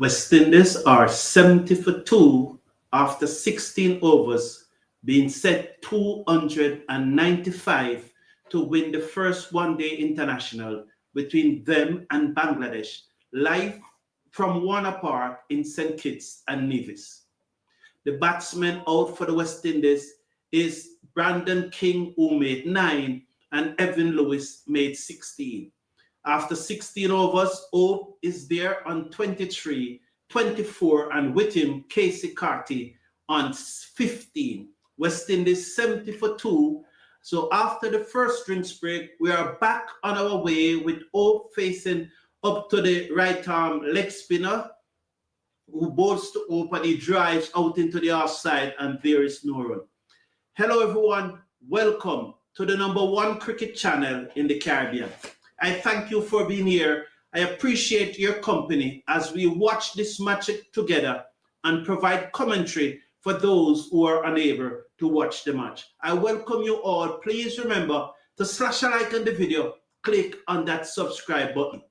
West Indies are 70 for 2 after 16 overs, being set 295 to win the first one-day international between them and Bangladesh, live from Warner Park in St. Kitts and Nevis. The batsman out for the West Indies is Brandon King, who made 9, and Evan Lewis made 16. After 16 overs, Hope is there on 23, 24, and with him, Casey Carty on 15. West Indies 70 for 2. So after the first drinks break, we are back on our way with Hope facing up to the right arm leg spinner, who bowls to Hope and he drives out into the offside, and there is no run. Hello, everyone. Welcome to the #1 cricket channel in the Caribbean. I thank you for being here. I appreciate your company as we watch this match together and provide commentary for those who are unable to watch the match. I welcome you all. Please remember to slash a like on the video, click on that subscribe button,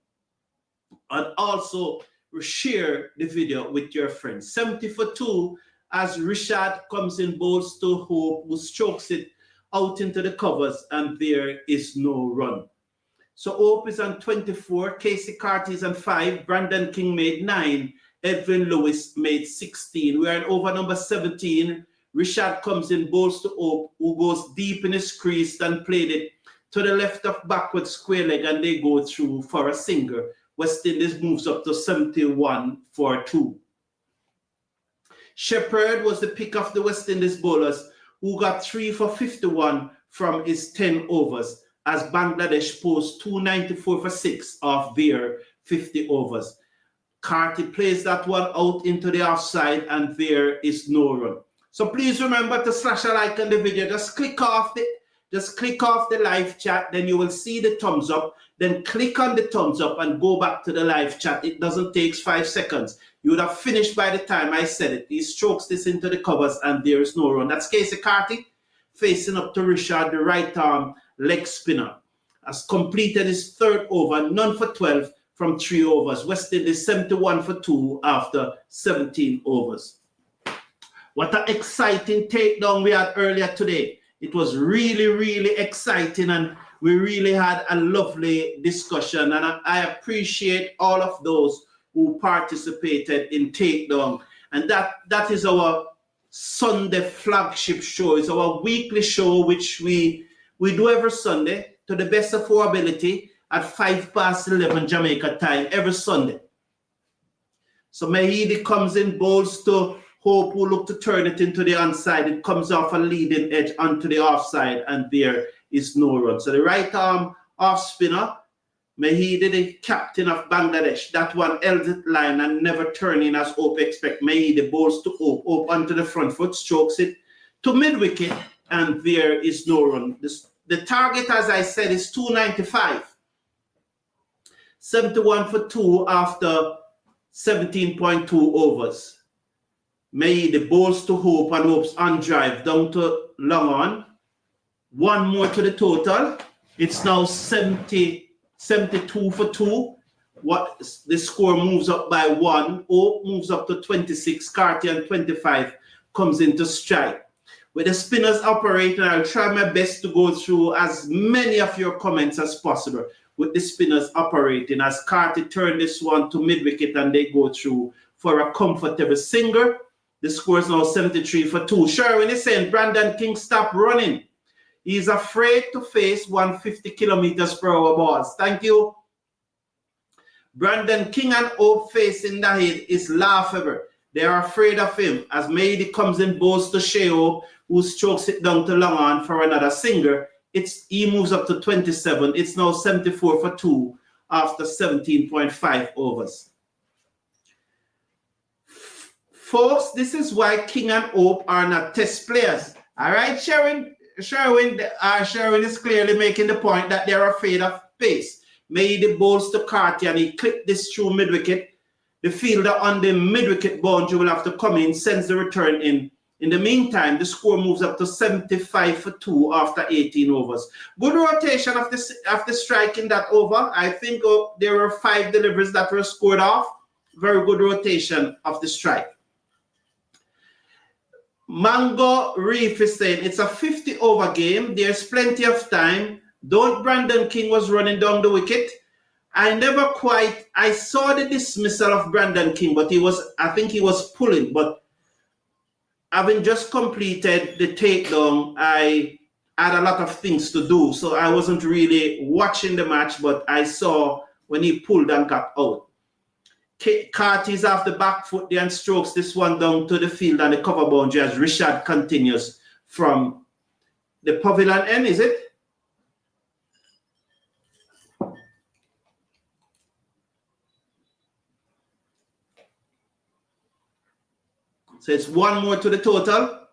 and also share the video with your friends. 70 for 2 as Richard comes in, bowls to Hope, who strokes it out into the covers, and there is no run. So Hope is on 24, Casey Carty is on 5, Brandon King made 9, Edwin Lewis made 16. We are in over number 17. Richard comes in, bowls to Hope, who goes deep in his crease and played it to the left of backward square leg, and they go through for a single. West Indies moves up to 71 for 2. Shepherd was the pick of the West Indies bowlers, who got 3 for 51 from his 10 overs, as Bangladesh posed 294 for 6 of their 50 overs. Carty plays that one out into the offside, and there is no run. So please remember to slash a like on the video. Just click off the live chat, then you will see the thumbs up. Then click on the thumbs up and go back to the live chat. It doesn't take 5 seconds. You would have finished by the time I said it. He strokes this into the covers, and there is no run. That's Casey Carty facing up to Richard, the right arm leg spinner. Has completed his 3rd over, none for 12 from 3 overs. West Indies 71 for 2 after 17 overs. What an exciting takedown we had earlier today. It was really, really exciting, and we really had a lovely discussion. And I appreciate all of those who participated in takedown. And that is our Sunday flagship show. It's our weekly show, which we do every Sunday to the best of our ability at 11:05 Jamaica time every Sunday. So Mehidy comes in, bowls to Hope, who look to turn it into the onside. It comes off a leading edge onto the offside, and there is no run. So the right arm off spinner, Mehidy, the captain of Bangladesh, that one held it line and never turning as Hope expect. Mehidy bowls to Hope, Hope onto the front foot, strokes it to mid-wicket, and there is no run. The target, as I said, is 295. 71 for 2 after 17.2 overs. Mehidy bowls to Hope, and Hope's on drive down to long on. One more to the total. It's now 72 for 2. The score moves up by 1. Hope moves up to 26. Carty on 25 comes into strike. With the spinners operating, I'll try my best to go through as many of your comments as possible with the spinners operating, as Carty turned this one to mid-wicket and they go through for a comfortable single. The score is now 73 for 2. Sherwin is saying, Brandon King, stop running. He's afraid to face 150 kilometers per hour balls. Thank you. Brandon King and Hope facing Nahid is laughable. They are afraid of him, as Mehidy comes in, bowls to Sheo, who strokes it down to long on for another single. He moves up to 27. It's now 74 for 2 after 17.5 overs. Folks, this is why King and Hope are not test players. All right, Sherwin is clearly making the point that they're afraid of pace. Mehidy bowls to Carty, and he clipped this through mid-wicket. The fielder on the mid-wicket boundary will have to come in, sends the return in. In the meantime, the score moves up to 75 for 2 after 18 overs. Good rotation of the strike in that over. I think there were 5 deliveries that were scored off. very good rotation of the strike. Mango Reef is saying it's a 50 over game. There's plenty of time. Don't Brandon King was running down the wicket. I saw the dismissal of Brandon King, but I think he was pulling. But having just completed the takedown, I had a lot of things to do. So I wasn't really watching the match, but I saw when he pulled and got out. Carty's off the back foot there and strokes this one down to the field and the cover boundary as Richard continues from the pavilion end, is it? So it's one more to the total.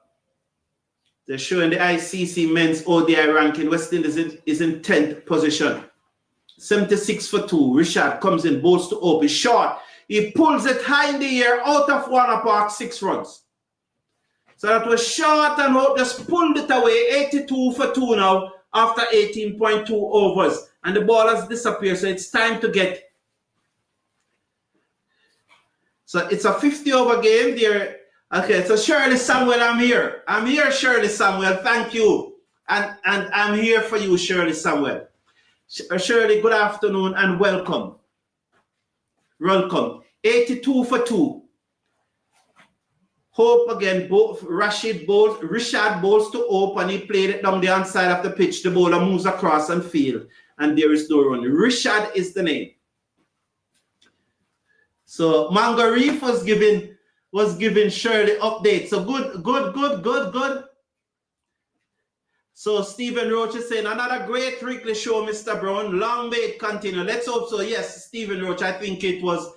They're showing the ICC men's ODI ranking. West Indies is in 10th position. 76 for 2. Richard comes in, bowls to Ope. Short. He pulls it high in the air out of Warner Park, 6 runs. So that was short and Hope just pulled it away. 82 for 2 now after 18.2 overs. And the ball has disappeared. So it's time to get. So it's a 50 over game there. Okay, so Shirley Samuel, I'm here. I'm here, Shirley Samuel. Thank you. And I'm here for you, Shirley Samuel. Shirley, good afternoon and welcome. Welcome. 82 for 2. Hope again, Richard bowls to Hope and he played it down the outside of the pitch. The bowler moves across and field and there is no run. Richard is the name. So Mango Reef was giving Shirley updates. So good. So Stephen Roach is saying another great Wrigley show, Mr. Brown. Long may it continue. Let's hope so. Yes, Stephen Roach, I think it was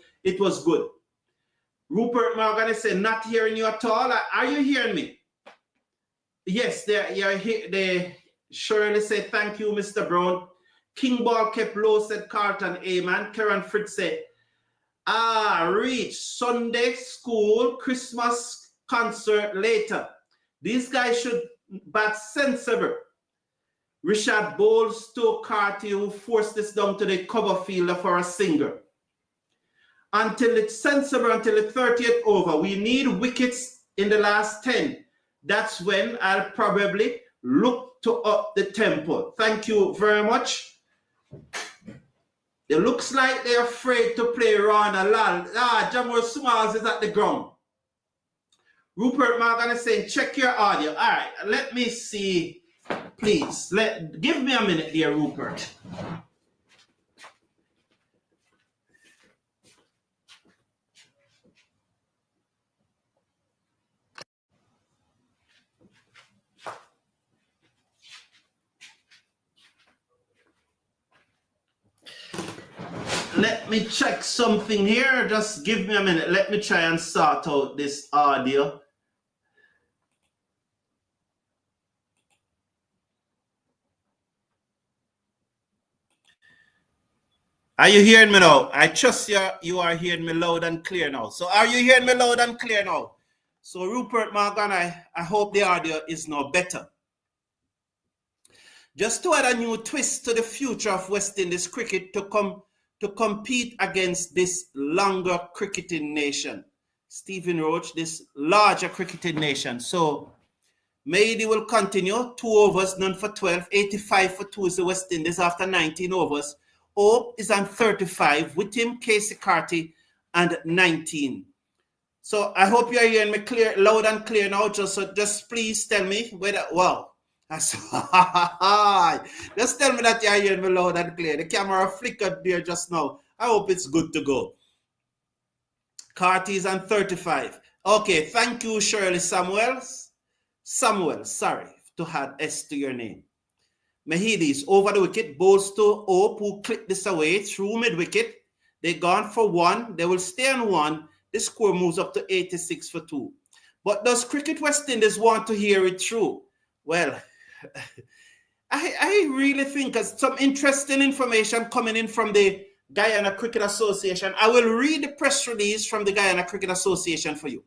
good. Rupert Morgan is saying not hearing you at all. Are you hearing me? Yes, they Shirley said thank you, Mr. Brown. King Ball kept low, said Carlton Aman. Karen Fritz said reach Sunday school, Christmas concert later. These guys should bat sensible. Richard bowls to Carty, who forced this down to the cover fielder for a single. Until it's sensible, until the 30th over. We need wickets in the last 10. That's when I'll probably look to up the tempo. Thank you very much. It looks like they're afraid to play Rana Lal. Jamal Smalls is at the ground. Rupert Morgan is saying, check your audio. All right, let me see, please. Give me a minute here, Rupert. Let me check something here. Just give me a minute. Let me try and sort out this audio. Are you hearing me now? I trust you are hearing me loud and clear now. So are you hearing me loud and clear now? So Rupert Morgan, I hope the audio is now better. Just to add a new twist to the future of West Indies cricket to compete against this longer cricketing nation. Stephen Roach, this larger cricketing nation. So Mehidy will continue. 2 overs, none for 12. 85 for 2 is the West Indies after 19 overs. Hope is on 35. With him, Casey Carty and 19. So I hope you're hearing me clear, loud and clear now. Just please tell me whether, wow. Just tell me that you're hearing me loud and clear. The camera flickered there just now. I hope it's good to go. Carty is on 35. Okay, thank you, Shirley Samuel, sorry to add S to your name. Mehidy is over the wicket, bowls to Hope, who clipped this away through mid-wicket. They're gone for 1. They will stay on 1. The score moves up to 86 for 2. But does Cricket West Indies want to hear it through? Well, I really think there's some interesting information coming in from the Guyana Cricket Association. I will read the press release from the Guyana Cricket Association for you.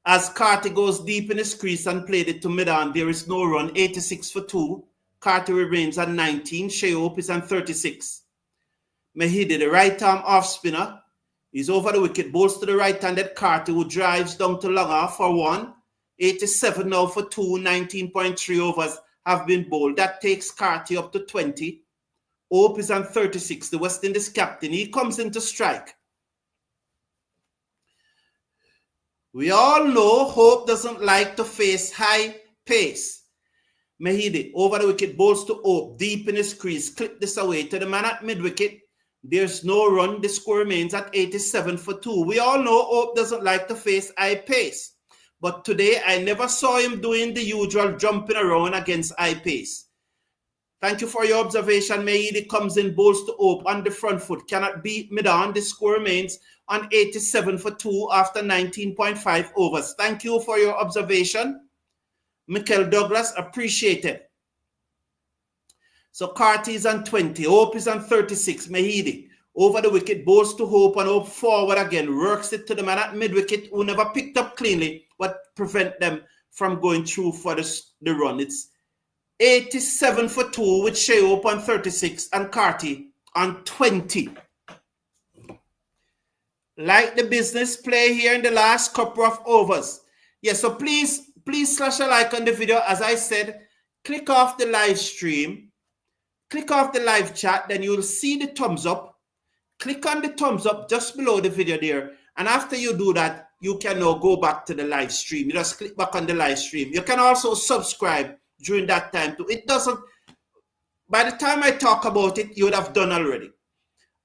As Carty goes deep in his crease and played it to mid-on, there is no run, 86 for 2. Carty remains at 19. Shea Hope is on 36. Mehidy, the right-arm off-spinner, He's over the wicket, bowls to the right-handed Carty, who drives down to long off for 1. 87 now for 2, 19.3 overs have been bowled. That takes Carty up to 20. Hope is on 36, the West Indies captain. He comes in to strike. We all know Hope doesn't like to face high pace. Mehidy over the wicket, bowls to Hope, deep in his crease, clip this away to the man at mid-wicket. There's no run. The score remains at 87 for 2. We all know Hope doesn't like to face high pace. But today, I never saw him doing the usual jumping around against high pace. Thank you for your observation. Mehidy comes in, bowls to Hope on the front foot. Cannot beat mid-on. The score remains on 87 for 2 after 19.5 overs. Thank you for your observation. Michael Douglas, appreciated. So Carty is on 20. Hope is on 36. Mehidy over the wicket, bowls to Hope and Hope forward again. Works it to the man at mid-wicket who never picked up cleanly, but prevent them from going through for the run. It's 87 for 2 with Shea Hope on 36 and Carty on 20. Like the business play here in the last couple of overs. Yes, so please slash a like on the video. As I said, click off the live stream. Click off the live chat. Then you'll see the thumbs up. Click on the thumbs up just below the video there. And after you do that, you can now go back to the live stream. You just click back on the live stream. You can also subscribe during that time too. It doesn't, by the time I talk about it, you would have done already.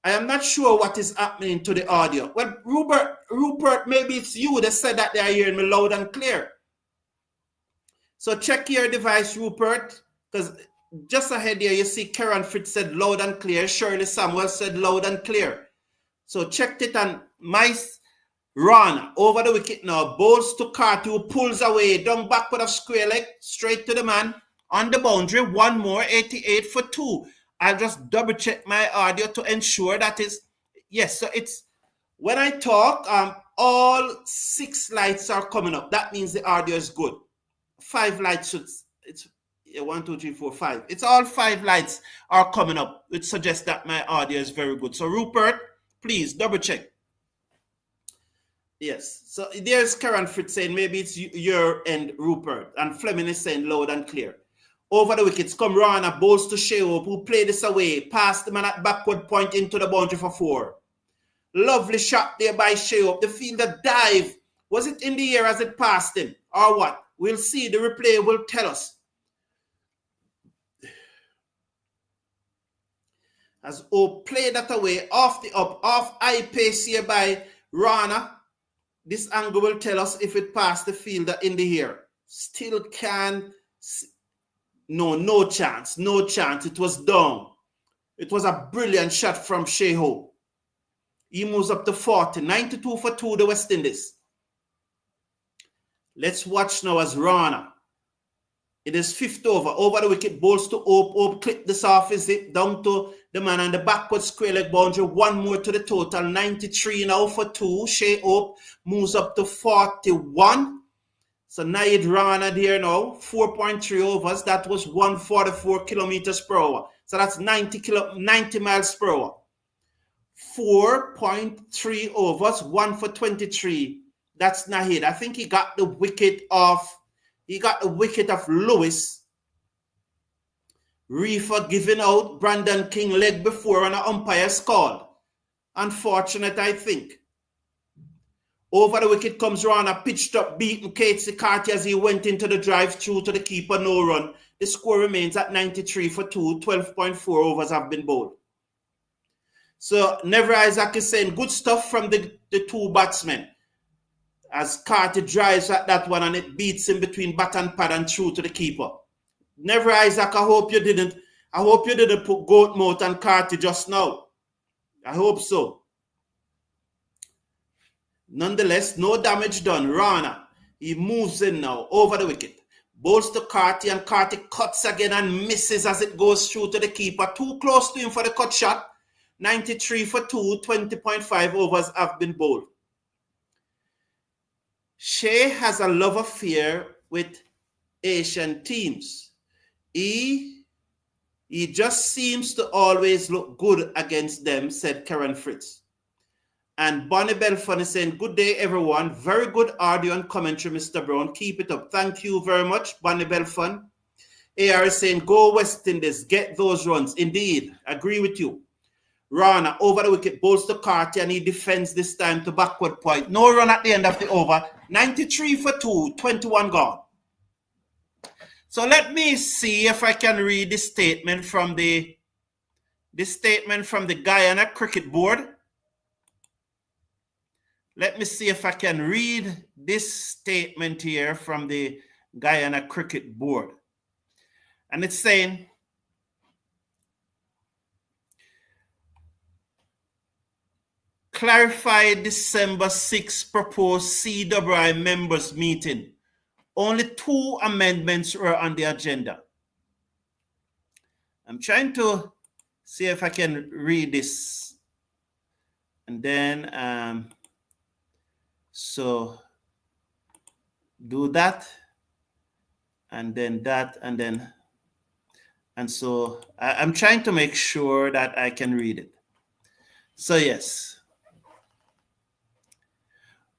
I am not sure what is happening to the audio. Well, Rupert, maybe it's you that said that they are hearing me loud and clear. So check your device, Rupert, because just ahead here, you see Karen Fritz said loud and clear. Shirley Samuel said loud and clear. So checked it, and Mice run over the wicket now. Bowls to Carty, who pulls away. Down backward of square leg, straight to the man on the boundary. One more, 88 for 2. I'll just double check my audio to ensure that is, yes, so it's, when I talk, all 6 lights are coming up. That means the audio is good. 5 lights, it's 1, 2, 3, 4, 5. It's all 5 lights are coming up, which suggests that my audio is very good. So Rupert, please double check. Yes, so there's Karen Fritz saying maybe it's your end, Rupert, and Fleming is saying loud and clear. Over the wickets come Rana, bowls to Shea Hope, who played this away, past the man at backward point into the boundary for 4. Lovely shot there by Shea Hope. The fielder dive. Was it in the air as it passed him, or what? We'll see. The replay will tell us. As Hope played that away, off the up, off high pace here by Rana. This angle will tell us if it passed the fielder in the air. Still can't. No chance. No chance. It was down. It was a brilliant shot from Shea Hope. He moves up to 40. 92 for 2, the West Indies. Let's watch now as Rana. It is 5th over. Over the wicket, bowls to Hope. Hope clip this off his zip down to the man on the backward square leg boundary. 1 more to the total. 93 now for 2. Shea Hope moves up to 41. So Naid Rana there now. 4.3 overs. That was 144 kilometers per hour. So that's 90 miles per hour. 4.3 overs. 1 for 23. That's Naid. I think he got the wicket of Lewis. Reefer giving out Brandon King leg before and an umpire called. Unfortunate, I think. Over the wicket comes Rana, pitched up, beaten Casey Carty as he went into the drive through to the keeper, no run. The score remains at 93 for 2, 12.4 overs have been bowled. So Never Isaac is saying good stuff from the 2 batsmen. As Carty drives at that one and it beats him between bat and pad and through to the keeper. Never Isaac, I hope you didn't put goat mouth on Carty just now. I hope so. Nonetheless, no damage done. Rana, he moves in now over the wicket. Bowls to Carty and Carty cuts again and misses as it goes through to the keeper. Too close to him for the cut shot. 93 for 2, 20.5 overs have been bowled. Shea has a love affair with Asian teams. He just seems to always look good against them, said Karen Fritz. And Bonnie Belfon is saying, good day, everyone. Very good audio and commentary, Mr. Brown. Keep it up. Thank you very much, Bonnie Belfon. AR is saying, go West Indies. Get those runs. Indeed. Agree with you. Rana, over the wicket, bowls to Carty, and he defends this time to backward point. No run at the end of the over. 93 for 2, 21 gone. So let me see if I can read this statement from the Guyana Cricket Board. Let me see if I can read this statement here from the Guyana Cricket Board. And it's saying, clarify December 6 proposed CWI members meeting. Only 2 amendments were on the agenda. I'm trying to see if I can read this. And then, so do that, and then that, and then, and so I'm trying to make sure that I can read it. So yes.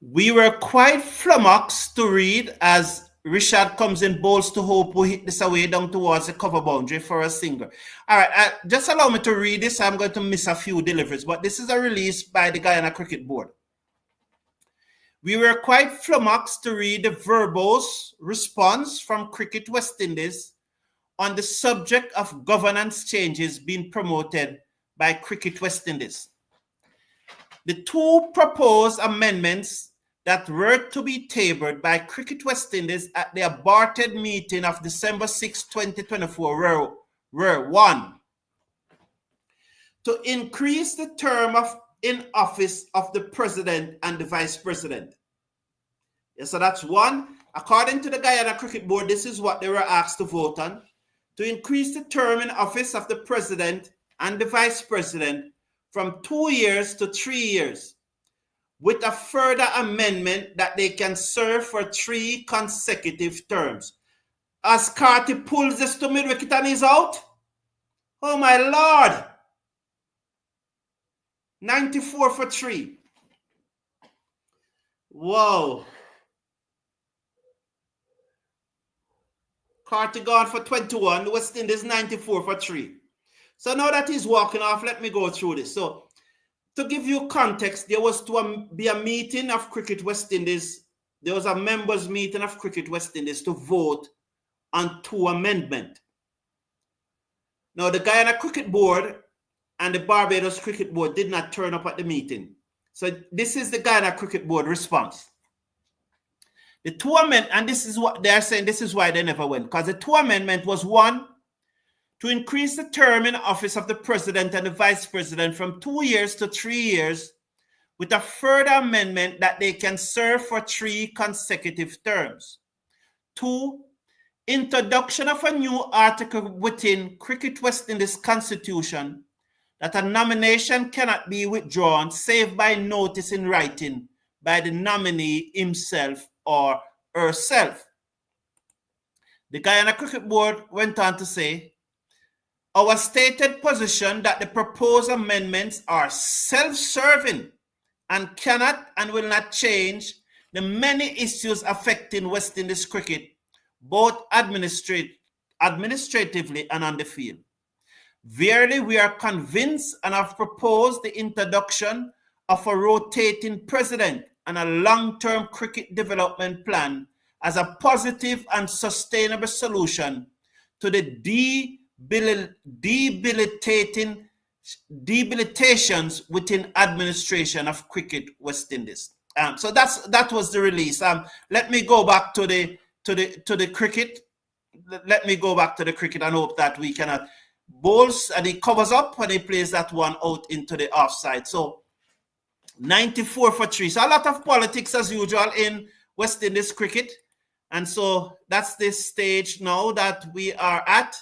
We were quite flummoxed to read as Richard comes in, bowls to Hope, who hit this away down towards the cover boundary for a single. All right, just allow me to read this. I'm going to miss a few deliveries, but this is a release by the Guyana Cricket Board. We were quite flummoxed to read the verbose response from Cricket West Indies on the subject of governance changes being promoted by Cricket West Indies. The 2 proposed amendments that were to be tabled by Cricket West Indies at the aborted meeting of December 6, 2024 were 1, to increase the term in office of the president and the vice president. Yeah, so that's 1. According to the Guyana Cricket Board, this is what they were asked to vote on. To increase the term in office of the president and the vice president from 2 years to 3 years, with a further amendment that they can serve for 3 consecutive terms. As Carty pulls this to mid-wicket and he's out, oh my Lord, 94 for 3. Whoa. Carty gone for 21, West Indies 94 for 3. So now that he's walking off, let me go through this. So to give you context, there was to be a meeting of Cricket West Indies. There was a members meeting of Cricket West Indies to vote on 2 amendments. Now, the Guyana Cricket Board and the Barbados Cricket Board did not turn up at the meeting. So this is the Guyana Cricket Board response. The 2 amendments, and this is what they're saying, this is why they never went, because the 2 amendments was 1, to increase the term in office of the president and the vice president from 2 years to 3 years, with a further amendment that they can serve for 3 consecutive terms. 2, introduction of a new article within Cricket West Indies Constitution that a nomination cannot be withdrawn save by notice in writing by the nominee himself or herself. The Guyana Cricket Board went on to say, our stated position that the proposed amendments are self-serving and cannot and will not change the many issues affecting West Indies cricket, both administratively and on the field. Verily, we are convinced and have proposed the introduction of a rotating president and a long-term cricket development plan as a positive and sustainable solution to the debilitations within administration of Cricket West Indies. So that was the release. Let me go back to the cricket. Let me go back to the cricket and hope that we cannot bowls, and he covers up when he plays that one out into the offside. So 94 for 3. So a lot of politics as usual in West Indies cricket. And so that's this stage now that we are at,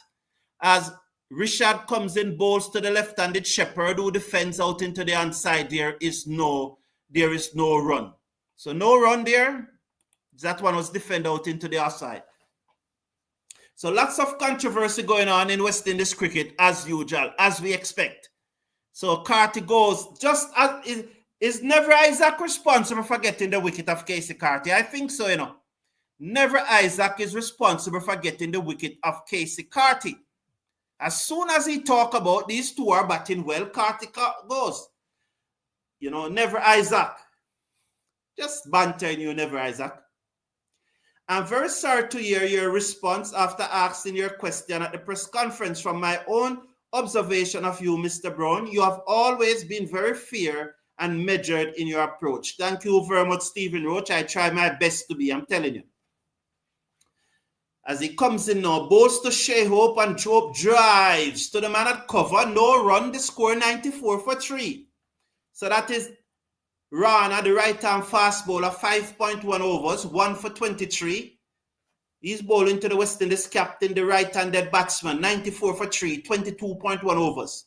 as Richard comes in, bowls to the left-handed Shepherd, who defends out into the onside. There is no run. So no run there. That one was defended out into the offside. So lots of controversy going on in West Indies cricket as usual, as we expect. So Carty goes just as Is Never Isaac responsible for getting the wicket of Casey Carty? I think so, you know. Never Isaac is responsible for getting the wicket of Casey Carty. As soon as he talk about these two are batting well, Carty goes. You know, Never Isaac. Just bantering you, Never Isaac. I'm very sorry to hear your response after asking your question at the press conference. From my own observation of you, Mr. Brown, you have always been very fair and measured in your approach. Thank you very much, Stephen Roach. I try my best to be, I'm telling you. As he comes in now, bowls to Shea Hope and Job drives to the man at cover. No run, the score 94 for 3. So that is Rana, the right-hand fast bowler, 5.1 overs, 1 for 23. He's bowling to the West Indies captain, the right-handed batsman, 94 for 3, 22.1 overs.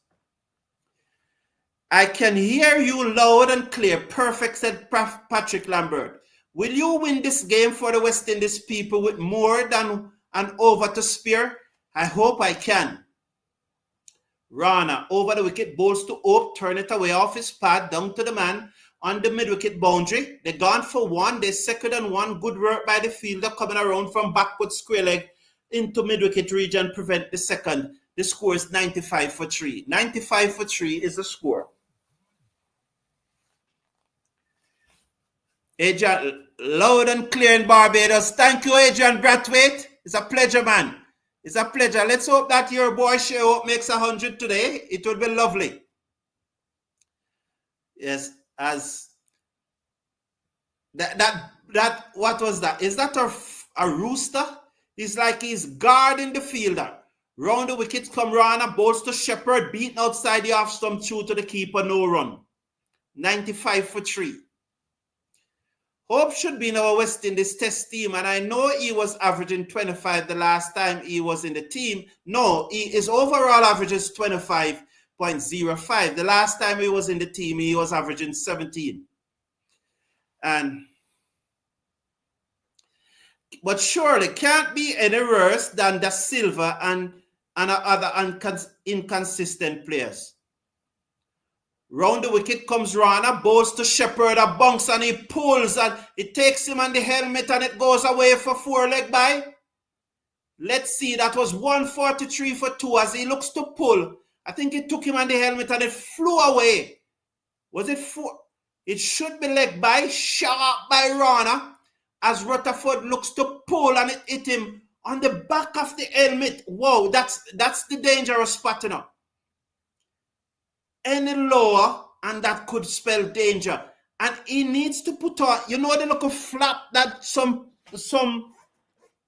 I can hear you loud and clear. Perfect, said Patrick Lambert. Will you win this game for the West Indies people with more than an over to spare? I hope I can. Rana, over the wicket, bowls to Hope, turn it away off his pad, down to the man on the mid-wicket boundary. They gone for one. They second and one. Good work by the fielder coming around from backward square leg into mid-wicket region, prevent the second. The score is 95 for 3. 95 for 3 is the score. Adrian, loud and clear in Barbados. Thank you, Adrian Brathwaite. It's a pleasure, man. It's a pleasure. Let's hope that your boy Shea Hope makes 100 today. It would be lovely. Yes, as that what was that? Is that a rooster? It's like he's guarding the fielder. Round the wickets come Rana, bowls to Shepherd, beaten outside the off stump, through to the keeper, no run. 95 for 3. Hope should be in our West Indies test team, and I know he was averaging 25 the last time he was in the team. No, his overall average is 25.05. The last time he was in the team, he was averaging 17. But surely can't be any worse than Da Silva and other inconsistent players. Round the wicket comes Rana, bowls to Shepherd, a bounce, and he pulls, and it takes him on the helmet, and it goes away for 4 leg by. Let's see, that was 143 for 2 as he looks to pull. I think it took him on the helmet, and it flew away. Was it 4? It should be leg by, shot by Rana, as Rutherford looks to pull, and it hit him on the back of the helmet. Whoa, that's the dangerous spot, you know. Any lower, and that could spell danger. And he needs to put on, you know, the little flap that some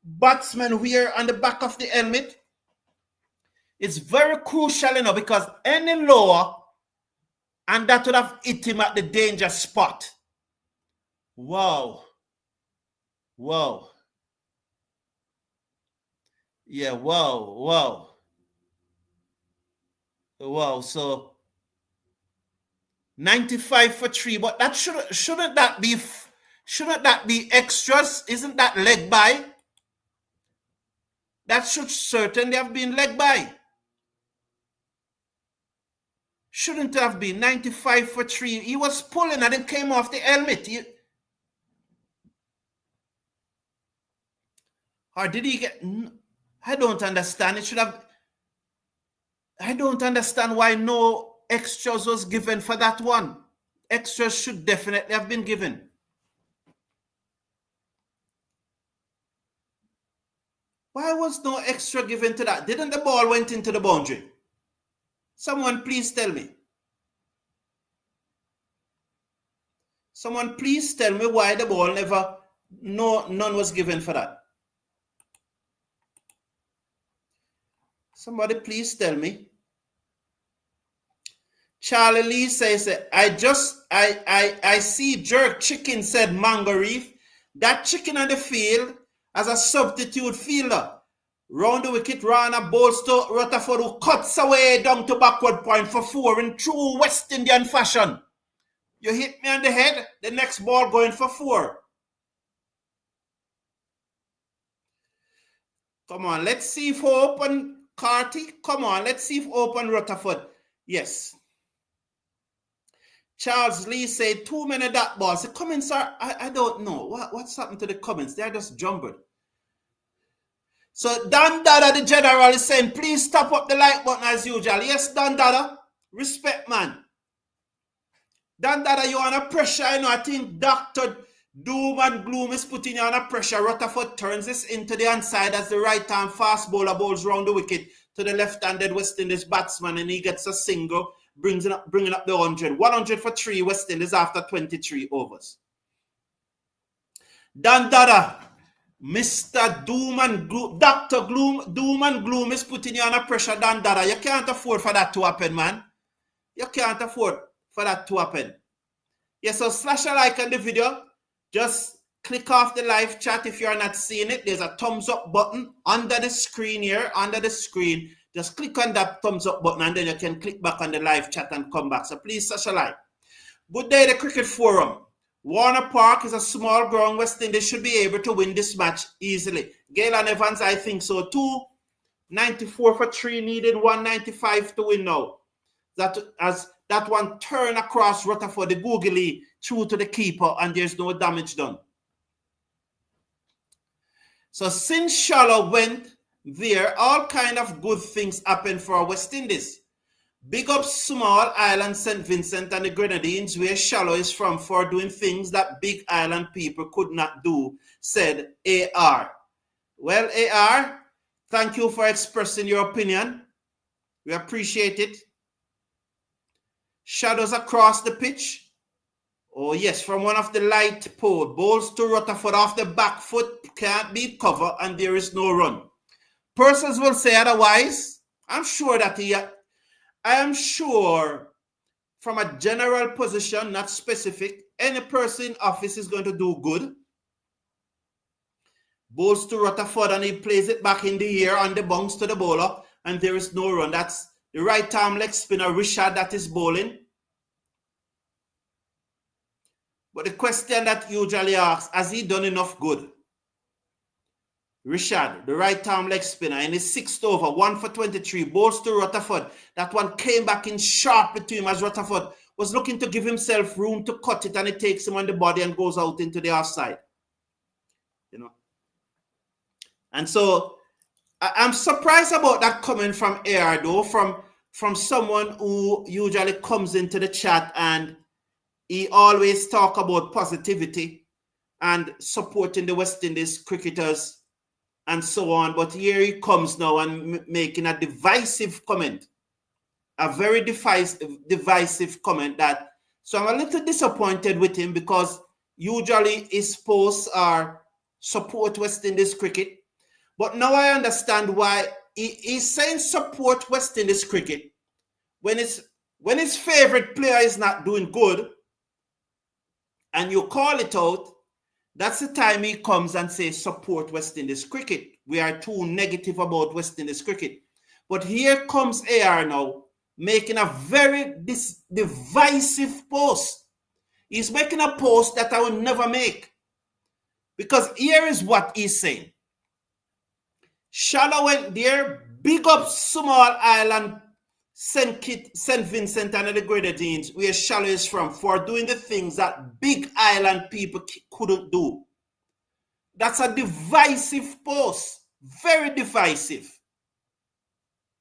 batsmen wear on the back of the helmet. It's very crucial, you know, because any lower, and that would have hit him at the danger spot. Wow. Wow. Yeah, wow, wow. Wow, so 95 for 3, but that shouldn't that be extras? Isn't that leg by? That should certainly have been leg by. Shouldn't have been 95 for 3. He was pulling and it came off the helmet. Or did he get? I don't understand. It should have. I don't understand why no extras was given for that one. Extras should definitely have been given. Why was no extra given to that? Didn't the ball went into the boundary? Someone please tell me. Someone please tell me why the ball none was given for that. Somebody please tell me. Charlie Lee says, I see jerk chicken, said Mango Reef. That chicken on the field as a substitute fielder. Round the wicket, Rana bowls to Rutherford, who cuts away down to backward point for 4 in true West Indian fashion. You hit me on the head, the next ball going for 4. Come on, let's see if Hope and Carty. Come on, let's see if Hope and Rutherford. Yes. Charles Lee said, too many dot balls. The comments are, I don't know. What's happened to the comments? They're just jumbled. So Dan Dada, the general, is saying, please stop up the like button as usual. Yes, Dan Dada. Respect, man. Dan Dada, you under pressure. You know, I think Dr. Doom and Gloom is putting you under pressure. Rutherford turns this into the inside as the right-hand fast bowler bowls round the wicket to the left-handed West Indies batsman, and he gets a single, bringing up the 100. 100 for 3 West Indies after 23 overs. Dan Dada, Mr. Doom and Gloom, Dr. Doom and Gloom is putting you under pressure, Dan Dada. You can't afford for that to happen, man. You can't afford for that to happen. Yes, so slash a like on the video. Just click off the live chat if you're not seeing it. There's a thumbs up button under the screen here, under the screen. Just click on that thumbs up button and then you can click back on the live chat and come back. So please slash a like. Good day, the Cricket Forum. Warner Park is a small ground. West Indies should be able to win this match easily. Gale and Evans, I think so too. 94 for 3 needed, 195 to win now. That one turn across Rutherford, the googly, through to the keeper, and there's no damage done. So since Shallow went there, all kind of good things happened for West Indies. Big up small island St. Vincent and the Grenadines, where Shallow is from, for doing things that big island people could not do, said AR. Well, AR, thank you for expressing your opinion. We appreciate it. Shadows across the pitch. Oh, yes, from one of the light pole. Bowls to Rutherford off the back foot. Can't beat cover, and there is no run. Persons will say otherwise. I'm sure that I am sure from a general position, not specific, any person in office is going to do good. Bowls to Rutherford, and he plays it back in the air on the bounce to the bowler, and there is no run. That's the right arm leg spinner, Richard, that is bowling. But the question that usually asks, has he done enough good? Richard, the right arm leg spinner, in his 6th over, 1 for 23, bowls to Rutherford. That one came back in sharply to him as Rutherford was looking to give himself room to cut it, and it takes him on the body and goes out into the offside. You know. And so I'm surprised about that comment from AR, though, from someone who usually comes into the chat and he always talk about positivity and supporting the West Indies cricketers and so on. But here he comes now and making a divisive comment, a very divisive comment. That so I'm a little disappointed with him, because usually his posts are support West Indies cricket. But now I understand why he's saying support West Indies cricket when his favorite player is not doing good, and you call it out. That's the time he comes and says support West Indies cricket. We are too negative about West Indies cricket. But here comes AR now, making a very divisive post. He's making a post that I will never make. Because here is what he's saying. Shallow went there, big up small island St. Vincent and the Grenadines, where Shallow is from, for doing the things that big island people couldn't do. That's a divisive post, very divisive.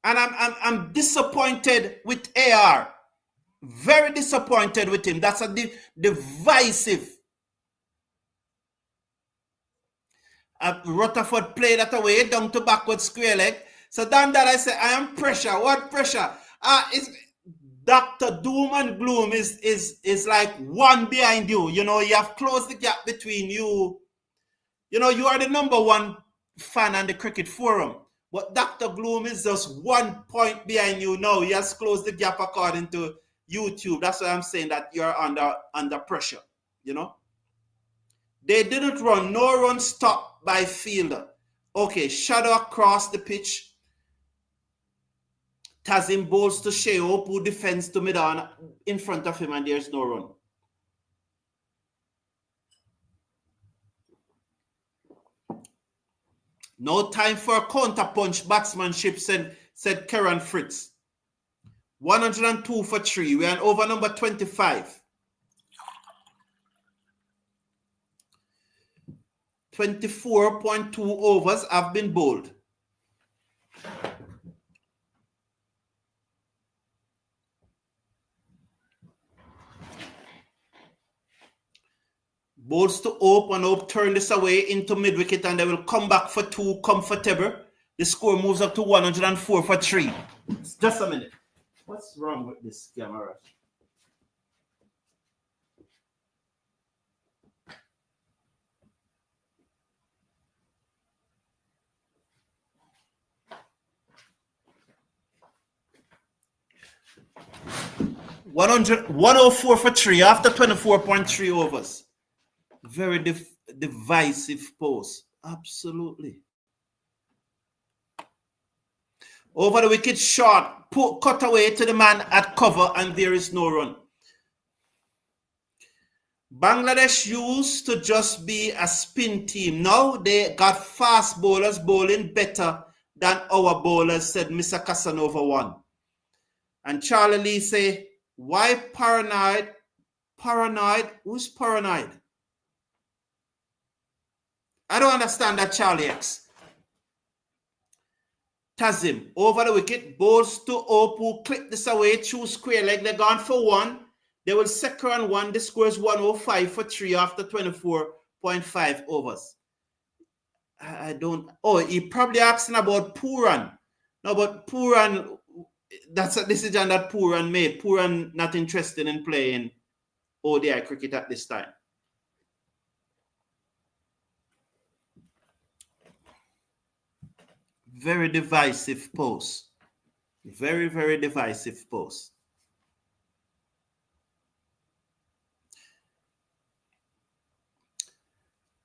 And I'm disappointed with AR, very disappointed with him. That's a divisive. Rutherford played that away down to backward square leg. So then that I say, I am pressure. What pressure? Is Dr. Doom and Gloom is like one behind you. You know, you have closed the gap between you. You know, you are the number one fan on the Cricket Forum. But Dr. Gloom is just 1 point behind you now. He has closed the gap according to YouTube. That's why I'm saying that you're under pressure. You know? They didn't run. No run stopped by fielder. Okay, shadow across the pitch. Tazim bowls to Sheop, who defends to Midan in front of him, and there's no run. No time for counter-punch batsmanship, said Karen Fritz. 102 for 3. We're on over number 25. 24.2 overs have been bowled. Bowls to Hope, and Hope turn this away into mid-wicket, and they will come back for 2 comfortable. The score moves up to 104 for 3. Just a minute. What's wrong with this camera? 104 for 3 after 24.3 overs. Very divisive pose. Absolutely. Over the wicket, short, cut away to the man at cover, and there is no run. Bangladesh used to just be a spin team. Now they got fast bowlers bowling better than our bowlers, said Mr. Casanova 1. And Charlie Lee say, why paranoid? Paranoid? Who's paranoid? I don't understand that, Charlie X. Tazim, over the wicket, bowls to Hope, who clip this away, through square leg. They're gone for 1. They will second 1. The score is 105 for 3 after 24.5 overs. I don't. Oh, he probably asking about Puran. No, but Puran, that's a decision that Puran made. Puran not interested in playing ODI cricket at this time. Very divisive post. Very, very divisive post.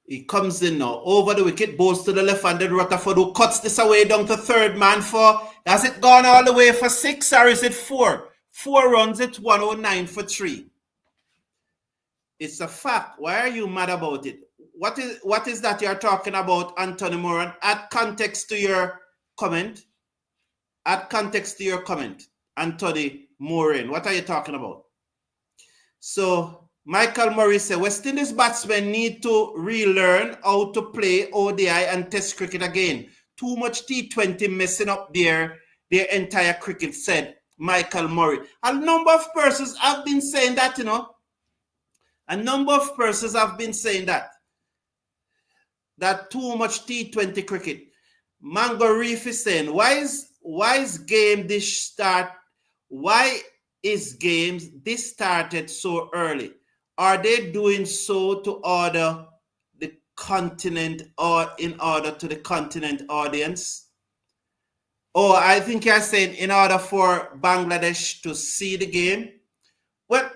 He comes in now. Over the wicket, bowls to the left-handed Rutherford, who cuts this away down to third man for... Has it gone all the way for 6 or is it 4? 4 runs, it's 109 for 3. It's a fact. Why are you mad about it? What is that you're talking about, Anthony Moran? Add context to your comment. Add context to your comment, Anthony Moran. What are you talking about? So, Michael Murray said, West Indies batsmen need to relearn how to play ODI and Test cricket again. Too much T20 messing up their entire cricket, said Michael Murray. A number of persons have been saying that, you know. A number of persons have been saying that too much T20 cricket. Mango Reef is saying, why is game this start? Why is games this started so early? Are they doing so to order the continent or in order to the continent audience? Oh, I think you're saying in order for Bangladesh to see the game. Well,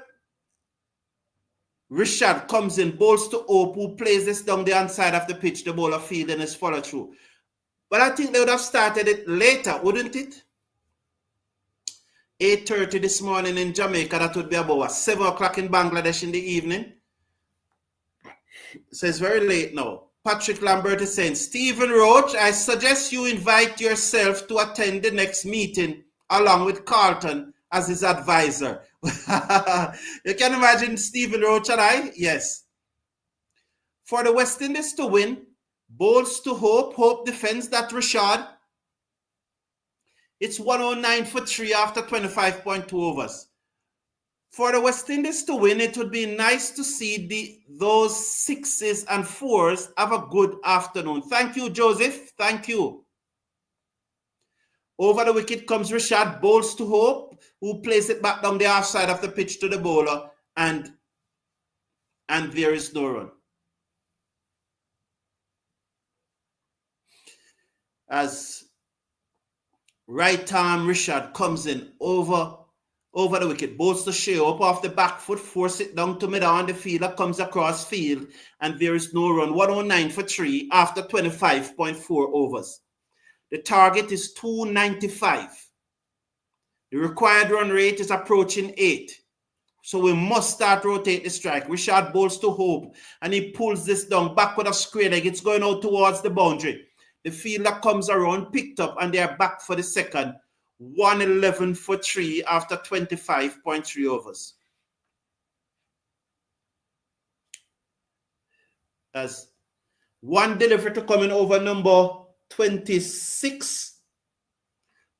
Richard comes in, bowls to Hope, who plays this down the inside of the pitch, the bowler field, and his follow through. But I think they would have started it later, wouldn't it? 8:30 this morning in Jamaica, that would be about 7 o'clock in Bangladesh in the evening. So it's very late now. Patrick Lambert is saying, Stephen Roach, I suggest you invite yourself to attend the next meeting along with Carlton as his advisor. You can imagine Stephen Roach and I? Yes. For the West Indies to win, bowls to Hope. Hope defends that Rashad. It's 109 for 3 after 25.2 overs. For the West Indies to win, it would be nice to see those 6s and 4s have a good afternoon. Thank you, Joseph. Thank you. Over the wicket comes Rashad, bowls to Hope, who plays it back down the half side of the pitch to the bowler, and there is no run. As right arm Rashad comes in over the wicket, bowls to Shea up off the back foot, force it down to mid-on. The fielder comes across field, and there is no run. 109 for 3 after 25.4 overs. The target is 295. The required run rate is approaching 8. So we must start rotate the strike. Rashad bowls to Hope, and he pulls this down back with a square leg. It's going out towards the boundary. The fielder comes around, picked up, and they are back for the second. 111 for 3 after 25.3 overs. As One delivery to coming over number 26.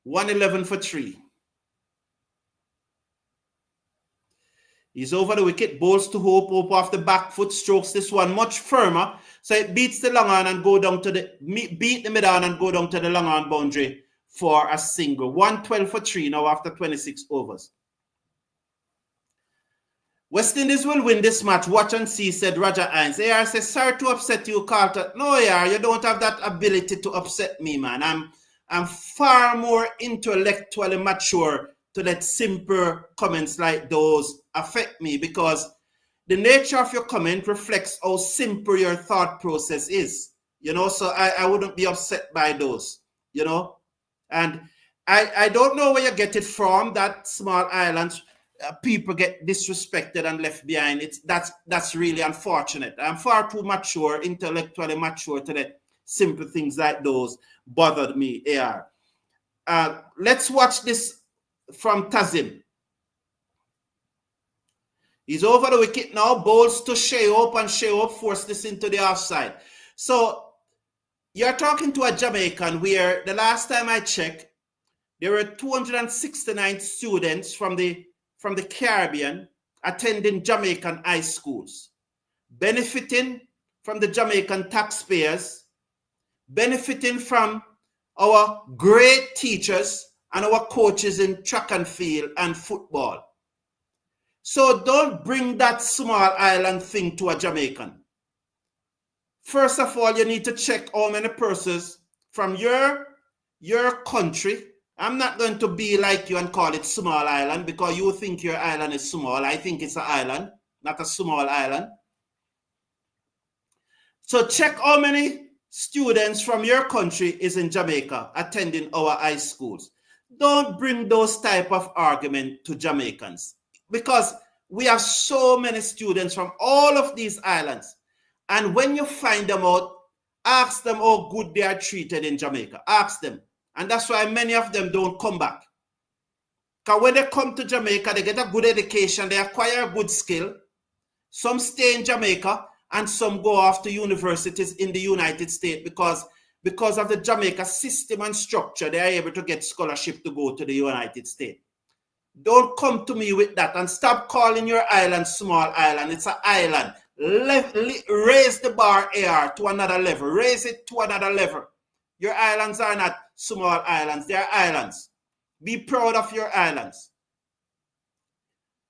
111 for 3. He's over the wicket, bowls to Hope. Hope off the back foot, strokes this one much firmer. So it beats the long on and go down to the beat the mid on and go down to the long on boundary for a single. 112 for 3 now after 26 overs. West Indies will win this match. Watch and see, said Roger Hines. AR says, sorry to upset you, Carter. No, AR, you don't have that ability to upset me, man. I'm far more intellectually mature to let simple comments like those affect me, because the nature of your comment reflects how simple your thought process is, you know, so I wouldn't be upset by those, you know. And I don't know where you get it from, that small islands, people get disrespected and left behind. That's really unfortunate. I'm far too mature, intellectually mature to let simple things like those bothered me. AR. Let's watch this from Tanzid. He's over the wicket now, bowls to Shehope, and Shehope forced this into the offside. So you're talking to a Jamaican where the last time I checked, there were 269 students from the Caribbean attending Jamaican high schools, benefiting from the Jamaican taxpayers, benefiting from our great teachers and our coaches in track and field and football. So don't bring that small island thing to a Jamaican. First of all, you need to check how many persons from your country. I'm not going to be like you and call it small island, because you think your island is small. I think it's an island, not a small island. So check how many students from your country is in Jamaica attending our high schools. Don't bring those type of argument to Jamaicans, because we have so many students from all of these islands. And when you find them out, ask them how good they are treated in Jamaica. Ask them. And that's why many of them don't come back. Because when they come to Jamaica, they get a good education, they acquire a good skill. Some stay in Jamaica and some go off to universities in the United States because of the Jamaica system and structure. They are able to get scholarship to go to the United States. Don't come to me with that, and stop calling your island small island. It's an island. Raise the bar AR to another level. Raise it to another level. Your islands are not small islands. They are islands. Be proud of your islands.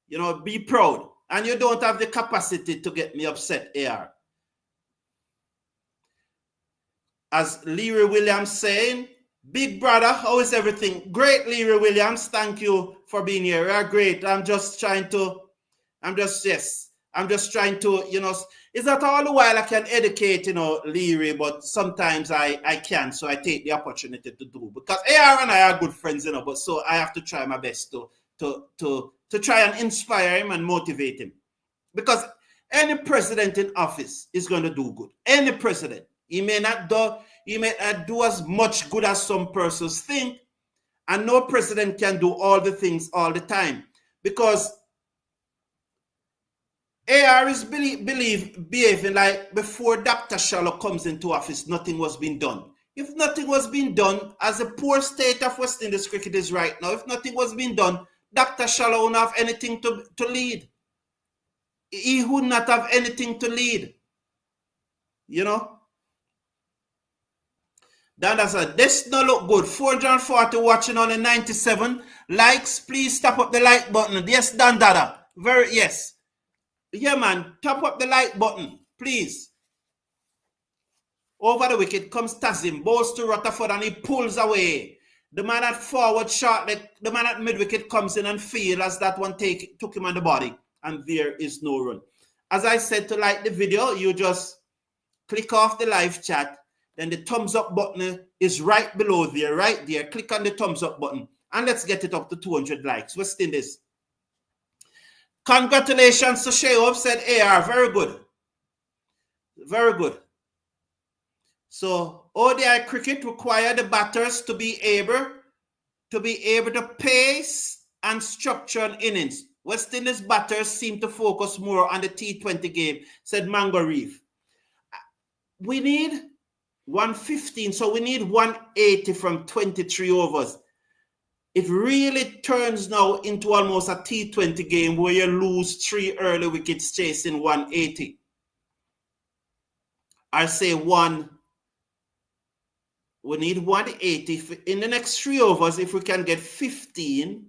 You know, be proud. And you don't have the capacity to get me upset, AR. As Leary Williams saying, big brother, how is everything? Great, Leary Williams. Thank you for being here. We are great. I'm just trying to, you know, it's not all the while I can educate, you know, Leary, but sometimes I can, so I take the opportunity to do. Because AR and I are good friends, you know, but so I have to try my best to try and inspire him and motivate him. Because any president in office is going to do good. Any president. He may not do as much good as some persons think, and no president can do all the things all the time, because AR is behaving like before Dr. Shallow comes into office, nothing was being done. If nothing was being done, as a poor state of West Indies cricket is right now, if nothing was being done, Dr. Shallow wouldn't have anything to lead. He would not have anything to lead. You know? Dada said, this no look good. 440 watching, only 97 likes. Please tap up the like button. Yes, Dan Dada. Yes. Yeah, man. Tap up the like button, please. Over the wicket comes Tazim. Bowls to Rutherford and he pulls away. The man at forward shot, the man at mid wicket comes in and field as that one took him on the body. And there is no run. As I said, to like the video, you just click off the live chat. Then the thumbs up button is right below there, right there. Click on the thumbs up button. And let's get it up to 200 likes. West Indies. Congratulations to Shehope, said AR. Very good. Very good. So ODI cricket require the batters to be able to pace and structure an innings. West Indies batters seem to focus more on the T20 game, said Mango Reef. we need 115, so we need 180 from 23 overs. It really turns now into almost a T20 game where you lose 3 early wickets chasing 180. I say we need 180. In the next 3 overs, if we can get 15,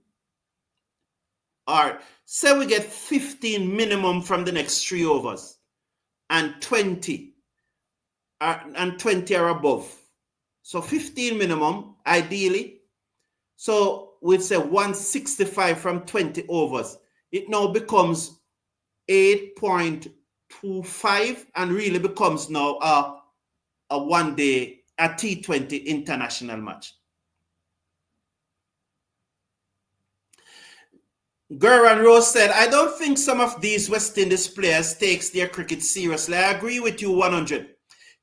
or say we get 15 minimum from the next 3 overs, and 20 are above. So 15 minimum, ideally. So we'd say 165 from 20 overs. It now becomes 8.25 and really becomes now a one-day, a T20 international match. Gerran Rose said, I don't think some of these West Indies players takes their cricket seriously. I agree with you 100.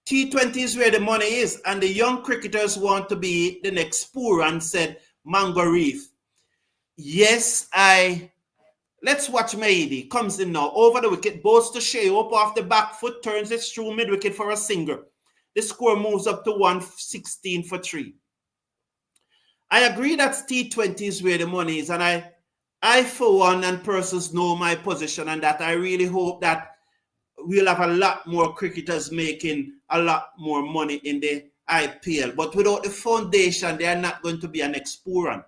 T20 is where the money is, and the young cricketers want to be the next Pooran, said Mango Reef. Yes, let's watch Mehidy. Comes in now, over the wicket, bowls to Shea, up off the back foot, turns it through mid-wicket for a single. The score moves up to 116 for 3. I agree that T20 is where the money is, and I for one, and persons know my position, and that I really hope that we'll have a lot more cricketers making a lot more money in the IPL. But without the foundation, they are not going to be an Pooran.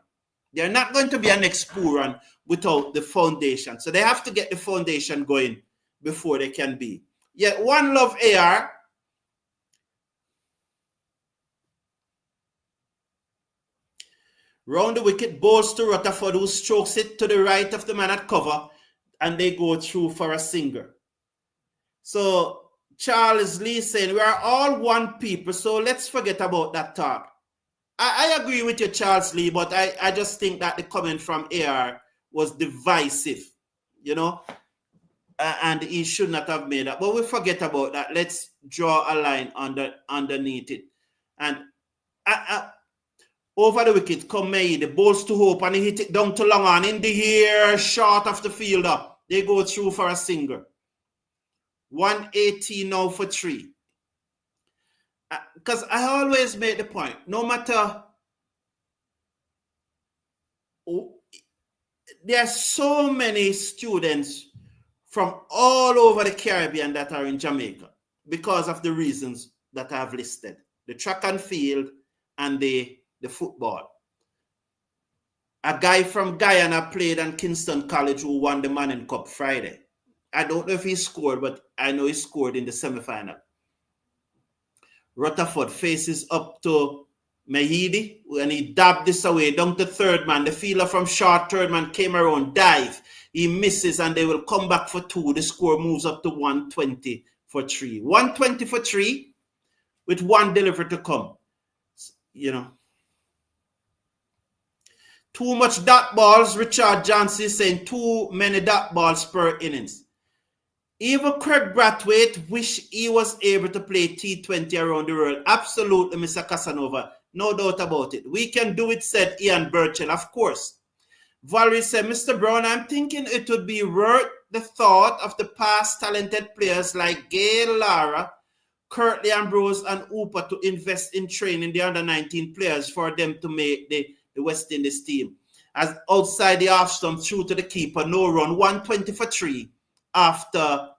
They're not going to be an Pooran without the foundation. So they have to get the foundation going before they can be. Yeah, one love AR. Round the wicket, bowls to Rutherford, who strokes it to the right of the man at cover, and they go through for a single. So Charles Lee saying, we are all one people, so let's forget about that talk. I agree with you, Charles Lee, but I just think that the comment from AR was divisive, you know, and he should not have made that. But we forget about that. Let's draw a line underneath it. And over the wicket, come Mehidy, the bowls to Hope, and he hit it down to long on in the air, short of the fielder. They go through for a single. 180 now for 3. Because I always make the point, no matter, there are so many students from all over the Caribbean that are in Jamaica because of the reasons that I've listed. The track and field and the football. A guy from Guyana played at Kingston College who won the Manning Cup Friday. I don't know if he scored, but I know he scored in the semi-final. Rutherford faces up to Mehidy, and he dabbed this away down to third man. The fielder from short third man came around, dive. He misses, and they will come back for 2. The score moves up to 120 for 3. 120 for 3 with 1 delivery to come. You know. Too much dot balls. Richard Johnson is saying too many dot balls per innings. Even Craig Brathwaite wish he was able to play T20 around the world. Absolutely, Mr. Casanova. No doubt about it. We can do it, said Ian Burchell. Of course. Valerie said, Mr. Brown, I'm thinking it would be worth the thought of the past talented players like Gail Lara, Curtly Ambrose, and Hooper to invest in training the under-19 players for them to make the West Indies team. As outside the off stump, through to the keeper, no run, 120 for 3. After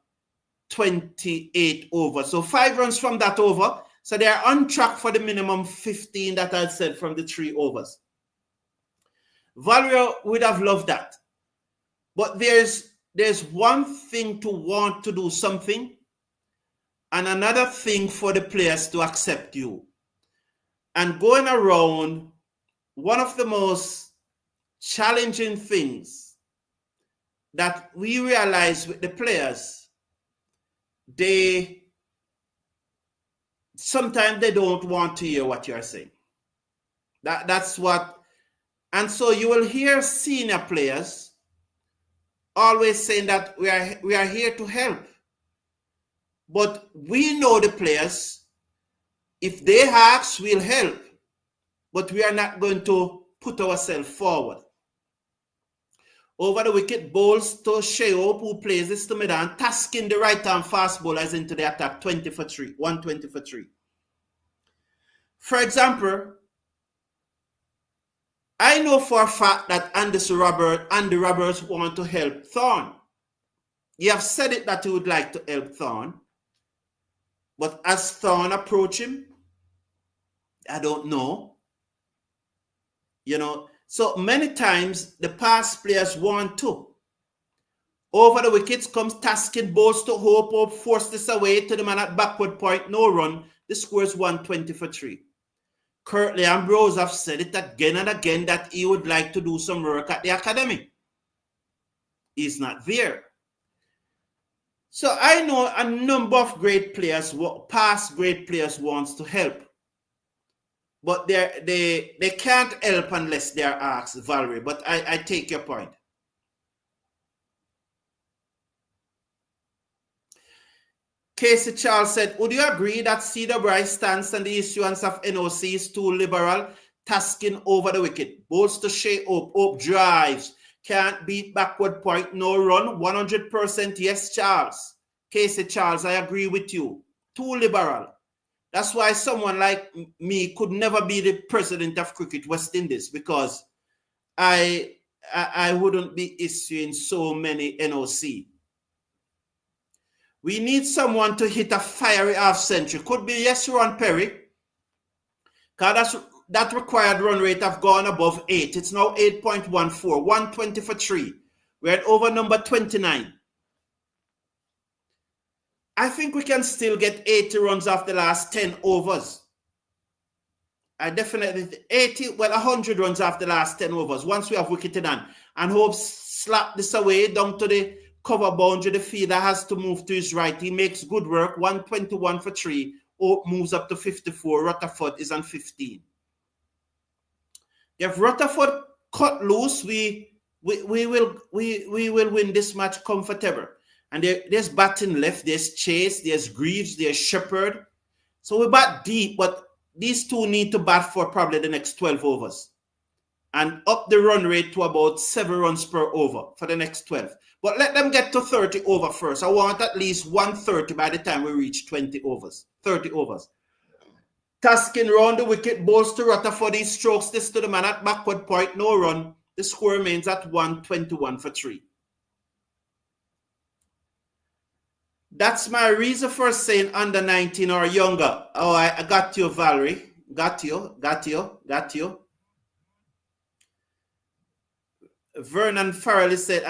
28 overs. So 5 runs from that over. So they are on track for the minimum 15 that I said from the 3 overs. Valerio would have loved that. But there's one thing to want to do something and another thing for the players to accept you. And going around, one of the most challenging things that we realize with the players, sometimes they don't want to hear what you're saying. That's what, and so you will hear senior players always saying that we are here to help. But we know the players, if they ask, we'll help. But we are not going to put ourselves forward. Over the wicket, bowls to Sheop, who plays this to Midan, tasking the right-arm fast bowlers into the attack, 20 for 3, 120 for 3. For example, I know for a fact that Andy Roberts want to help Thorne. You have said it that he would like to help Thorne. But as Thorne approach him, I don't know. You know, so many times the past players want to. Over the wickets comes tasking balls to Hope, force this away to the man at backward point, no run. The score is 120 for 3. Curtly Ambrose have said it again and again that he would like to do some work at the academy. He's not there. So I know a number of great players, past great players wants to help. But they can't help unless they are asked, Valerie. But I take your point. Casey Charles said, would you agree that CWI's stance and the issuance of NOC is too liberal, tasking over the wicket? Balls to Shea Hope drives, can't beat backward point, no run, 100% yes, Charles. Casey Charles, I agree with you. Too liberal. That's why someone like me could never be the president of Cricket West Indies, because I wouldn't be issuing so many NOC. We need someone to hit a fiery half century. Could be, yes, Ron Perry. Because that required run rate have gone above 8. It's now 8.14, 120 for 3. We're at over number 29. I think we can still get 80 runs off the last 10 overs. I definitely, 100 runs off the last 10 overs once we have wicket in hand. And Hope slap this away down to the cover boundary. The fielder has to move to his right. He makes good work, 121 for 3. Hope moves up to 54. Rutherford is on 15. If Rutherford cut loose, we will win this match comfortable. And there's batting left, there's Chase, there's Greaves, there's Shepherd. So we bat deep, but these two need to bat for probably the next 12 overs. And up the run rate to about 7 runs per over for the next 12. But let them get to 30 over first. I want at least 130 by the time we reach 20 overs, 30 overs. Tasking round the wicket, balls to Rutherford. He strokes this to the man at backward point, no run. The score remains at 121 for 3. That's my reason for saying under 19 or younger. Oh, I got you, Valerie. Got you. Vernon Farrell said,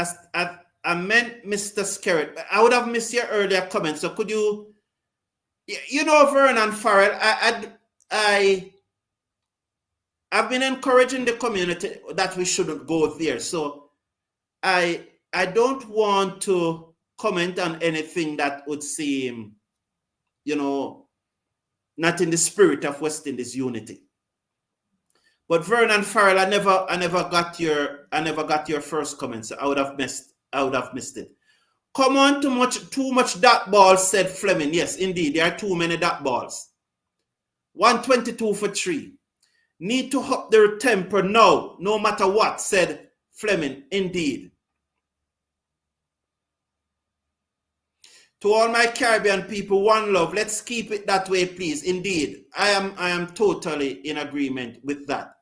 I meant Mr. Skerritt. I would have missed your earlier comment. So could you, Vernon Farrell, I've been encouraging the community that we shouldn't go there. So I don't want to comment on anything that would seem, not in the spirit of West Indies unity. But Vernon Farrell, I never got your first comment, so I would have missed it. Come on, too much dot balls, said Fleming. Yes, indeed, there are too many dot balls. 122 for 3. Need to up their temper now, no matter what, said Fleming. Indeed. To all my Caribbean people, one love. Let's keep it that way, please. Indeed, I am totally in agreement with that.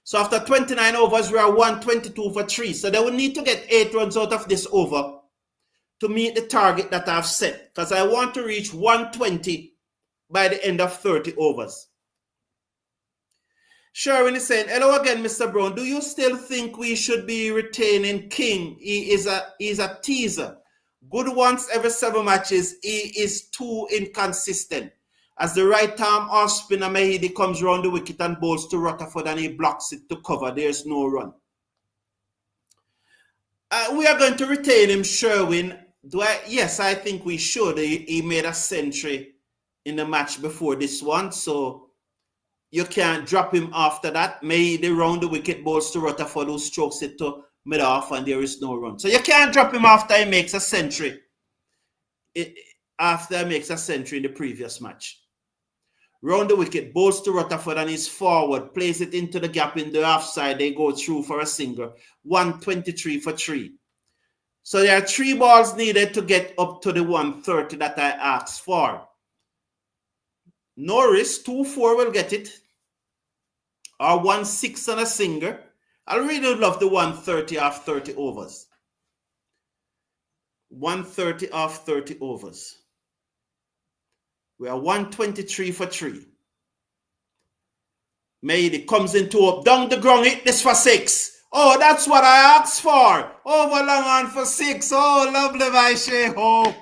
So after 29 overs, we are 122 for 3. So they will need to get 8 runs out of this over to meet the target that I've set, because I want to reach 120 by the end of 30 overs. Sherwin is saying, hello again, Mr. Brown. Do you still think we should be retaining King? He is a teaser. Good once every 7 matches. He is too inconsistent. As the right-arm off spinner Mehidy comes round the wicket and bowls to Rutherford and he blocks it to cover, there's no run. We are going to retain him, Sherwin. Yes, I think we should. He made a century in the match before this one, so you can't drop him after that. Mehidy round the wicket, bowls to Rutherford, who strokes it to mid-off, and there is no run. So you can't drop him after he makes a century. After he makes a century in the previous match. Round the wicket, bowls to Rutherford and he's forward, plays it into the gap in the offside. They go through for a single. 123 for 3. So there are 3 balls needed to get up to the 130 that I asked for. No risk, 2-4 will get it. Or 1-6 on a single. I really love the 130 off 30 overs. 130 off 30 overs. We are 123 for 3. Mehidy comes into up. Down the ground, hit this for 6. Oh, that's what I asked for. Over long on for 6. Oh, lovely, Vaishe. Oh,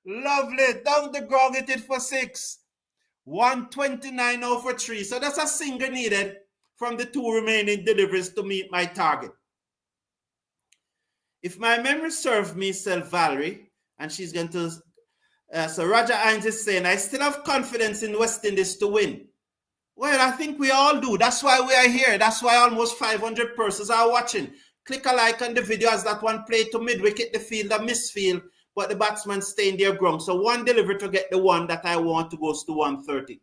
lovely. Down the ground, hit it for 6. 129 over 3. So that's a single needed from the 2 remaining deliveries to meet my target. If my memory serves me, Valerie, and she's going to... so Roger Hines is saying, I still have confidence in West Indies to win. Well, I think we all do. That's why we are here. That's why almost 500 persons are watching. Click a like on the video as that one played to mid-wicket, the fielder misfield, but the batsman stay in their ground. So one delivery to get the one that I want to goes to 130.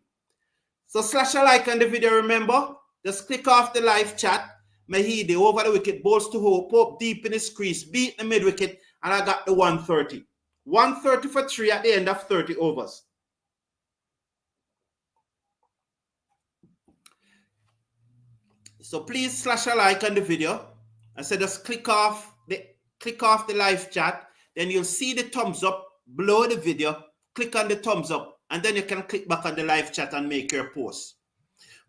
So slash a like on the video, remember? Just click off the live chat. Mehidy over the wicket, bowls to Hope deep in his crease, beat the mid-wicket, and I got the 130. 130 for 3 at the end of 30 overs. So please slash a like on the video. I said just click off the live chat. Then you'll see the thumbs up below the video. Click on the thumbs up. And then you can click back on the live chat and make your post.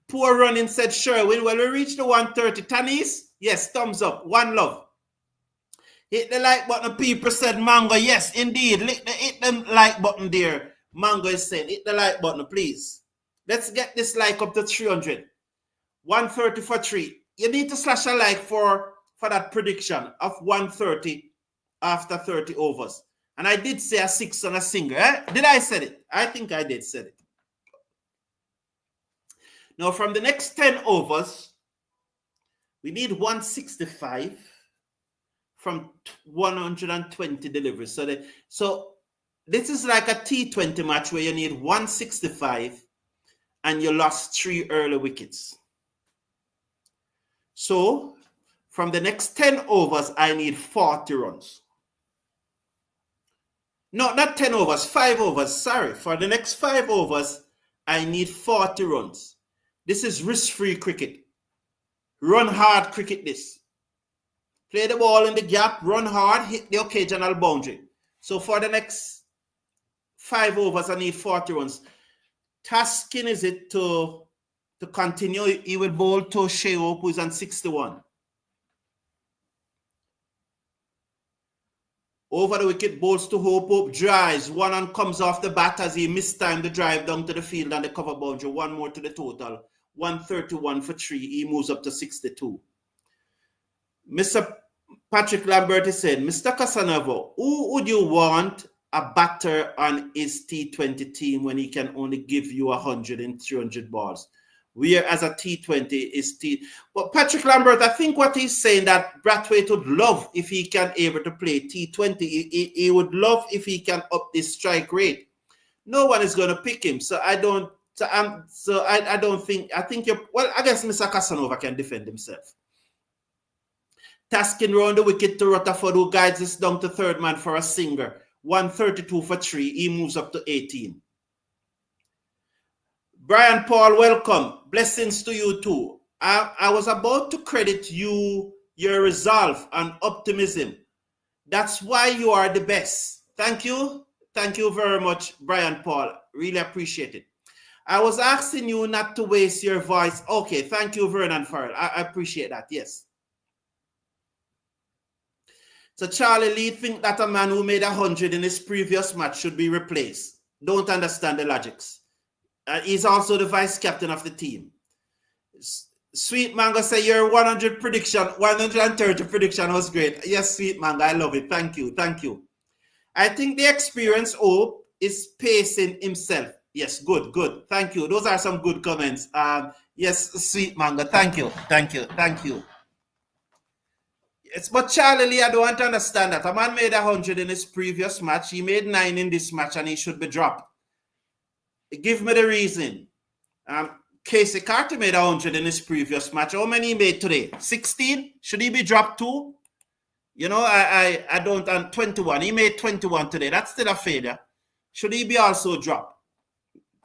Poor running, said Sherwin. Well, we reached the 130. Tanis, yes, thumbs up. One love. Hit the like button. People said Mango. Yes, indeed. Hit the like button there. Mango is saying, hit the like button, please. Let's get this like up to 300. 130 for 3. You need to slash a like for that prediction of 130 after 30 overs. And I did say a 6 on a single. Did I say it? I think I did say it. Now, from the next 10 overs, we need 165 from 120 deliveries. So this is like a T20 match where you need 165 and you lost 3 early wickets. So from the next 10 overs, I need 40 runs. No, not 10 overs, 5 overs. Sorry. For the next 5 overs, I need 40 runs. This is risk-free cricket. Run hard cricket this. Play the ball in the gap, run hard, hit the occasional boundary. So for the next 5 overs, I need 40 runs. Tasking is it to continue. He will bowl to Shea Hope, who is on 61. Over the wicket, bowls to Hope, drives. One and comes off the bat as he mistimed the drive down to the field and the cover boundary. One more to the total. 131 for 3. He moves up to 62. Mr. Patrick Lambert is saying, Mr. Casanova, who would you want a batter on his T20 team when he can only give you 100 in 300 balls? Whereas a T20 is T. But Patrick Lambert, I think what he's saying that Brathwaite would love if he can able to play T20. He would love if he can up his strike rate. No one is going to pick him. So I don't. I don't think. I think you're. Well, I guess Mr. Casanova can defend himself. Tasking round the wicket to Rutherford, who guides us down to third man for a single. 132 for 3. He moves up to 18. Brian Paul, welcome. Blessings to you too. I was about to credit you, your resolve and optimism. That's why you are the best. Thank you. Thank you very much, Brian Paul. Really appreciate it. I was asking you not to waste your voice. Okay, thank you, Vernon Farrell. I appreciate that, yes. So Charlie Lee think that a man who made 100 in his previous match should be replaced. Don't understand the logics. He's also the vice captain of the team. Sweet Mango say your 130 prediction was great. Yes, Sweet Mango, I love it. Thank you. Thank you. I think the experienced Hope is pacing himself. Yes, good. Thank you. Those are some good comments. Yes, Sweet Mango. Thank you. It's but Charlie Lee, I don't want to understand that. A man made 100 in his previous match. He made 9 in this match and he should be dropped. Give me the reason. Casey Carter made 100 in his previous match. How many he made today? 16? Should he be dropped 2? You know, I don't, and 21. He made 21 today. That's still a failure. Should he be also dropped?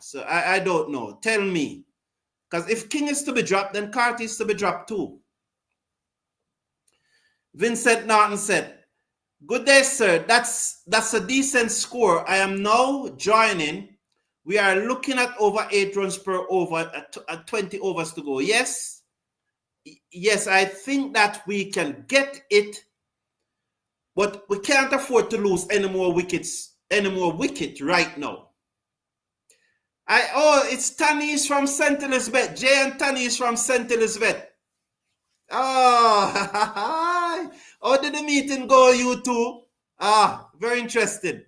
So I don't know. Tell me. Because if King is to be dropped, then Carter is to be dropped too. Vincent Norton said, good day, sir. That's a decent score. I am now joining. We are looking at over 8 runs per over at 20 overs to go. Yes. Yes, I think that we can get it. But we can't afford to lose any more wickets right now. It's Tanis from St. Elizabeth. Jay and Tanis from St. Elizabeth. Oh, how did the meeting go, you two? Very interesting.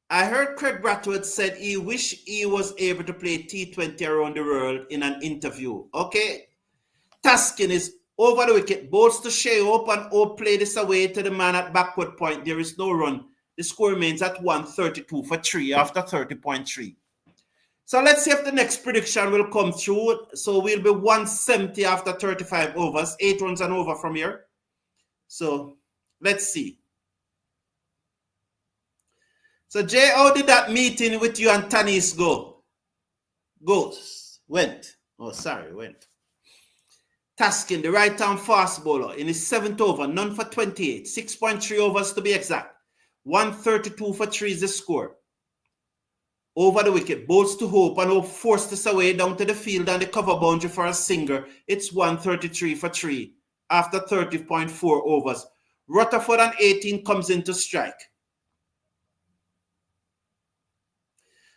I heard Craig Bradford said he wished he was able to play T20 around the world in an interview. Okay. Taskin is over the wicket, bowls to Shea up and play this away to the man at backward point. There is no run. The score remains at 132 for 3 after 30.3. So let's see if the next prediction will come through. So we'll be 170 after 35 overs, 8 runs and over from here. So let's see. So Jay, how did that meeting with you and Tanis go? Went. Taskin, the right-arm fast bowler, in his 7th over, none for 28, 6.3 overs to be exact. 132 for 3 is the score. Over the wicket, bowls to Hope, and Hope forced this away down to the field and the cover boundary for a singer. It's 133 for 3 after 30.4 overs. Rutherford on 18 comes into strike.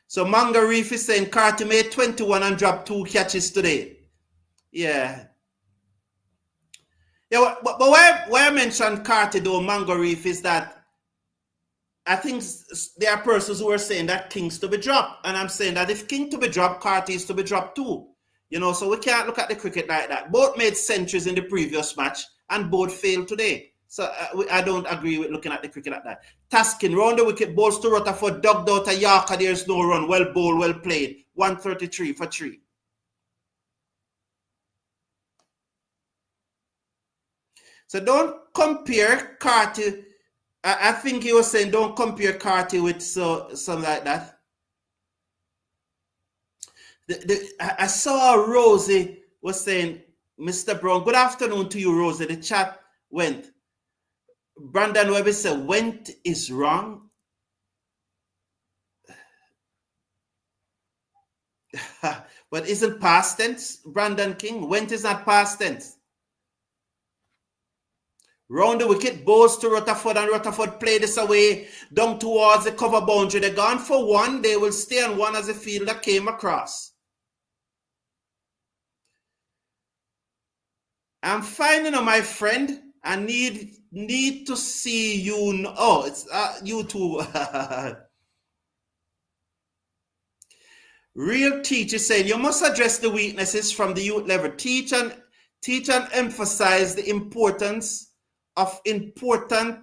So Manga Reef is saying Carter made 21 and dropped 2 catches today. Yeah. Yeah, but why I mentioned Carter though, Manga Reef, is that I think there are persons who are saying that King's to be dropped. And I'm saying that if King to be dropped, Carter is to be dropped too. You know, so we can't look at the cricket like that. Both made centuries in the previous match and both failed today. So I don't agree with looking at the cricket like that. Taskin, round the wicket, balls to Rutherford, dug out a Yorker, there's no run. Well bowled, well played. 133 for 3. So don't compare Carter. I think he was saying don't compare Carter with something like that. I saw Rosie was saying, Mr. Brown, good afternoon to you, Rosie. The chat went. Brandon Webber said, went is wrong. But isn't past tense, Brandon King? Went is not past tense. Round the wicket, bowls to Rutherford, and Rutherford play this away down towards the cover boundary. They're gone for 1. They will stay on 1 as the fielder came across. I'm finding on my friend. I need to see you. Oh, it's you too. Real teacher saying you must address the weaknesses from the youth level. Teach and emphasize the importance of important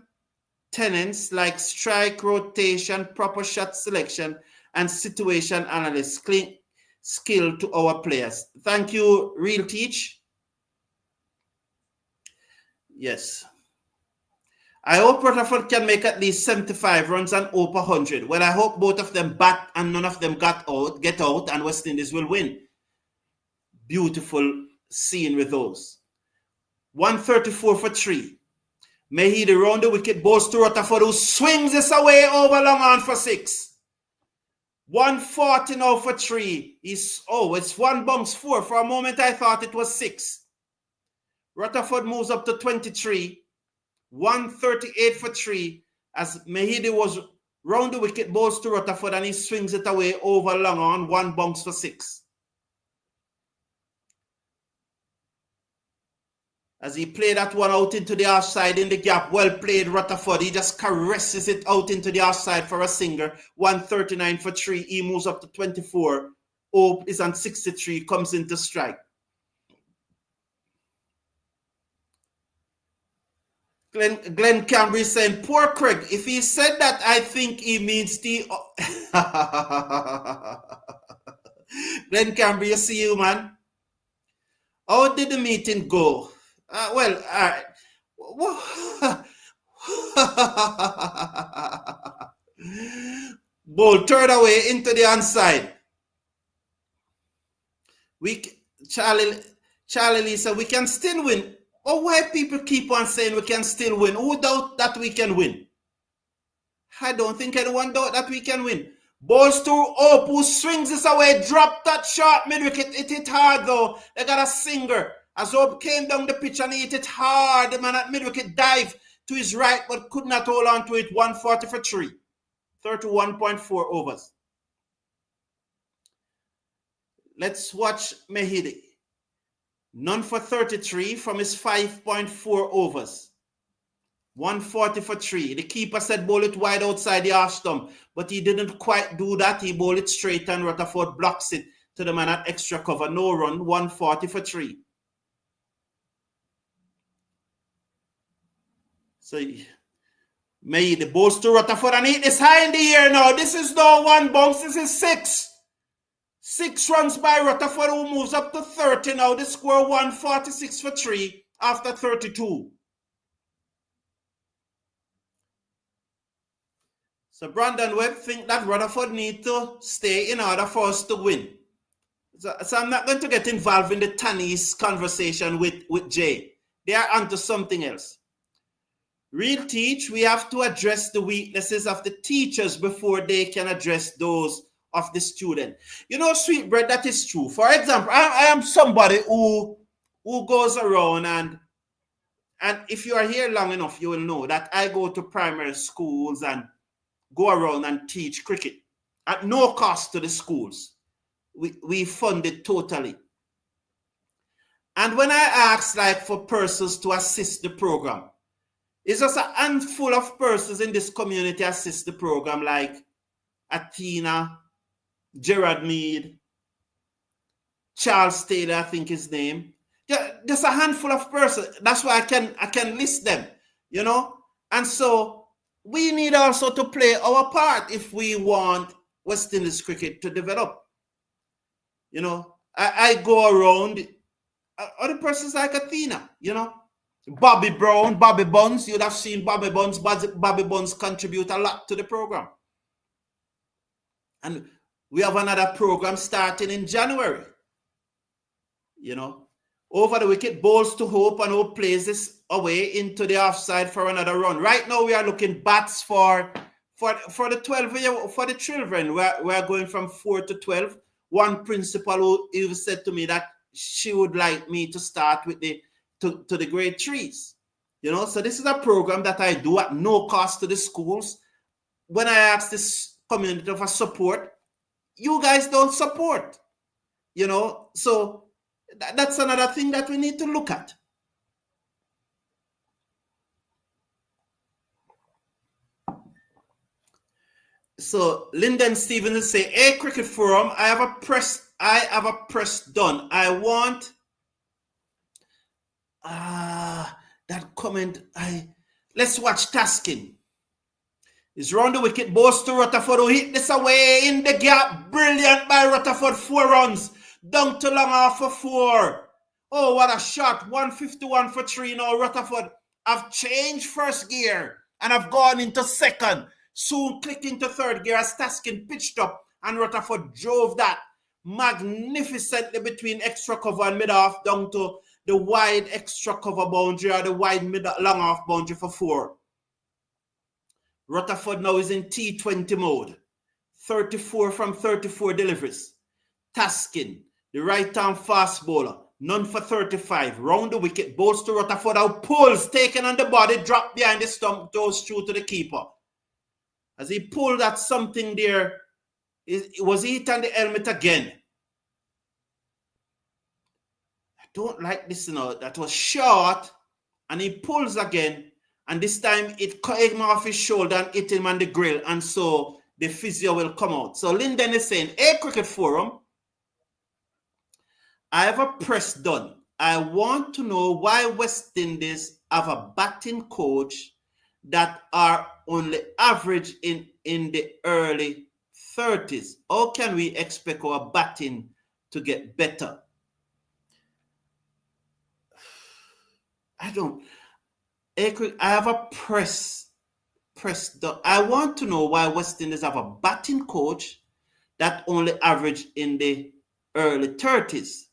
tenets like strike, rotation, proper shot selection, and situation analysis skill to our players. Thank you, Real Teach. Yes. I hope Rutherford can make at least 75 runs and over 100. Well, I hope both of them bat and none of them get out, and West Indies will win. Beautiful scene with those. 134 for 3. Mehidy round the wicket, bowls to Rutherford, who swings this away over long on for 6. 140 now for 3. It's 1 bounce 4. For a moment, I thought it was 6. Rutherford moves up to 23. 138 for 3 as Mehidy was round the wicket, bowls to Rutherford, and he swings it away over long on. 1 bounce for 6. As he played that one out into the offside in the gap. Well played, Rutherford. He just caresses it out into the offside for a singer. 139 for 3. He moves up to 24. Hope is on 63, comes into strike. Glenn Cambry saying, poor Craig. If he said that, I think he means the... Glenn Cambry, you see you, man. How did the meeting go? Well, all right. Ball turned away into the onside. Charlie Lee said, we can still win. Oh, why people keep on saying we can still win? Who doubt that we can win? I don't think anyone doubt that we can win. Balls to Hope, who swings this away, drop that short mid-wicket. It hit hard though. They got a singer. As Hope came down the pitch and he hit it hard. The man at mid-wicket dived to his right, but could not hold on to it. 140 for 3. 31.4 overs. Let's watch Mehidy. None for 33 from his 5.4 overs. 140 for 3. The keeper said bowl it wide outside the half stump, but he didn't quite do that. He bowled it straight and Rutherford blocks it to the man at extra cover. No run, 140 for 3. So Mehidy bowls to Rutherford and hit this high in the air now. This is no one bounce, this is 6. 6 runs by Rutherford, who moves up to 30 now. The score 146 for 3 after 32. So Brandon Webb think that Rutherford need to stay in order for us to win. So I'm not going to get involved in the Tannies conversation with Jay. They are onto something else. Real teach, we have to address the weaknesses of the teachers before they can address those of the student. You know, Sweetbread, that is true. For example, I am somebody who goes around and if you are here long enough, you will know that I go to primary schools and go around and teach cricket at no cost to the schools. We fund it totally. And when I ask like for persons to assist the program, it's just a handful of persons in this community assist the program, like Athena, Gerard Mead, Charles Taylor, I think his name. Just a handful of persons. That's why I can list them, you know. And so we need also to play our part if we want West Indies cricket to develop. You know, I go around other persons like Athena, you know, Bobby Brown, Bobby Buns. You'd have seen Bobby Buns. Bobby Buns contribute a lot to the program. And we have another program starting in January. You know, over the wicket, balls to Hope, and Hope plays this away into the offside for another run. Right now, we are looking bats for the 12 for the children. We're going from 4 to 12. One principal who even said to me that she would like me to start with to the grade 3s. You know, so this is a program that I do at no cost to the schools. When I ask this community for support, you guys don't support, you know, so that's another thing that we need to look at. So Lyndon Stevens say, hey, Cricket Forum, I have a press done. I want that comment. Let's watch Taskin. He's round the wicket, balls to Rutherford, who hit this away in the gap. Brilliant by Rutherford, 4 runs. Down to long off for 4. Oh, what a shot. 151 for 3 now. Rutherford have changed first gear and have gone into second. Soon click into third gear as Taskin pitched up and Rutherford drove that magnificently between extra cover and mid-off down to the wide extra cover boundary or the wide long off boundary for 4. Rutherford now is in T20 mode. 34 from 34 deliveries. Taskin, the right-arm fast bowler, none for 35. Round the wicket, bowls to Rutherford, out pulls, taken on the body, dropped behind the stump, goes through to the keeper. As he pulled at something there, was he hit on the helmet again? I don't like this, you know. That was short, and he pulls again. And this time it came off his shoulder and hit him on the grill. And so the physio will come out. So Lyndon is saying, hey, Cricket Forum, I have a press done. I want to know why West Indies have a batting coach that are only average in the early 30s? How can we expect our batting to get better? I have a press. I want to know why West Indies have a batting coach that only average in the early 30s.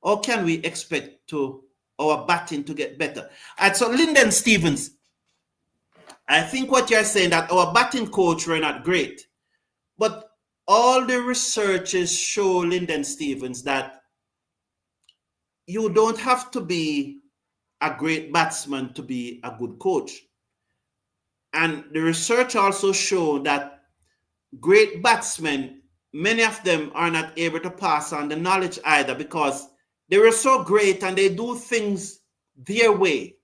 How can we expect our batting to get better? And so Lyndon Stevens, I think what you're saying that our batting coach were not great, but all the researchers show, Lyndon Stevens, that you don't have to be a great batsman to be a good coach. And the research also showed that great batsmen, many of them are not able to pass on the knowledge either, because they were so great and they do things their way.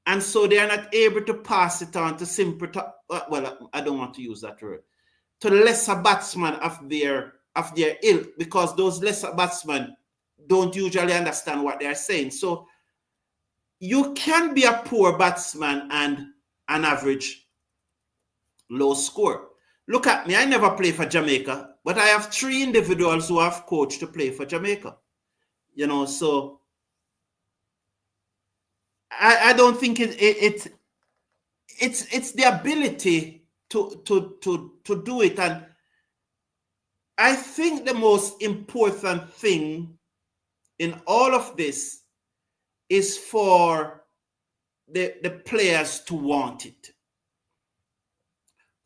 And so they are not able to pass it on to simple, well, I don't want to use that word, to lesser batsmen of their ilk, because those lesser batsmen don't usually understand what they are saying. So you can be a poor batsman and an average low score. Look at me, I never play for Jamaica, but I have 3 individuals who have coached to play for Jamaica. You know, so I don't think it's the ability to do it. And I think the most important thing in all of this is for the players to want it.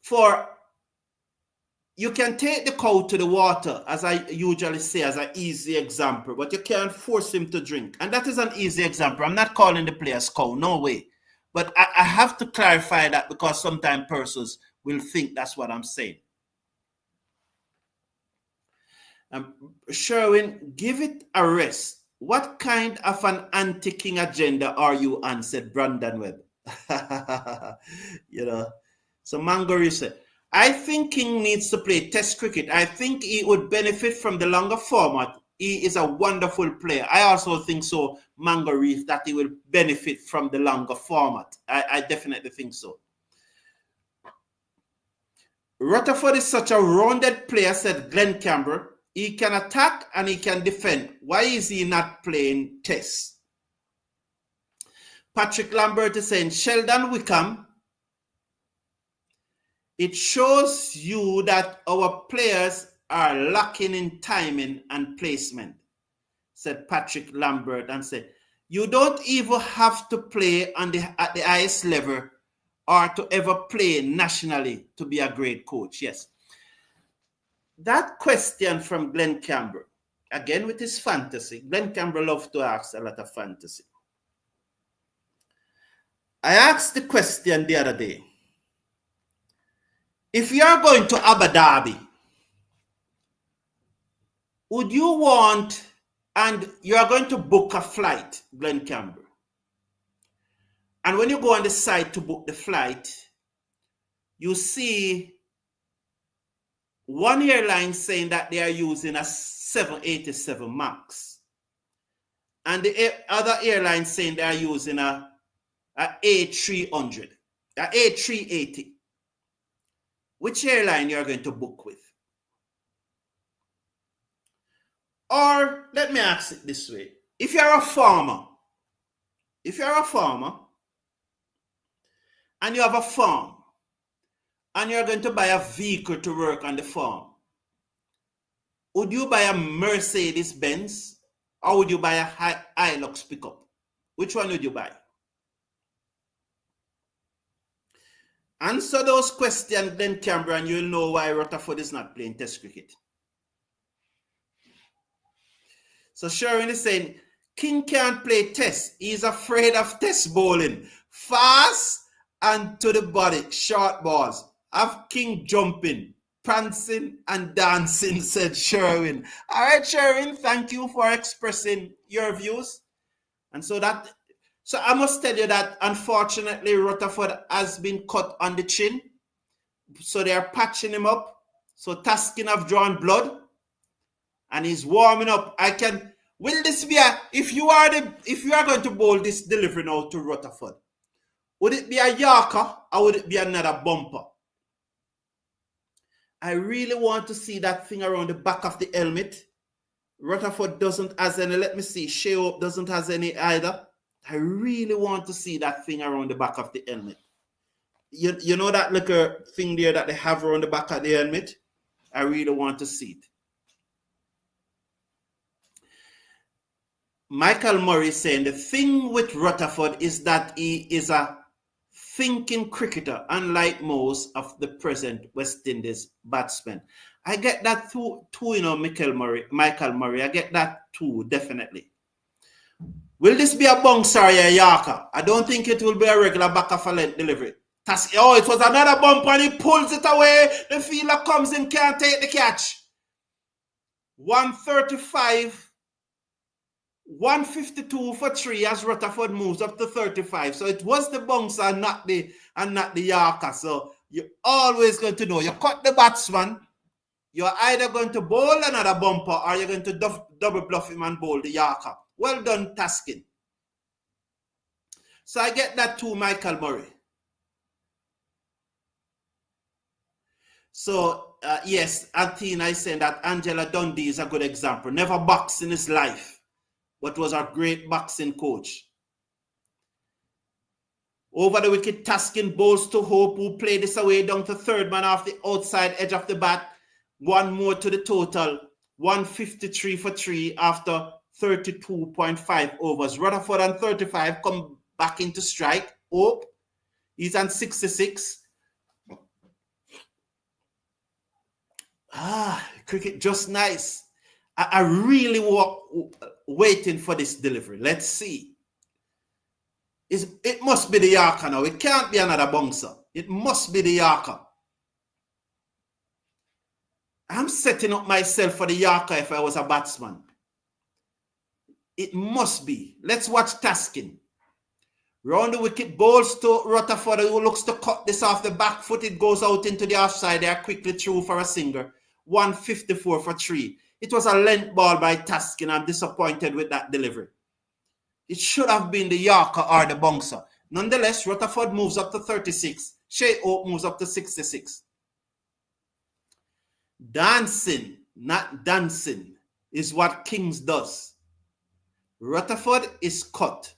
For you can take the cow to the water, as I usually say, as an easy example, but you can't force him to drink. And that is an easy example. I'm not calling the players cow, no way. But I have to clarify that, because sometimes persons will think that's what I'm saying. Sherwin, give it a rest. What kind of an anti-king agenda are you on, said Brandon Webb. You know, so Mangori said, I think King needs to play test cricket. I think he would benefit from the longer format. He is a wonderful player. I also think so, Mango Reef, that he will benefit from the longer format. I definitely think so. Rutherford is such a rounded player, said Glenn Campbell. He can attack and he can defend. Why is he not playing test? Patrick Lambert is saying, Sheldon Wickham, it shows you that our players are lacking in timing and placement, said Patrick Lambert, and said, you don't even have to play at the highest level or to ever play nationally to be a great coach. Yes. That question from Glenn Campbell, again with his fantasy. Glenn Campbell loves to ask a lot of fantasy. I asked the question the other day. If you are going to Abu Dhabi, would you want, and you are going to book a flight, Glenn Campbell, and when you go on the site to book the flight, you see one airline saying that they are using a 787 MAX, and the other airline saying they are using a A300, a A380. Which airline you are going to book with? Or let me ask it this way. If you're a farmer, and you have a farm, and you're going to buy a vehicle to work on the farm, would you buy a Mercedes Benz or would you buy a Hilux pickup? Which one would you buy? Answer those questions, then Canberra, and you'll know why Rutherford is not playing test cricket. So Sharon is saying, King can't play test. He's afraid of test bowling. Fast and to the body, short balls. Have King jumping, prancing and dancing, said Sherwin. All right, Sherwin, thank you for expressing your views. And so I must tell you that unfortunately Rutherford has been cut on the chin. So they are patching him up. So Taskin have drawn blood and he's warming up. Will this be a, if you are going to bowl this delivery now to Rutherford, would it be a Yorker or would it be another bumper? I really want to see that thing around the back of the helmet. Rutherford doesn't has any. Let me see. Shea Hope doesn't has any either. I really want to see that thing around the back of the helmet. You know that little thing there that they have around the back of the helmet? I really want to see it. Michael Murray saying the thing with Rutherford is that he is a thinking cricketer, unlike most of the present West Indies batsmen. I get that too, you know, Michael Murray. I get that too, definitely. Will this be a bouncer or a Yorker? I don't think it will be a regular back of a length delivery. Oh, it was another bump and he pulls it away. The fielder comes in, can't take the catch. 135, 152 for 3 as Rutherford moves up to 35. So it was the bouncer and not the Yorker. So you're always going to know. You cut the batsman, you're either going to bowl another bumper or you're going to double bluff him and bowl the Yorker. Well done, Taskin. So I get that too, Michael Murray. So, yes, Antina is saying that Angela Dundee is a good example. Never boxed in his life, but was a great boxing coach. Over the wicket, Taskin bowls to Hope, who played this away down to third man off the outside edge of the bat. One more to the total. 153 for 3 after 32.5 overs. Rutherford on 35 come back into strike. Hope, he's on 66. Cricket just nice. I really waiting for this delivery. Let's see. It must be the Yorker now. It can't be another bouncer. It must be the Yorker. I'm setting up myself for the Yorker if I was a batsman. It must be. Let's watch Taskin. Round the wicket, bowls to Rutherford, who looks to cut this off the back foot. It goes out into the offside. They are quickly through for a single. 154 for 3. It was a length ball by Taskin. I'm disappointed with that delivery. It should have been the Yorker or the bouncer. Nonetheless, Rutherford moves up to 36. Shea Hope moves up to 66. Dancing, not dancing, is what Kings does. Rutherford is cut.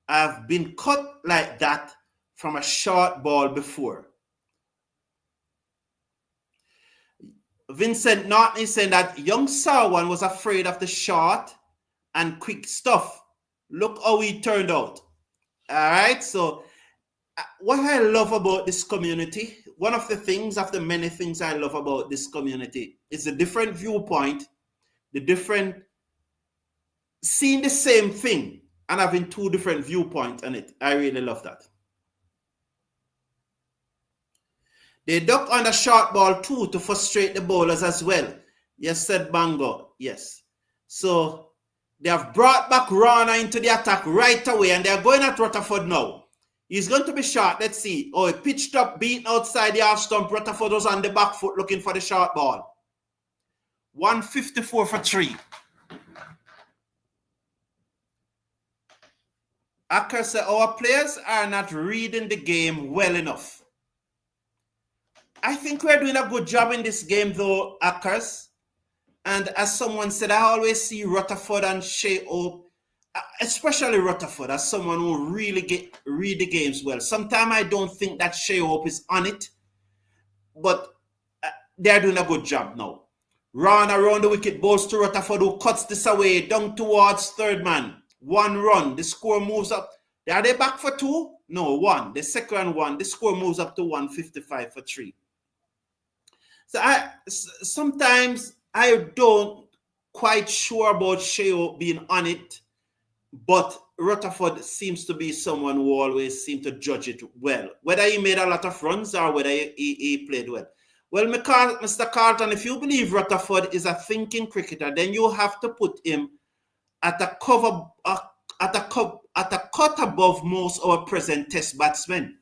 I've been cut like that from a short ball before. Vincent Norton is saying that young Sarwan was afraid of the short and quick stuff. Look how he turned out. All right, so what I love about this community, one of the things, of the many things I love about this community, is the different viewpoint, the different, seeing the same thing and having two different viewpoints on it. I really love that. They duck on the short ball too to frustrate the bowlers as well. Yes, said Bango. Yes. So they have brought back Rana into the attack right away and they are going at Rutherford now. He's going to be short. Let's see. Oh, he pitched up, beaten outside the half stump. Rutherford was on the back foot looking for the short ball. 154 for 3. Acker said, our players are not reading the game well enough. I think we're doing a good job in this game though, Ackers. And as someone said, I always see Rutherford and Shea Hope, especially Rutherford, as someone who really read the games well. Sometimes I don't think that Shea Hope is on it, but they're doing a good job now. Run around the wicket, bowls to Rutherford, who cuts this away, down towards third man. 1 run, the score moves up. Are they back for 2? No, 1. The second one, the score moves up to 155 for 3. So sometimes I don't quite sure about Shea Hope being on it, but Rutherford seems to be someone who always seems to judge it well, whether he made a lot of runs or whether he played well. Well, Mr. Carlton, if you believe Rutherford is a thinking cricketer, then you have to put him at a cut above most of our present test batsmen.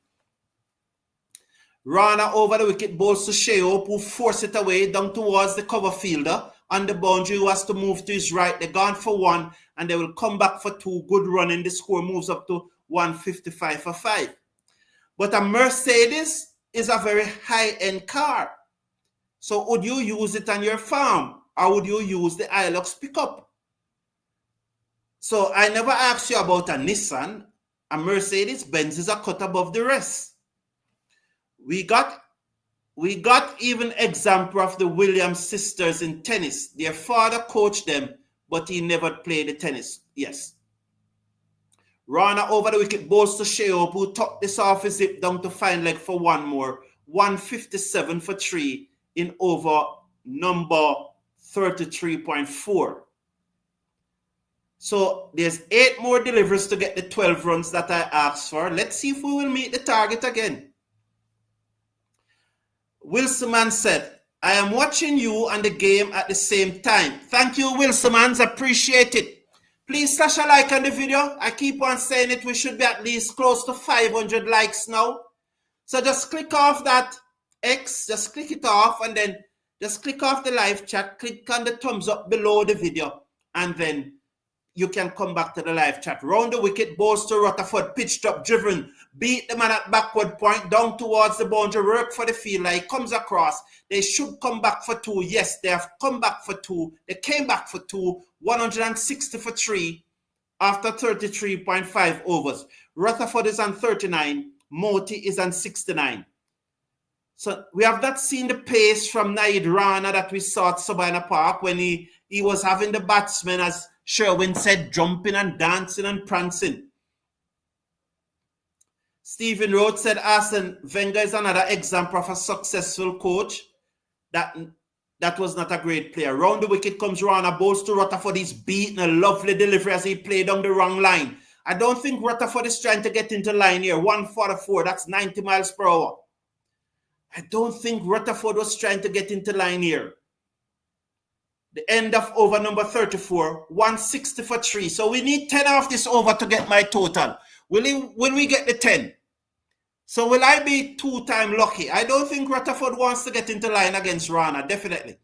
Rana over the wicket, bowls to Shea Hope, who force it away down towards the cover fielder, on the boundary who has to move to his right. They're gone for 1, and they will come back for 2. Good running. The score moves up to 155 for 5. But a Mercedes is a very high-end car. So would you use it on your farm, or would you use the Hilux pickup? So I never asked you about a Nissan. A Mercedes-Benz is a cut above the rest. We got even example of the Williams sisters in tennis. Their father coached them, but he never played the tennis. Yes. Rana over the wicket bowls to Sheop, who topped this off his zip down to fine leg for 1 more. 157 for 3 in over number 33.4. So there's 8 more deliveries to get the 12 runs that I asked for. Let's see if we will meet the target again. Wilson said, I am watching you and the game at the same time. Thank you, Wilson. Appreciate it. Please slash a like on the video. I keep on saying it. We should be at least close to 500 likes now. So just click off that X. Just click it off, and then just click off the live chat. Click on the thumbs up below the video, and then you can come back to the live chat. Round the wicket, balls to Rutherford, pitched up, driven, beat the man at backward point, down towards the boundary, work for the fielder. He comes across. They should come back for 2. Yes, they have come back for 2. They came back for 2. 160 for 3 after 33.5 overs. Rutherford is on 39. Moti is on 69. So we have not seen the pace from Naid Rana that we saw at Sabina Park when he was having the batsmen, as Sherwin said, jumping and dancing and prancing. Stephen Rhodes said, Arsene Wenger is another example of a successful coach. That was not a great player. Round the wicket comes Rana, bowls to Rutherford. He's beaten a lovely delivery as he played on the wrong line. I don't think Rutherford is trying to get into line here. 144, that's 90 miles per hour. I don't think Rutherford was trying to get into line here. The end of over number 34, 160 for 3. So we need 10 off this over to get my total. Will we get the 10? So will I be 2-time lucky? I don't think Rutherford wants to get into line against Rana, definitely.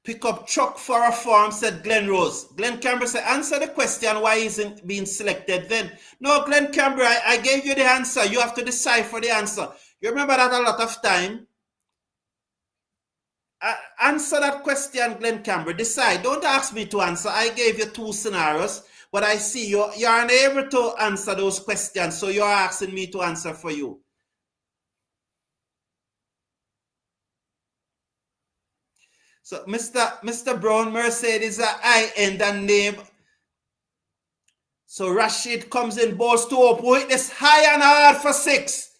Pick up truck for a farm, said Glenn Rose. Glenn Campbell said, answer the question why he isn't being selected then. No, Glenn Campbell, I gave you the answer. You have to decipher the answer. You remember that a lot of time? Answer that question, Glenn Campbell. Decide. Don't ask me to answer. I gave you 2 scenarios, but I see you're unable to answer those questions, so you're asking me to answer for you. So, Mr. Brown, Mercedes, I end and name. So Rashid comes in, balls to up, hit this high and hard for 6.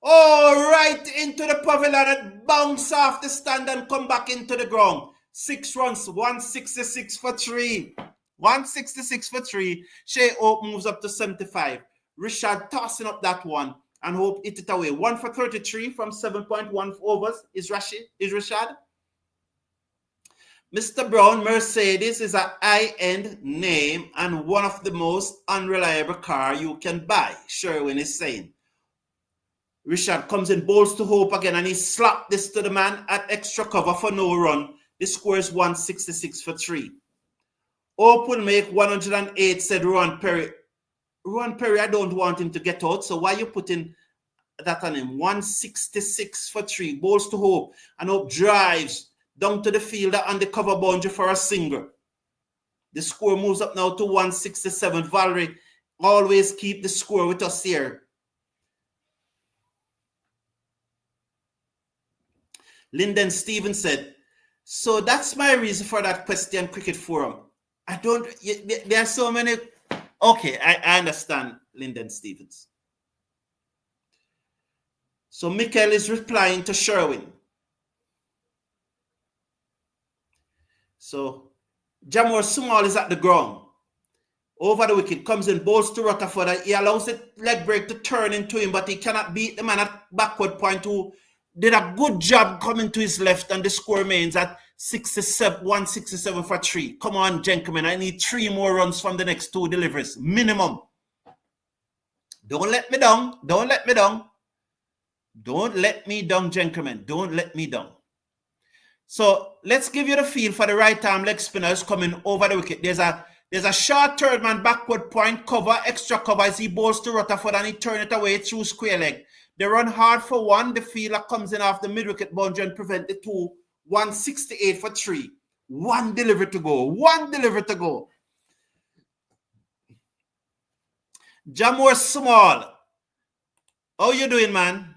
Oh, right into the pavilion, it bounce off the stand and come back into the ground. 6 runs, 166 for 3. 166 for 3. Shea Hope moves up to 75. Richard tossing up that one, and Hope hit it away. 1 for 33 from 7.1 overs is Richard. Mr. Brown, Mercedes is a high-end name and one of the most unreliable car you can buy, Sherwin is saying. Richard comes in, bowls to Hope again, and he slapped this to the man at extra cover for no run. The score is 166 for 3. Hope will make 108, said Rowan Perry. Rowan Perry, I don't want him to get out, so why are you putting that on him? 166 for 3. Bowls to Hope, and Hope drives down to the fielder on the cover boundary for a single. The score moves up now to 167. Valerie, always keep the score with us here. Lyndon Stevens said, so that's my reason for that question, Cricket Forum. There are so many. Okay, I understand, Lyndon Stevens. So Michael is replying to Sherwin. So Jamor Small is at the ground. Over the wicket, comes in, bowls to Rutherford. He allows the leg break to turn into him, but he cannot beat the man at backward point who did a good job coming to his left, and the score remains at 167 for 3. Come on, gentlemen. I need 3 more runs from the next 2 deliveries. Minimum. Don't let me down. Don't let me down. Don't let me down, gentlemen. Don't let me down. So let's give you the feel for the right arm leg spinners coming over the wicket. There's a short third man backward point cover, extra cover as he bowls to Rutherford and he turns it away through square leg. They run hard for one. The fielder comes in off the mid wicket boundary and prevent the two. 168 for 3. One delivery to go. One delivery to go. Jamor Small. How you doing, man?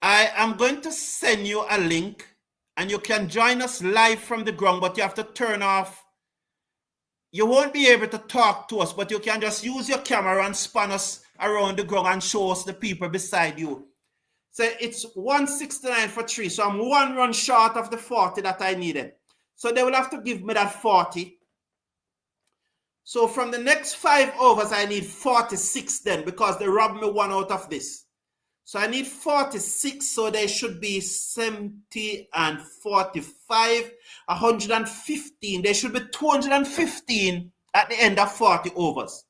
I am going to send you a link and you can join us live from the ground, but you have to turn off. You won't be able to talk to us, but you can just use your camera and span us around the ground and show us the people beside you. So it's 169 for 3. So I'm one run short of the 40 that I needed. So they will have to give me that 40. So from the next 5 overs, I need 46 then because they robbed me one out of this. So I need 46, so they should be 70 and 45, 115. They should be 215 at the end of 40 overs.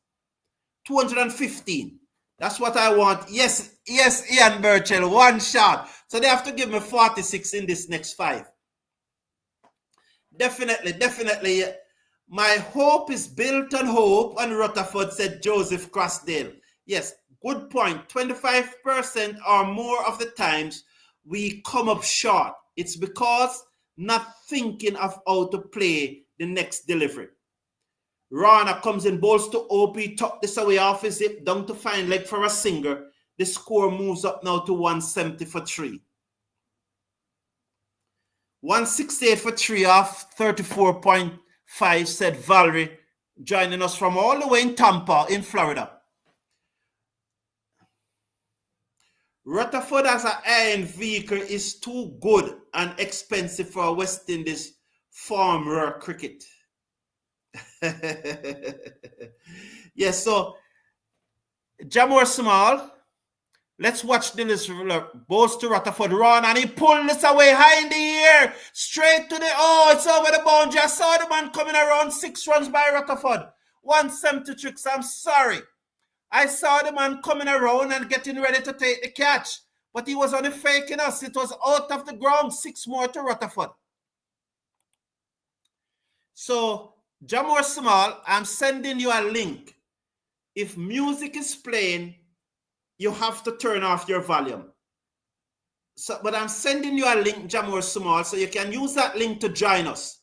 215. That's what I want. Yes, Ian Burchell, one shot. So they have to give me 46 in this next 5. Definitely. My hope is built on hope, and Rutherford said Joseph Crossdale. Yes, good point. 25% or more of the times we come up short. It's because not thinking of how to play the next delivery. Rana comes in, bowls to OP, tuck this away off his hip, down to fine leg for a singer. The score moves up now to 170 for 3. 168 for 3 off 34.5, said Valerie, joining us from all the way in Tampa, in Florida. Rutherford as an iron vehicle is too good and expensive for West Indies farmer cricket. Yes, so Jamor Small, let's watch this. Bowls to Rutherford run and he pulled this away high in the air, straight to the, it's over the boundary. I saw the man coming around. 6 runs by Rutherford. 176, I'm sorry. I saw the man coming around and getting ready to take the catch, but he was only faking us. It was out of the ground. 6 more to Rutherford. So, Jamor Small, I'm sending you a link. If music is playing, you have to turn off your volume. So, but I'm sending you a link, Jamor Small, so you can use that link to join us.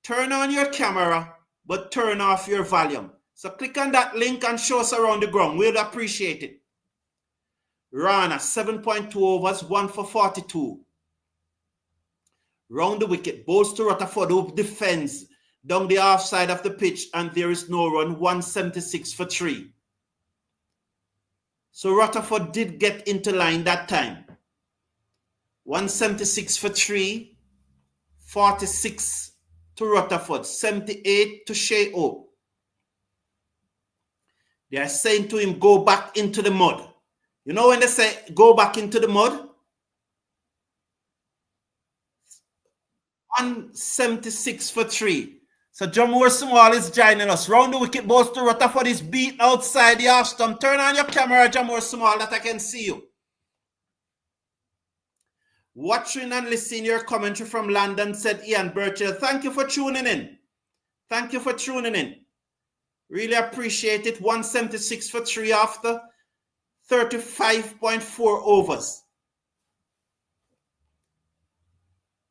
Turn on your camera, but turn off your volume. So click on that link and show us around the ground. We'll appreciate it. Rana, 7.2 overs, 1 for 42. Round the wicket, bowls to Rutherford, who defends down the half side of the pitch, and there is no run, 176 for 3. So Rutherford did get into line that time. 176 for 3, 46 to Rutherford, 78 to Shea O. They are saying to him, go back into the mud. You know when they say, go back into the mud? 176 for 3. So Jamor Small is joining us. Round the wicket, balls to Rutherford is beaten outside the half stump. Turn on your camera, Jamor Small, that I can see you. Watching and listening your commentary from London, said Ian Burchell. Thank you for tuning in. Thank you for tuning in. Really appreciate it. 176 for 3 after 35.4 overs.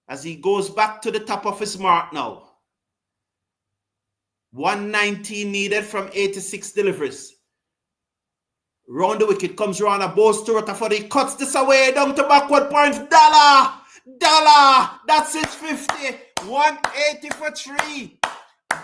As he goes back to the top of his mark now. 119 needed from 86 deliveries. Round the wicket comes Rana, bowls to Rutherford. He cuts this away down to backward point. Dollar. That's it, 50. 180 for 3.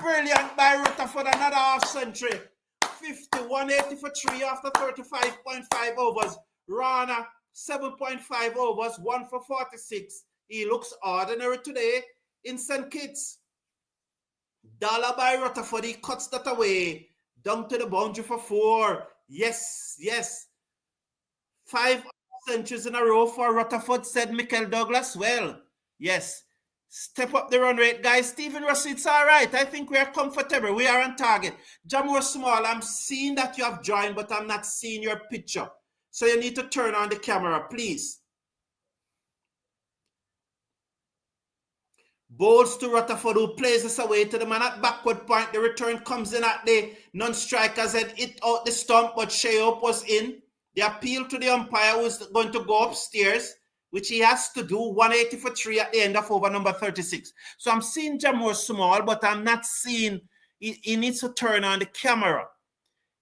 Brilliant by Rutherford, another half century. 50, 180 for 3 after 35.5 overs. Rana, 7.5 overs, 1 for 46. He looks ordinary today in St. Kitts. Dollar by Rutherford, he cuts that away. Down to the boundary for 4. Yes. 5 centuries in a row for Rutherford, said Michael Douglas. Well, yes. Step up the run rate, guys. Stephen Russell, it's all right. I think we are comfortable. We are on target. Jamor Small, I'm seeing that you have joined, but I'm not seeing your picture. So you need to turn on the camera, please. Bowls to Rutherford, who plays this away to the man at backward point. The return comes in at the non-striker's head, hit out the stump, but Shayop was in. The appeal to the umpire was going to go upstairs, which he has to do, 180 for 3 at the end of over number 36. So I'm seeing Jamor Small, but I'm not seeing, he needs to turn on the camera.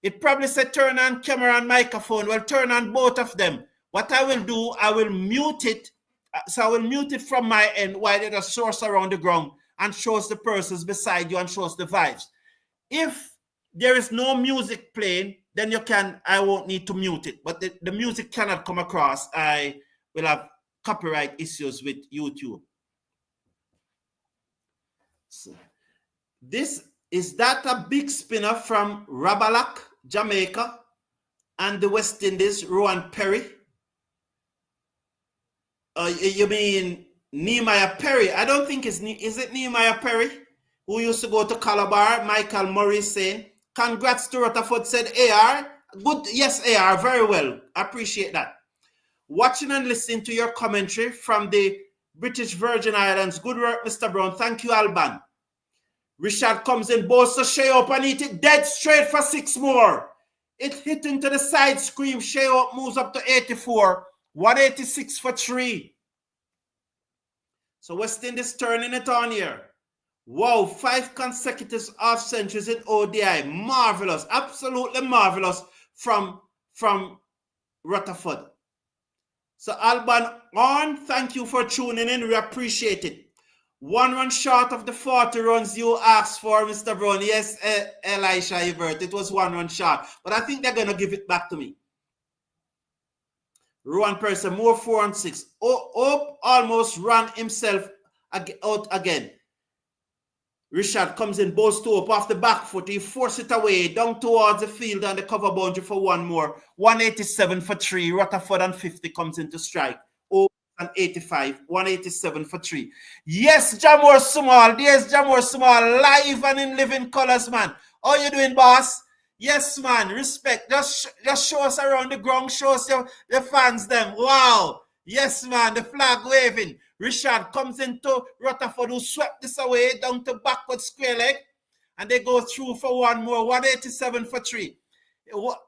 It probably said turn on camera and microphone. Well, turn on both of them. What I will do, I will mute it. So I will mute it from my end while it just shows around the ground and shows the persons beside you and shows the vibes. If there is no music playing, then I won't need to mute it. But the music cannot come across. I will have copyright issues with YouTube. So is that a big spinner from Rabalak, Jamaica, and the West Indies, Rowan Perry? You mean Nehemiah Perry? I don't think is it Nehemiah Perry, who used to go to Calabar? Michael Murray saying, congrats to Rutherford, said AR. Good, yes, AR, very well. I appreciate that. Watching and listening to your commentary from the British Virgin Islands. Good work, Mr. Brown. Thank you, Alban. Richard comes in, balls to Shea up and hit it dead straight for 6 more. It hit into the side screen. Shea up moves up to 84. 186 for 3. So West Indies turning it on here. Wow, 5 consecutive half centuries in ODI. Marvelous, absolutely marvelous from Rutherford. So Alban on, thank you for tuning in. We appreciate it. 1 run short of the 40 runs you asked for, Mr. Brown. Yes, Elisha Ebert, it was 1 run short. But I think they're going to give it back to me. Rowan Person, more 4 and 6. Hope almost ran himself out again. Richard comes in, balls to Hope off the back foot. He forced it away down towards the field and the cover boundary for 1 more. 187 for 3. Rutherford and 50 comes into strike. Hope and 85. 187 for 3. Yes, Jamor Small. There's Jamor Small. Live and in living colors, man. How you doing, boss? Yes, man. Respect. Just show us around the ground. Show us the fans them. Wow. Yes, man. The flag waving. Richard comes into Rutherford, who swept this away down to backward square leg. And they go through for 1 more. 187 for 3. Well,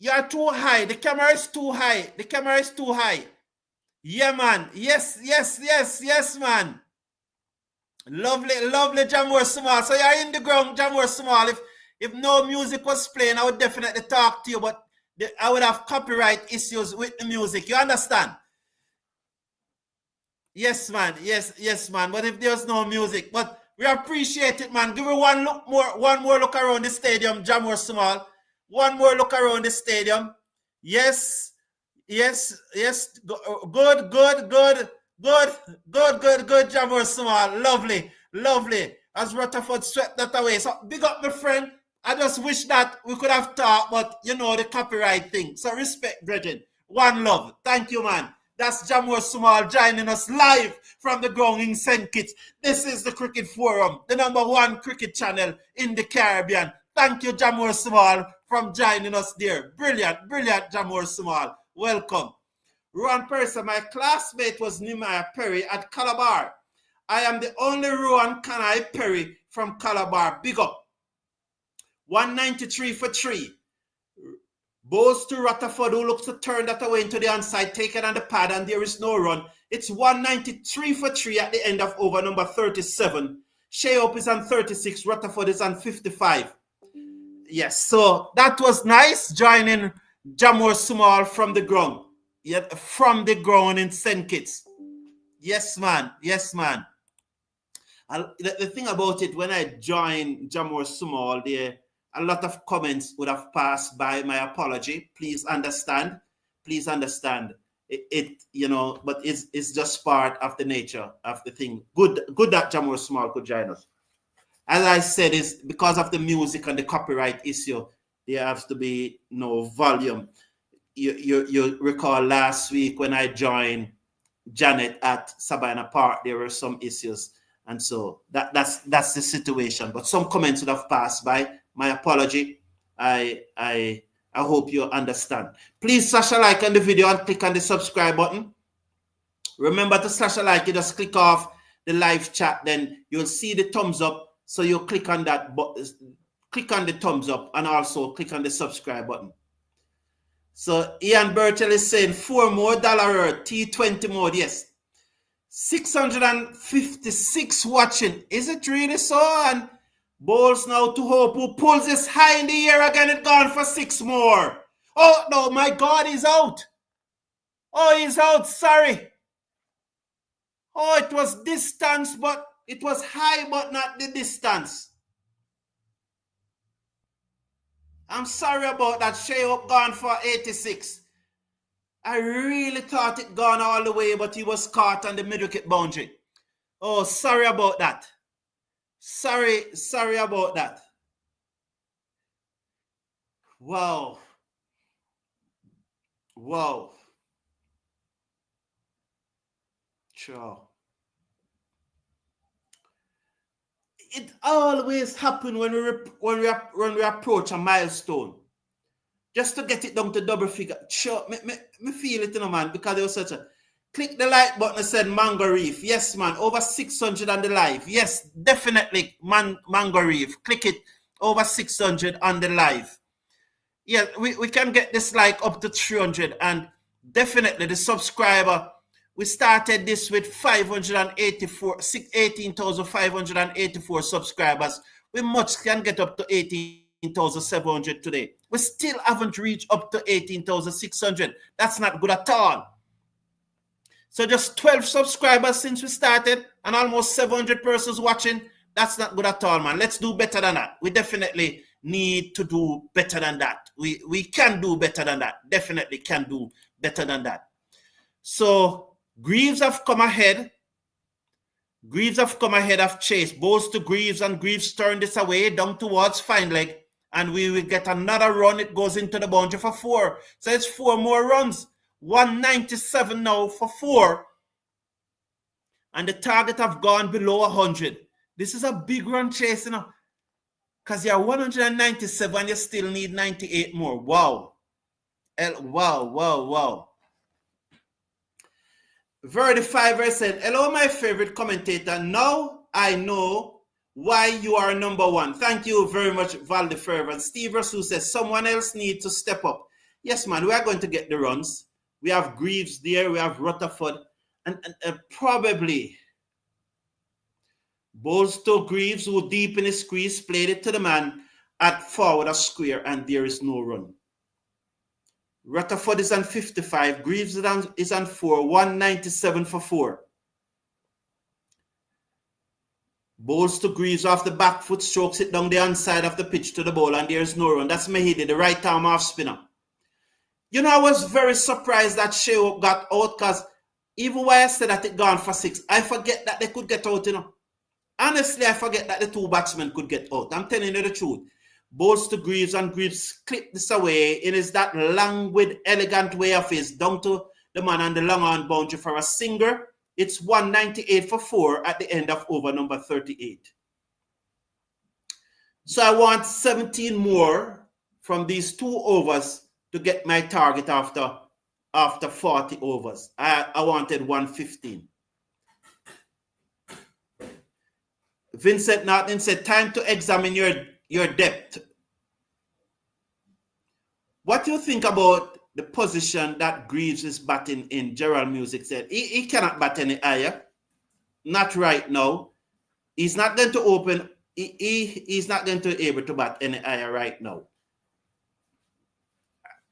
you're too high. The camera is too high. The camera is too high. Yeah, man. Yes, man. Lovely Jamor Small. So you're in the ground, Jamor Small. If no music was playing, I would definitely talk to you, but I would have copyright issues with the music. You understand? Yes, man. Yes, man. But if there's no music, but we appreciate it, man. Give me one more look around the stadium, Jamor Small. One more look around the stadium. Yes. Good, Jamor Small. Lovely. As Rutherford swept that away. So big up, my friend. I just wish that we could have talked, but you know the copyright thing. So respect, brethren. One love. Thank you, man. That's Jamor Small joining us live from the ground in St. Kitts. This is the Cricket Forum, the #1 cricket channel in the Caribbean. Thank you, Jamor Small, from joining us there. Brilliant, Jamor Small. Welcome. Rowan Percy, my classmate was Nehemiah Perry at Calabar. I am the only Rowan Kanai Perry from Calabar. Big up. 193 for 3. Bows to Rutherford, who looks to turn that away into the onside, take it on the pad, and there is no run. It's 193 for 3 at the end of over number 37. Shea Hope is on 36. Rutherford is on 55. Yes, so that was nice, joining Jamor Small from the ground. Yeah, from the ground in St. Kitts. Yes, man. The thing about it, when I joined Jamor Small, a lot of comments would have passed by. My apology. Please understand. It but it's just part of the nature of the thing. Good that Jamor Small could join us. As I said, it's because of the music and the copyright issue. There has to be no volume. You recall last week when I joined Janet at Sabina Park, there were some issues, and so that's the situation. But some comments would have passed by. My apology. I I hope you understand. Please slash a like on the video and click on the subscribe button. Remember to slash a like. You just click off the live chat, then you'll see the thumbs up. So you click on that button, click on the thumbs up, and also click on the subscribe button. So Ian Burchell is saying $4 more T20 mode. Yes. 656 watching. Is it really so? And Bowles now to hope, who pulls this high in the air again. It gone for 6 more. Oh no, my God, he's out. Oh, he's out. Sorry. Oh, it was distance, but it was high, but not the distance. I'm sorry about that. Shea-Up gone for 86. I really thought it gone all the way, but he was caught on the middle-wicket boundary. Oh, sorry about that. Sorry about that. Wow. Sure. It always happens when we approach a milestone. Just to get it down to double figure. Sure, me feel it, man, because there was such a... Click the like button and said Mango Reef. Yes, man, over 600 on the live. Yes, definitely, Mango Reef. Click it, over 600 on the live. Yeah, we can get this like up to 300, and definitely the subscriber... We started this with 18,584 subscribers. We much can get up to 18,700 today. We still haven't reached up to 18,600. That's not good at all. So just 12 subscribers since we started and almost 700 persons watching. That's not good at all, man. Let's do better than that. We definitely need to do better than that. We can do better than that. Definitely can do better than that. So... Greaves have come ahead. Greaves have come ahead of Chase. Bowles to Greaves, and Greaves turn this away down towards fine leg. And we will get another run. It goes into the boundary for 4. So it's 4 more runs. 197 now for 4. And the target have gone below 100. This is a big run chase, you know. Because you're 197, you still need 98 more. Wow. Wow. Verdi Fiver said, hello, my favorite commentator. Now I know why you are number 1. Thank you very much, Valdeferver. And Steve Russell says, someone else needs to step up. Yes, man, we are going to get the runs. We have Greaves there. We have Rutherford. And probably Bowles to Greaves, who deep in his crease, played it to the man at forward a square, and there is no run. Rutherford is on 55. Greaves is on 4. 197 for 4. Bowles to Greaves off the back foot, strokes it down the inside of the pitch to the ball, and there's no run. That's Mehidy, the right arm off spinner. You know, I was very surprised that Shea-Up got out, because even when I said that it gone for 6, I forget that they could get out, you know. Honestly, I forget that the 2 batsmen could get out. I'm telling you the truth. Bowles to Greaves, and Greaves clipped this away. It is that languid, elegant way of his, down to the man on the long on boundary for a singer. It's 198 for 4 at the end of over number 38. So I want 17 more from these 2 overs to get my target after 40 overs. I wanted 115. Vincent Norton said, time to examine your depth. What do you think about the position that Greaves is batting in? Gerald Music said he cannot bat any higher. Not right now. He's not going to open. He's not going to be able to bat any higher right now.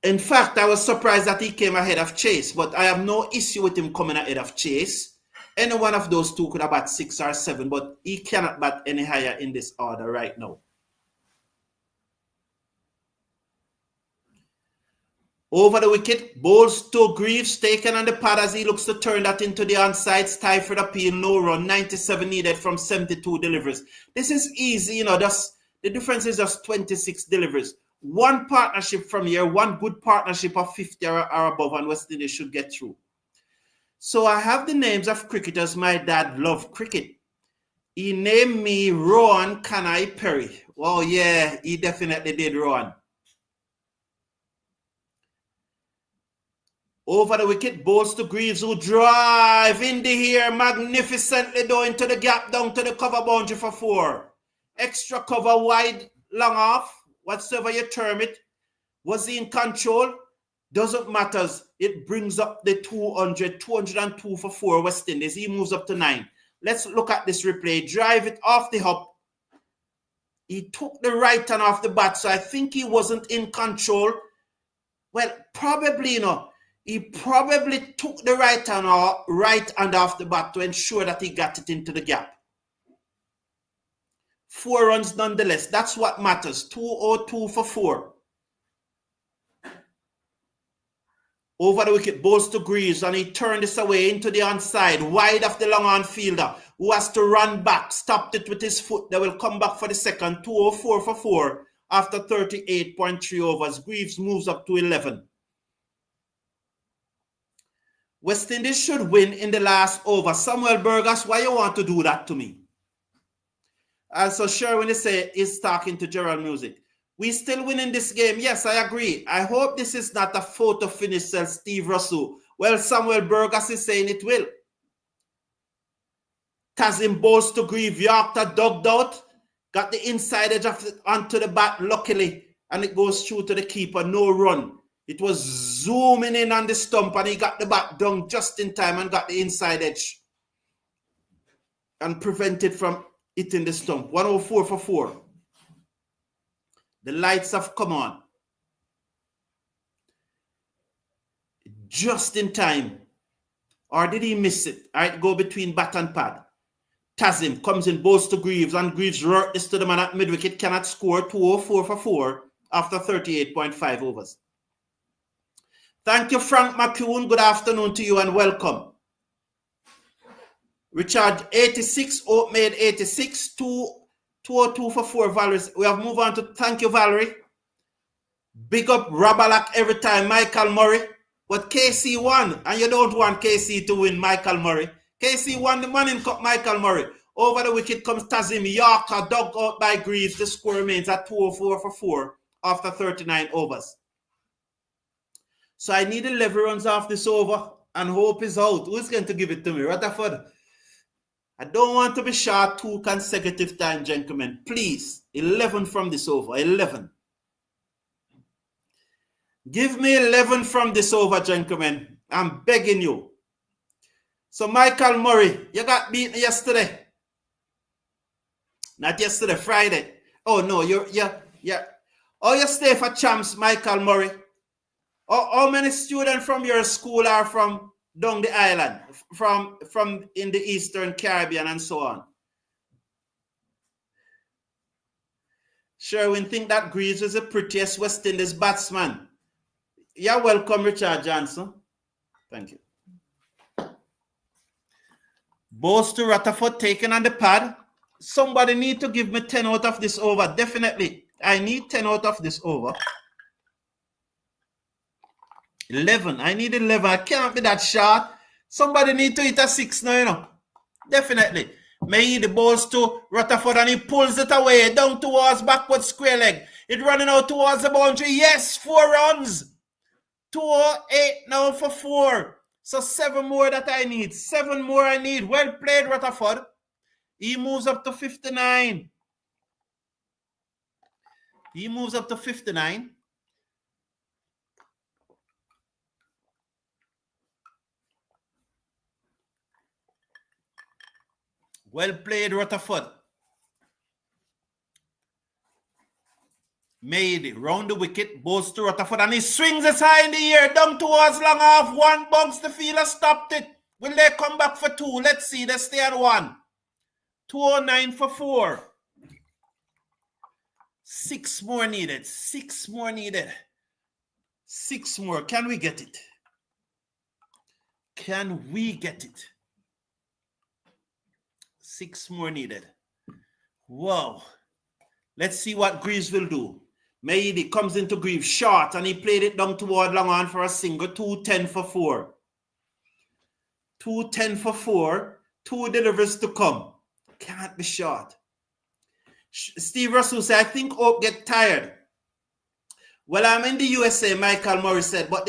In fact, I was surprised that he came ahead of Chase, but I have no issue with him coming ahead of Chase. Any one of those 2 could have bat 6 or 7, but he cannot bat any higher in this order right now. Over the wicket, Bowles to Greaves, taken on the pad as he looks to turn that into the onside. Stiford appeal, no run, 97 needed from 72 deliveries. This is easy, you know, the difference is just 26 deliveries. 1 partnership from here, 1 good partnership of 50 or above, and West Indies should get through. So I have the names of cricketers my dad loved cricket. He named me Rowan Kanai Perry. Oh yeah, he definitely did, Rowan. Over the wicket, balls to Greaves, who drive in the air magnificently though into the gap down to the cover boundary for 4. Extra cover wide, long off, whatsoever you term it. Was he in control? Doesn't matter. It brings up the 202 for 4 West Indies. He moves up to 9. Let's look at this replay. Drive it off the hop. He took the right hand off the bat, so I think he wasn't in control. Well, probably, he probably took the right hand off the bat to ensure that he got it into the gap. 4 runs nonetheless. That's what matters. 202 for 4. Over the wicket, balls to Greaves, and he turned this away into the onside, wide of the long-on fielder, who has to run back, stopped it with his foot. They will come back for the second, 204 for 4, after 38.3 overs. Greaves moves up to 11. West Indies should win in the last over. Samuel Burgess, why you want to do that to me? Also, Sherwin is talking to Gerald Music. We still winning this game. Yes, I agree. I hope this is not a photo finish, says Steve Russell. Well, Samuel Burgess is saying it will. Tanzid balls to Greaves. Yorker dugged out. Got the inside edge of it onto the bat, luckily. And it goes through to the keeper. No run. It was zooming in on the stump, and he got the bat down just in time and got the inside edge. And prevented from hitting the stump. 104 for 4. The lights have come on. Just in time. Or did he miss it? All right, go between bat and pad. Tanzid comes in, balls to Greaves, and Greaves wrote this to the man at mid-wicket, cannot score. 204 for 4 after 38.5 overs. Thank you, Frank McCune. Good afternoon to you and welcome. Richard, 86, Oak made 86, 202 for 4, Valerie. We have moved on to thank you, Valerie. Big up Rabalak every time, Michael Murray. But KC won, and you don't want KC to win, Michael Murray. KC won the Manning Cup, Michael Murray. Over the wicket comes Tanzid. Yorker dug out by Greaves. The score remains at 204 for 4 after 39 overs. So I need 11 runs off this over, and Hope is out. Who's going to give it to me? Rutherford. I don't want to be short 2 consecutive times, gentlemen. Please, 11 from this over. 11. Give me 11 from this over, gentlemen. I'm begging you. So, Michael Murray, you got beaten yesterday. Not yesterday, Friday. Oh, no, yeah. Oh, you stay for champs, Michael Murray. Oh, how many students from your school are from down the island, from in the Eastern Caribbean and so on? Sherwin think that Greaves is the prettiest West Indies batsman. You're welcome, Richard Johnson. Thank you. Balls to Rutherford taken on the pad. Somebody need to give me 10 out of this over. Definitely. I need 10 out of this over. 11. I need 11. I can't be that short. Somebody need to hit a 6 now, Definitely. Mehidy balls to Rutherford and he pulls it away down towards backward square leg. It running out towards the boundary. Yes, 4 runs. 208 now for 4. So 7 more that I need. 7 more I need. Well played, Rutherford. He moves up to 59. He moves up to 59. Well played, Rutherford. Mehidy round the wicket, balls to Rutherford, and he swings it high in the air, down towards long off. 1 bounce, the fielder stopped it. Will they come back for 2? Let's see. They stay at 1. 209 for 4. 6 more needed. 6 more needed. 6 more. Can we get it? Can we get it? 6 more needed. Wow. Let's see what Greaves will do. Mehidy comes into Greaves short, and he played it down toward long on for a single. 210 for 4. 210 for 4. 2 delivers to come. Can't be short. Steve Russell said, I think Oak get tired. Well, I'm in the USA, Michael Murray said, but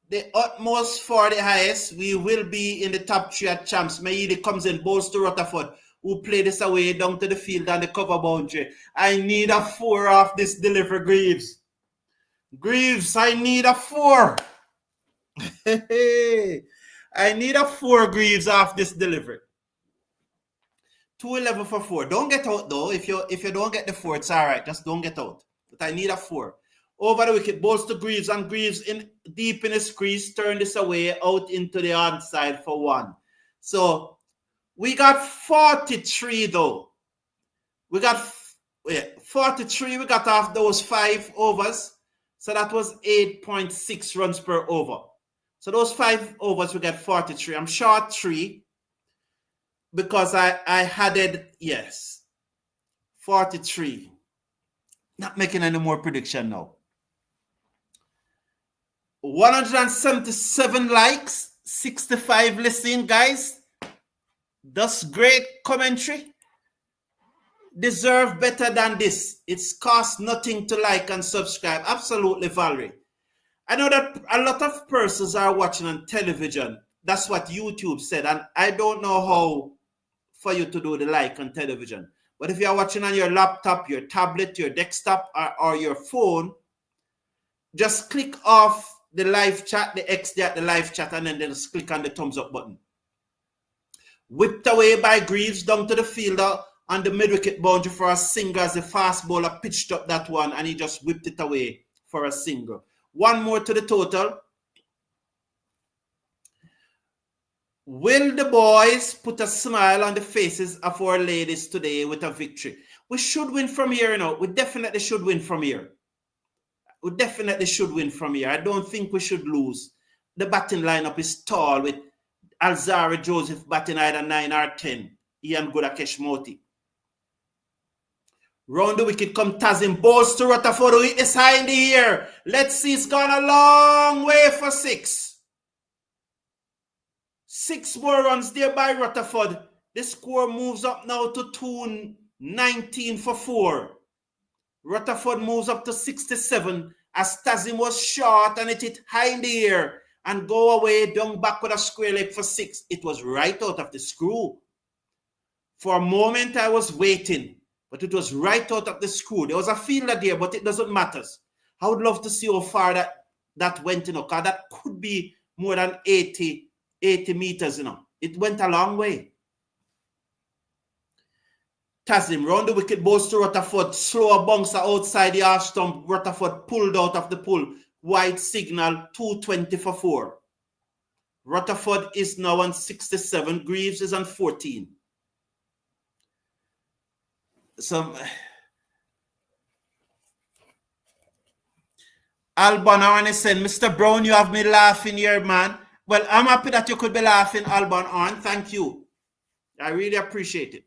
the utmost for the highest. We will be in the top 3 at champs. Mehidy comes in, balls to Rutherford, who play this away down to the field and the cover boundary. I need a 4 off this delivery, Greaves. Greaves, I need a 4. I need a 4, Greaves, off this delivery. 211 for 4. Don't get out though. If you don't get the 4, it's all right. Just don't get out. But I need a 4. Over the wicket, balls to Greaves, and Greaves in deep in his crease, turn this away out into the onside for 1. So we got 43 though. We got 43. We got off those 5 overs. So that was 8.6 runs per over. So those 5 overs, we get 43. I'm short 3 because I added, yes, 43. Not making any more prediction now. 177 likes, 65 listening, guys. That's great commentary. Deserve better than this. It's cost nothing to like and subscribe. Absolutely, Valerie. I know that a lot of persons are watching on television. That's what YouTube said. And I don't know how for you to do the like on television. But if you're watching on your laptop, your tablet, your desktop, or your phone, just click off the live chat, the X there at the live chat, and then just click on the thumbs up button. Whipped away by Greaves down to the fielder on the mid-wicket boundary for a single as the fast bowler pitched up that one, and he just whipped it away for a single. 1 more to the total. Will the boys put a smile on the faces of our ladies today with a victory? We should win from here, you know. We definitely should win from here. We definitely should win from here. I don't think we should lose. The batting lineup is tall with Alzari Joseph batting either 9 or 10. Ian Gudakesh Moti. Round the wicket come Tanzid, balls to Rutherford, who hit this high in the air. Let's see, it's gone a long way for 6. 6 more runs there by Rutherford. The score moves up now to 219 for 4. Rutherford moves up to 67 as Tanzid was short and it hit high in the air and go away down back with a square leg for 6. It was right out of the screw. For a moment I was waiting, but it was right out of the screw. There was a fielder there, but it doesn't matter. I would love to see how far that went, you know, because that could be more than 80 meters, you know. It went a long way. Tanzid round the wicket, balls to Rutherford, slower bouncer outside the half stump. Rutherford pulled out of the pull. White signal, 220 for 4. Rutherford is now on 67. Greaves is on 14. Alban Arne said, Mr. Brown, you have me laughing here, man. Well, I'm happy that you could be laughing, Alban Arne. Thank you. I really appreciate it.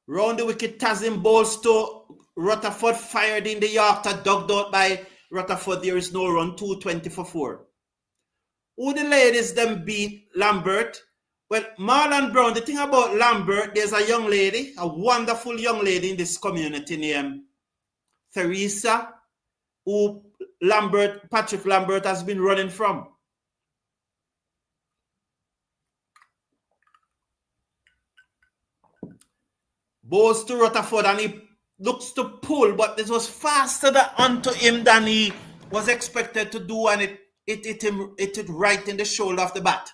Round the wicket, Tanzid balls to Rutherford, fired in the Yorker, dug out by Rutherford. There is no run, 220 for 4. Who the ladies then beat Lambert? Well, Marlon Brown, the thing about Lambert, there's a young lady, a wonderful young lady in this community named Theresa, who Patrick Lambert has been running from. Balls to Rutherford and he looks to pull, but this was faster onto him than he was expected to do, and it hit right in the shoulder of the bat.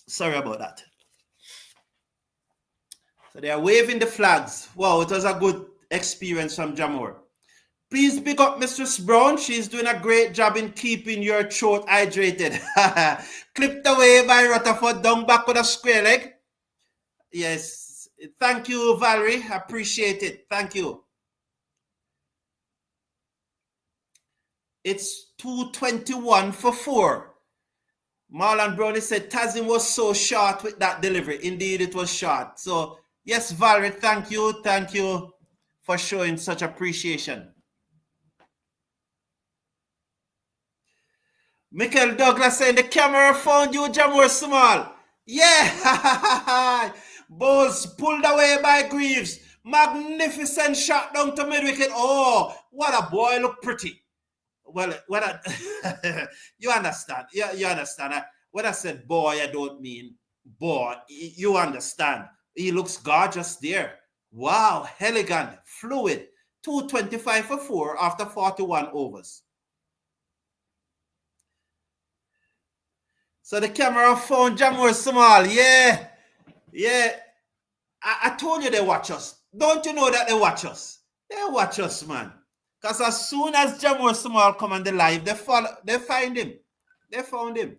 Sorry about that. So they are waving the flags. Wow, it was a good experience from Jamor. Please pick up Mistress Brown. She's doing a great job in keeping your throat hydrated. Clipped away by Rutherford, down back with a square leg. Yes. Thank you, Valerie. Appreciate it. Thank you. It's 221 for 4. Marlon Brownie said Tanzid was so short with that delivery. Indeed, it was short. So, yes, Valerie, thank you. Thank you for showing such appreciation. Michael Douglas saying the camera found you, Jamur Small. Yeah. Balls pulled away by Greaves. Magnificent shot down to mid-wicket. Oh, what a boy. Look pretty. Well, you understand. You understand. When I said boy, I don't mean boy. You understand. He looks gorgeous there. Wow, elegant, fluid. 225 for 4 after 41 overs. So the camera found Jamur Small. Yeah. I told you they watch us. Don't you know that they watch us? They watch us, man. Because as soon as Jamur Small come on the live, they find him. They found him.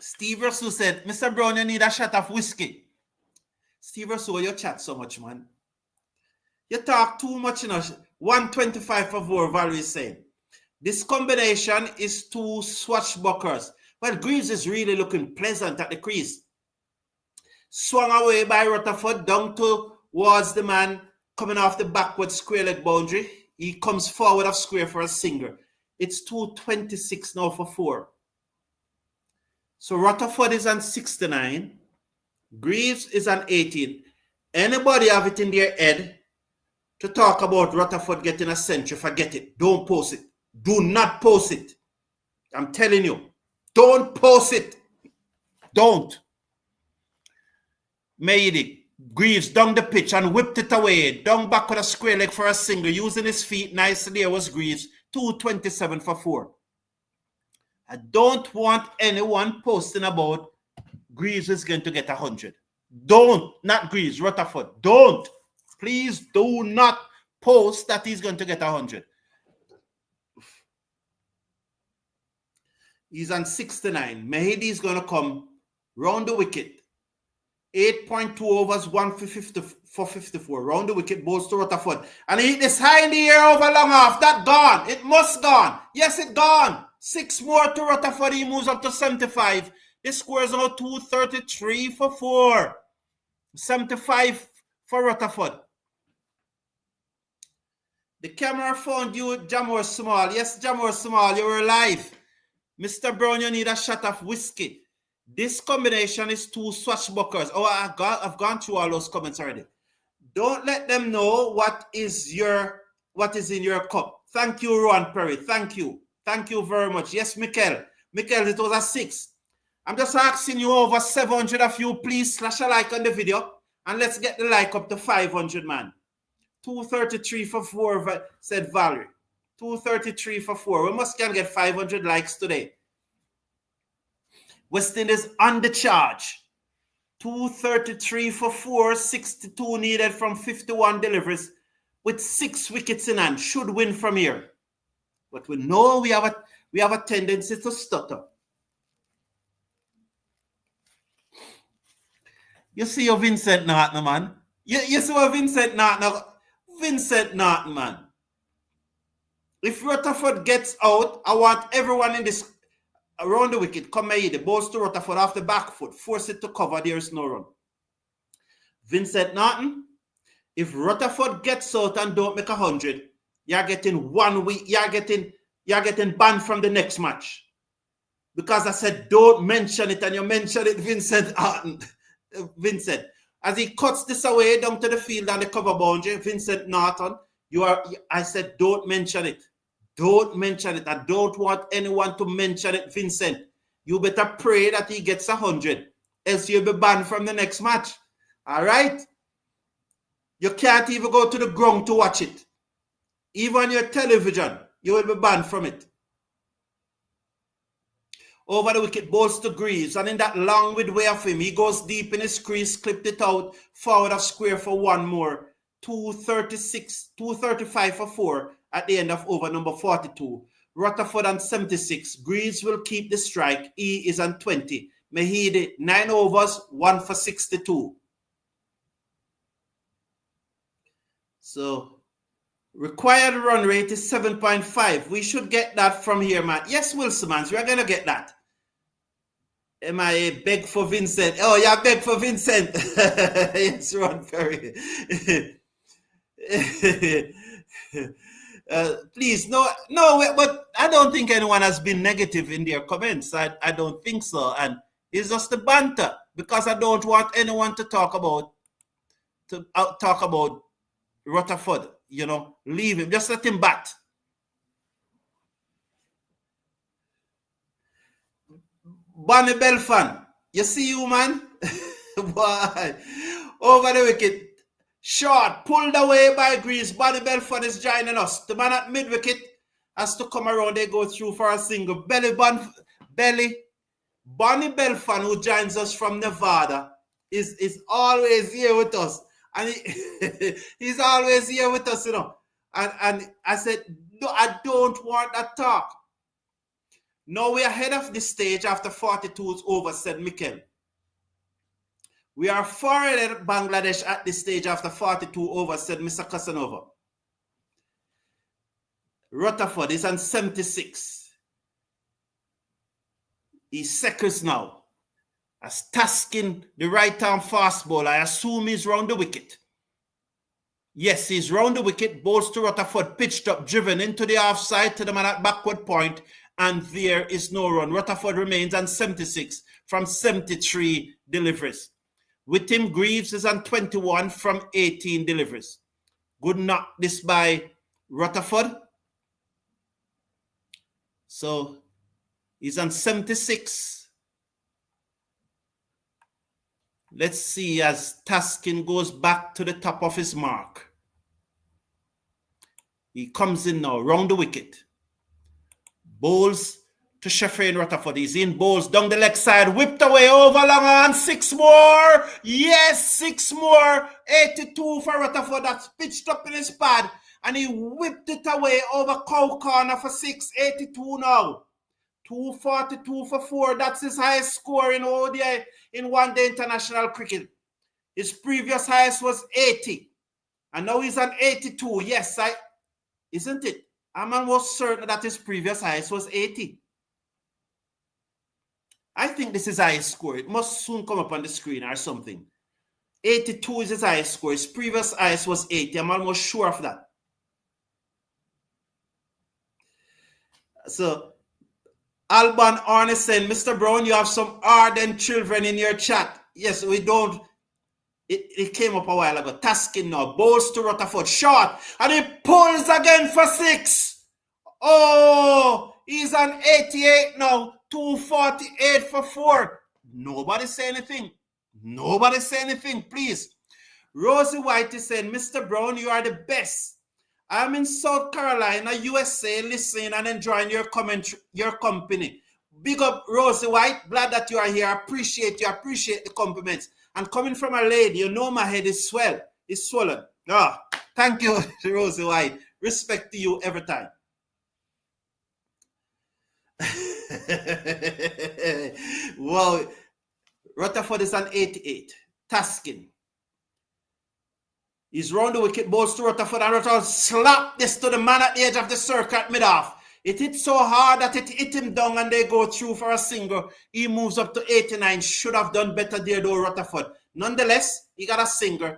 Steve Russell said, Mr. Brown, you need a shot of whiskey. Steve Russell, you chat so much, man. You talk too much, 125 for 4, Valerie is saying. This combination is 2 swashbucklers. Well, Greaves is really looking pleasant at the crease. Swung away by Rutherford down towards the man coming off the backward square leg boundary. He comes forward of square for a single. It's 226 now for 4. So Rutherford is on 69. Greaves is on 18. Anybody have it in their head to talk about Rutherford getting a century? Forget it. Don't post it. Do not post it. I'm telling you. Don't post it. Don't. Mehidy, Greaves down the pitch and whipped it away. Down back with a square leg for a single. Using his feet nicely. There was Greaves. 227 for 4. I don't want anyone posting about Greaves is going to get 100. Don't. Not Greaves. Rutherford. Don't. Please do not post that he's going to get 100. He's on 69. Mehidy is going to come round the wicket. 8.2 overs, 150 for 54. Round the wicket, balls to Rutherford. And he hit this high in the air over long off. That gone. It must gone. Yes, it gone. 6 more to Rutherford. He moves up to 75. This score is now 233 for 4. 75 for Rutherford. The camera found you, Jamur Small. Yes, Jamur Small, you were alive. Mr. Brown, you need a shot of whiskey. This combination is 2 swashbucklers. Oh, I've gone through all those comments already. Don't let them know what is in your cup. Thank you, Ron Perry. Thank you. Thank you very much. Yes, Mikel. Mikel, it was a 6. I'm just asking you over 700 of you, please slash a like on the video. And let's get the like up to 500, man. 233 for 4, said Valerie. 233 for 4. We must can get 500 likes today. West Indies on the charge. 233 for 4, 62 needed from 51 deliveries with 6 wickets in hand. Should win from here. But we know we have a tendency to stutter. You see your Vincent Norton, man. You see what Vincent Norton. Vincent Norton, man. If Rutherford gets out, I want everyone in this around the wicket. Come here, the balls to Rutherford off the back foot. Force it to cover. There is no run. Vincent Norton, if Rutherford gets out and don't make 100, you're getting 1 week. You're getting banned from the next match. Because I said don't mention it, and you mentioned it, Vincent Norton. Vincent, as he cuts this away down to the field and the cover boundary, Vincent Norton, I said don't mention it. Don't mention it. I don't want anyone to mention it, Vincent. You better pray that he gets 100. Else you'll be banned from the next match. All right? You can't even go to the ground to watch it. Even on your television, you will be banned from it. Over the wicket, balls to Greaves. And in that long way of him, he goes deep in his crease, clipped it out, forward of square for 1 more. 235 for 4 at the end of over number 42. Rutherford on 76. Greaves will keep the strike. He is on 20. Mehidy, 9 overs, 1 for 62. So, required run rate is 7.5. We should get that from here, man. Yes, Wilson, man. We are going to get that. MIA, beg for Vincent. Oh, yeah, beg for Vincent. Yes, Ron Perry. Please, no, but I don't think anyone has been negative in their comments. I don't think so. And it's just the banter because I don't want anyone to talk about Rutherford. You know, leave him. Just let him bat. Bonnie Belfan, you see you, man? Boy, over the wicket. Short, pulled away by Greaves. Bonnie Belfan is joining us. The man at mid wicket has to come around. They go through for a single. Bonnie Belfan, who joins us from Nevada, is always here with us. And he's always here with us, you know. And I said, no, I don't want that talk. No, we are ahead of the stage after 42 is over, said Mikel. We are far ahead of Bangladesh at this stage after 42 over, said Mr. Casanova. Rutherford is on 76. He's seconds now. As tasking the right-arm fast ball, I assume he's round the wicket. Yes, he's round the wicket. Balls to Rutherford, pitched up, driven into the offside to the man at backward point, and there is no run. Rutherford remains on 76 from 73 deliveries. With him, Greaves is on 21 from 18 deliveries. Good knock this by Rutherford. So he's on 76. Let's see as Taskin goes back to the top of his mark. He comes in now, round the wicket. Bowls to Sheffield Rutherford. He's in, bowls down the leg side, whipped away over long on. 6 more. Yes, 6 more. 82 for Rutherford. That's pitched up in his pad. And he whipped it away over cow corner for 6. 82 now. 242 for 4. That's his highest score in ODI in one-day international cricket. His previous highest was 80. And now he's on 82. Yes, isn't it? I'm almost certain that his previous highest was 80. I think this is highest score. It must soon come up on the screen or something. 82 is his highest score. His previous highest was 80. I'm almost sure of that. So, Alban Arne saying, Mr. Brown, you have some ardent children in your chat. Yes, we don't. It came up a while ago. Taskin now. Bowls to Rutherford. Short. And he pulls again for 6. Oh, he's on 88 now. 248 for 4. Nobody say anything. Nobody say anything, please. Rosie White is saying, Mr. Brown, you are the best. I'm in South Carolina, USA, listening and enjoying your company. Big up, Rosie White. Glad that you are here. I appreciate you. I appreciate the compliments. And coming from a lady, you know my head is swollen. Oh, thank you, Rosie White. Respect to you every time. Wow. Rutherford is on 88. Taskin. He's round the wicket, balls to Rutherford, and Rutherford slap this to the man at the edge of the circle at mid-off. It hit so hard that it hit him down and they go through for a single. He moves up to 89. Should have done better there though, Rutherford. Nonetheless, he got a single.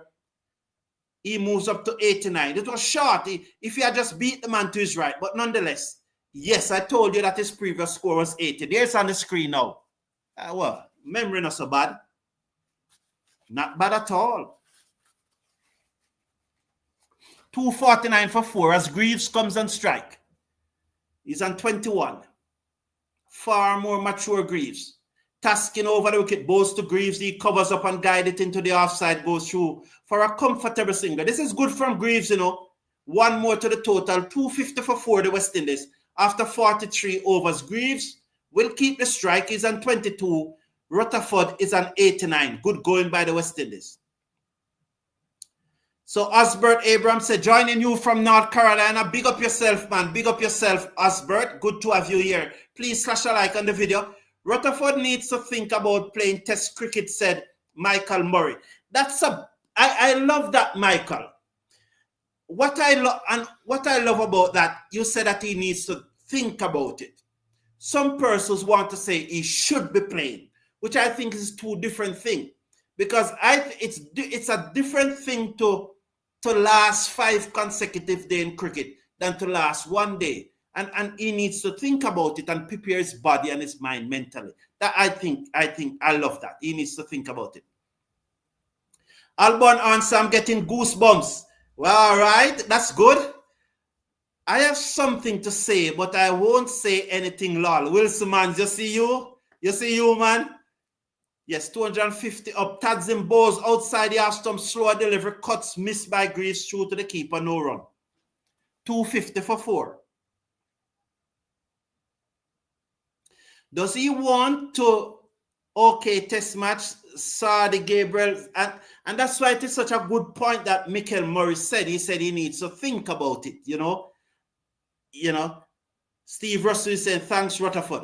He moves up to 89. It was short if he had just beat the man to his right. But nonetheless, yes, I told you that his previous score was 80. There's on the screen now. Well, memory not so bad. Not bad at all. 249 for 4 as Greaves comes on strike. He's on 21. Far more mature Greaves. Tasking over the wicket, bowls to Greaves. He covers up and guides it into the offside, goes through for a comfortable single. This is good from Greaves, you know. 1 more to the total. 250 for 4, the West Indies. After 43 overs, Greaves will keep the strike. He's on 22. Rutherford is on 89. Good going by the West Indies. So Osbert Abrams said, joining you from North Carolina. Big up yourself, man. Big up yourself, Osbert. Good to have you here. Please slash a like on the video. Rutherford needs to think about playing test cricket, said Michael Murray. I love that, Michael. What I love about that, you said that he needs to think about it. Some persons want to say he should be playing, which I think is two different things. Because it's a different thing to to last 5 consecutive days in cricket than to last 1 day. And he needs to think about it and prepare his body and his mind mentally. That I love that. He needs to think about it. Alban answer, I'm getting goosebumps. Well, all right, that's good. I have something to say, but I won't say anything, lol. Wilson, man, you see you, man? Yes, 250 up. Tanzid balls outside the half stump, slower delivery, cuts missed by Greaves, through to the keeper, no run. 250 for 4. Does he want to, test match Sardi Gabriel? And that's why it is such a good point that Michael Murray said. He said he needs to think about it, you know. Steve Russell is saying, thanks, Rutherford.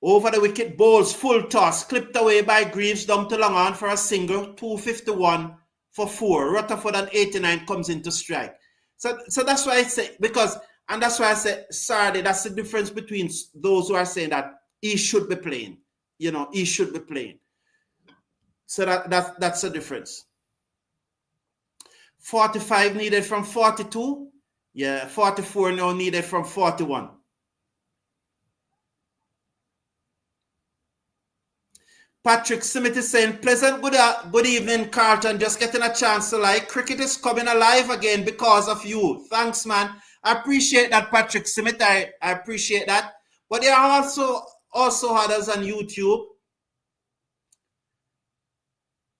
Over the wicket, balls, full toss, clipped away by Greaves, down to long on for a single, 251 for 4. Rutherford at 89 comes into strike. So that's why I say, and that's why I say, sorry, that's the difference between those who are saying that he should be playing. He should be playing. So that's the difference. 45 needed from 42. Yeah, 44 now needed from 41. Patrick Smith is saying, pleasant good evening, Carlton. Just getting a chance to like. Cricket is coming alive again because of you. Thanks, man. I appreciate that, Patrick Smith. I appreciate that. But there are also others on YouTube.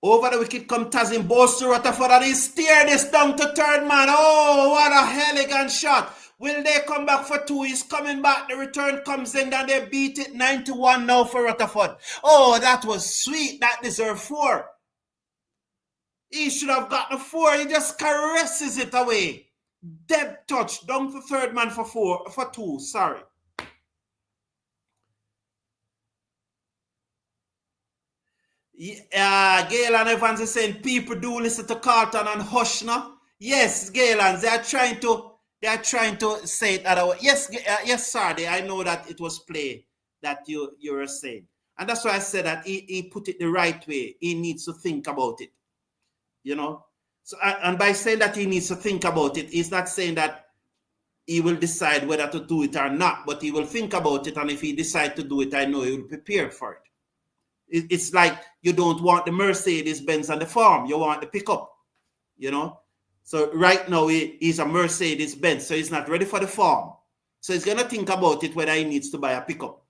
Over the wicket come Tanzid, balls to Rutherford, and he steered this down to third man. Oh, what a elegant shot. Will they come back for 2? He's coming back. The return comes in, and they beat it 91 now for Rutherford. Oh, that was sweet. That deserved 4. He should have gotten 4. He just caresses it away. Dead touch. Down to third man for 2. Sorry. Gail and Evans is saying people do listen to Carlton and hush now. Yes, Gailans, they are trying to say it other way. Yes, sorry, I know that it was play that you were saying. And that's why I said that he put it the right way. He needs to think about it. So and by saying that he needs to think about it, he's not saying that he will decide whether to do it or not, but he will think about it, and if he decides to do it, I know he will prepare for it. It's like you don't want the Mercedes-Benz on the farm. You want the pickup, So right now, he's a Mercedes-Benz, so he's not ready for the farm. So he's going to think about it whether he needs to buy a pickup.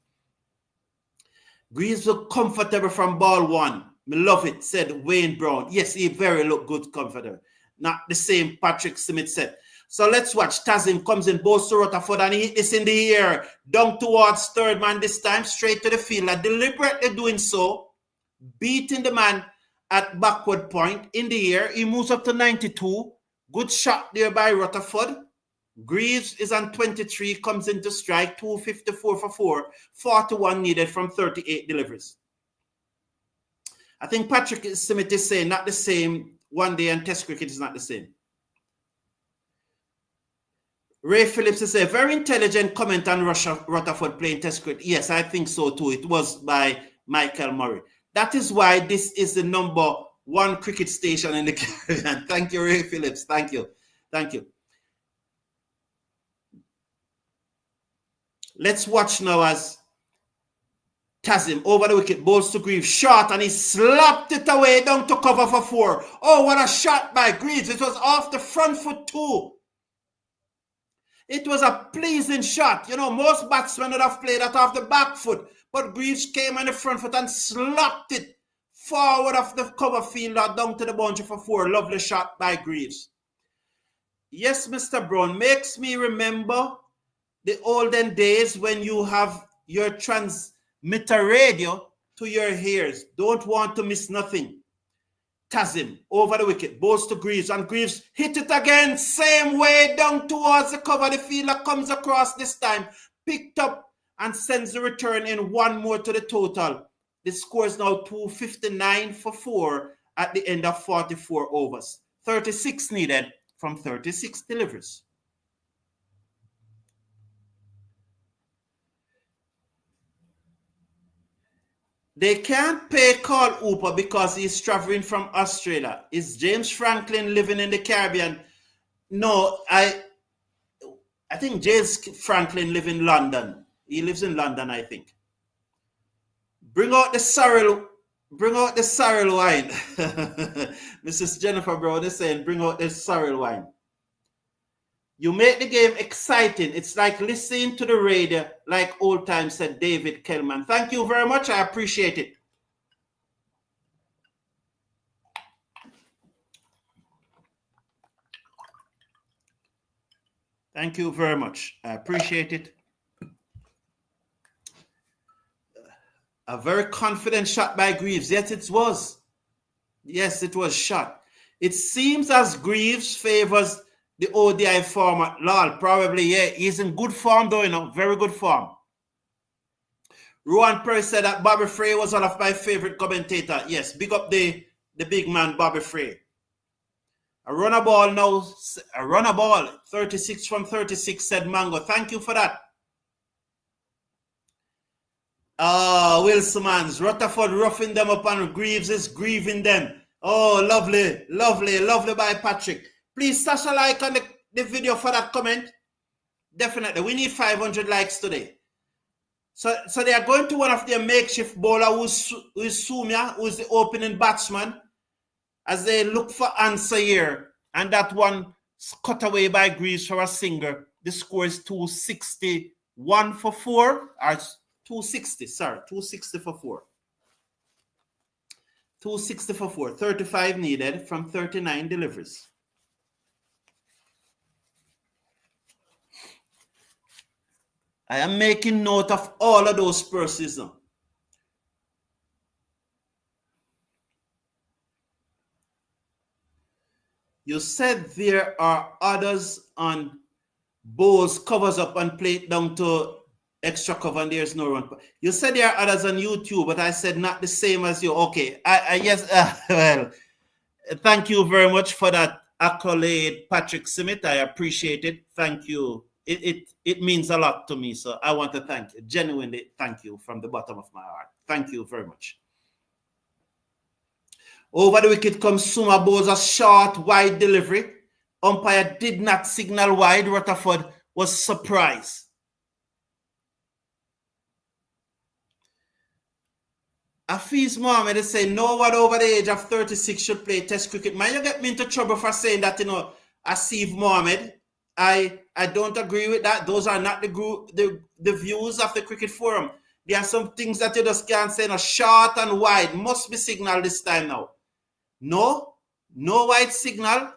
Greaves look comfortable from ball 1. Me love it, said Wayne Brown. Yes, he very look good, comfortable. Not the same Patrick Smith said. So let's watch. Tanzid comes in, balls to Rutherford, and he hit this in the air. Down towards third man this time, straight to the fielder. Deliberately doing so, beating the man at backward point in the air. He moves up to 92. Good shot there by Rutherford. Greaves is on 23, comes into strike, 254 for 4. 41 needed from 38 deliveries. I think Patrick Smith is saying not the same. 1 day and test cricket is not the same. Ray Phillips is a very intelligent comment on Rutherford playing test cricket. Yes, I think so too. It was by Michael Murray. That is why this is the number 1 cricket station in the Caribbean. Thank you, Ray Phillips. Thank you. Let's watch now as Tanzid over the wicket, balls to Greaves, shot, and he slapped it away down to cover for 4. Oh, what a shot by Greaves. It was off the front foot too. It was a pleasing shot. Most batsmen would have played that off the back foot, but Greaves came on the front foot and slapped it forward of the cover fielder down to the boundary for 4. Lovely shot by Greaves. Yes, Mr. Brown, makes me remember the olden days when you have your transmitter radio to your ears. Don't want to miss nothing. Tanzid over the wicket, balls to Greaves, and Greaves hit it again, same way down towards the cover. The fielder comes across this time, picked up and sends the return in 1 more to the total. The score is now 259 for 4 at the end of 44 overs. 36 needed from 36 deliveries. They can't pay Carl Hooper because he's traveling from Australia. Is James Franklin living in the Caribbean? No, I think James Franklin lives in London. He lives in London, I think. Bring out the sorrel wine. Mrs. Jennifer Brown is saying, bring out the sorrel wine. You make the game exciting. It's like listening to the radio, like old times, said David Kellman. Thank you very much. I appreciate it. Thank you very much. I appreciate it. A very confident shot by Greaves. Yes, it was. Yes, it was shot. It seems as Greaves favors the ODI format. Lol, probably, yeah. He's in good form, though, you know. Very good form. Rowan Perry said that Bobby Frey was one of my favorite commentators. Yes, big up the big man, Bobby Frey. A runner ball now. A runner ball. 36 from 36, said Mango. Thank you for that. Wilson's Rutherford roughing them up and Greaves is grieving them. Oh, lovely, lovely, lovely by Patrick. Please slash a like on the video for that comment. Definitely. We need 500 likes today. So they are going to one of their makeshift bowler who's Sumia, who's the opening batsman, as they look for answer here. And that one cut away by Greaves for a singer. The score is 261 for 4. Or 260, sorry, 260 for 4. 260 for 4. 35 needed from 39 deliveries. I am making note of all of those purses now. You said there are others on bowls, covers up and play it down to extra cover and there's no run. You said there are others on YouTube, but I said not the same as you. Okay, yes, well, thank you very much for that accolade, Patrick Simit. I appreciate it. Thank you. It means a lot to me, so I want to thank you. Genuinely thank you from the bottom of my heart. Thank you very much. Over the wicket comes Suma, bowls a short, wide delivery. Umpire did not signal wide. Rutherford was surprised. Afiz Mohammed is saying no one over the age of 36 should play Test cricket. Man, you get me into trouble for saying that, you know, Asif Mohammed. I don't agree with that. Those are not the views of the Cricket Forum. There are some things that you just can't say. No, short and wide must be signaled this time now. No wide signal.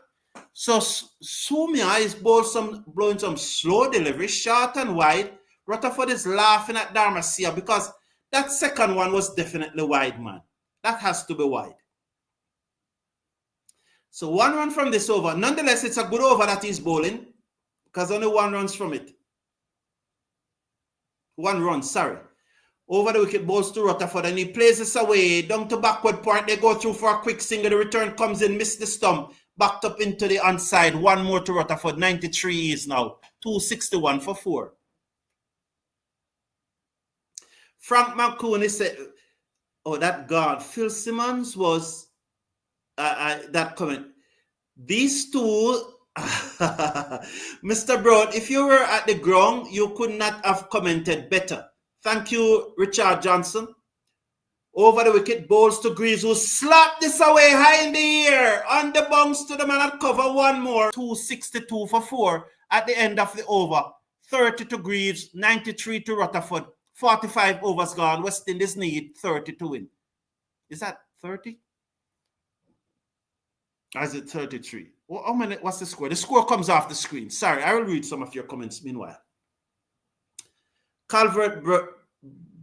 So Sumia is blowing some slow delivery, short and wide. Rutherford is laughing at Dharmasia because that second one was definitely wide, man. That has to be wide. So 1 run from this over. Nonetheless, it's a good over that he's bowling because only 1 runs from it. 1 run, sorry. Over the wicket, balls to Rutherford, and he plays this away down to backward point. They go through for a quick single. The return comes in, missed the stump, backed up into the onside. 1 more to Rutherford. 93 is now 261 for 4. Frank McCooney said, "Oh, that guard, Phil Simmons was that comment. These two." Mr. Broad, if you were at the ground, you could not have commented better. Thank you, Richard Johnson. Over the wicket, bowls to Greaves, who slapped this away high in the air. On the bounce to the man at cover, 1 more. 262 for 4 at the end of the over. 30 to Greaves, 93 to Rutherford. 45 overs gone. West Indies need 30 to win. Is that 30? Or is it 33? Well, how many? What's the score? The score comes off the screen. Sorry, I will read some of your comments meanwhile. Calvert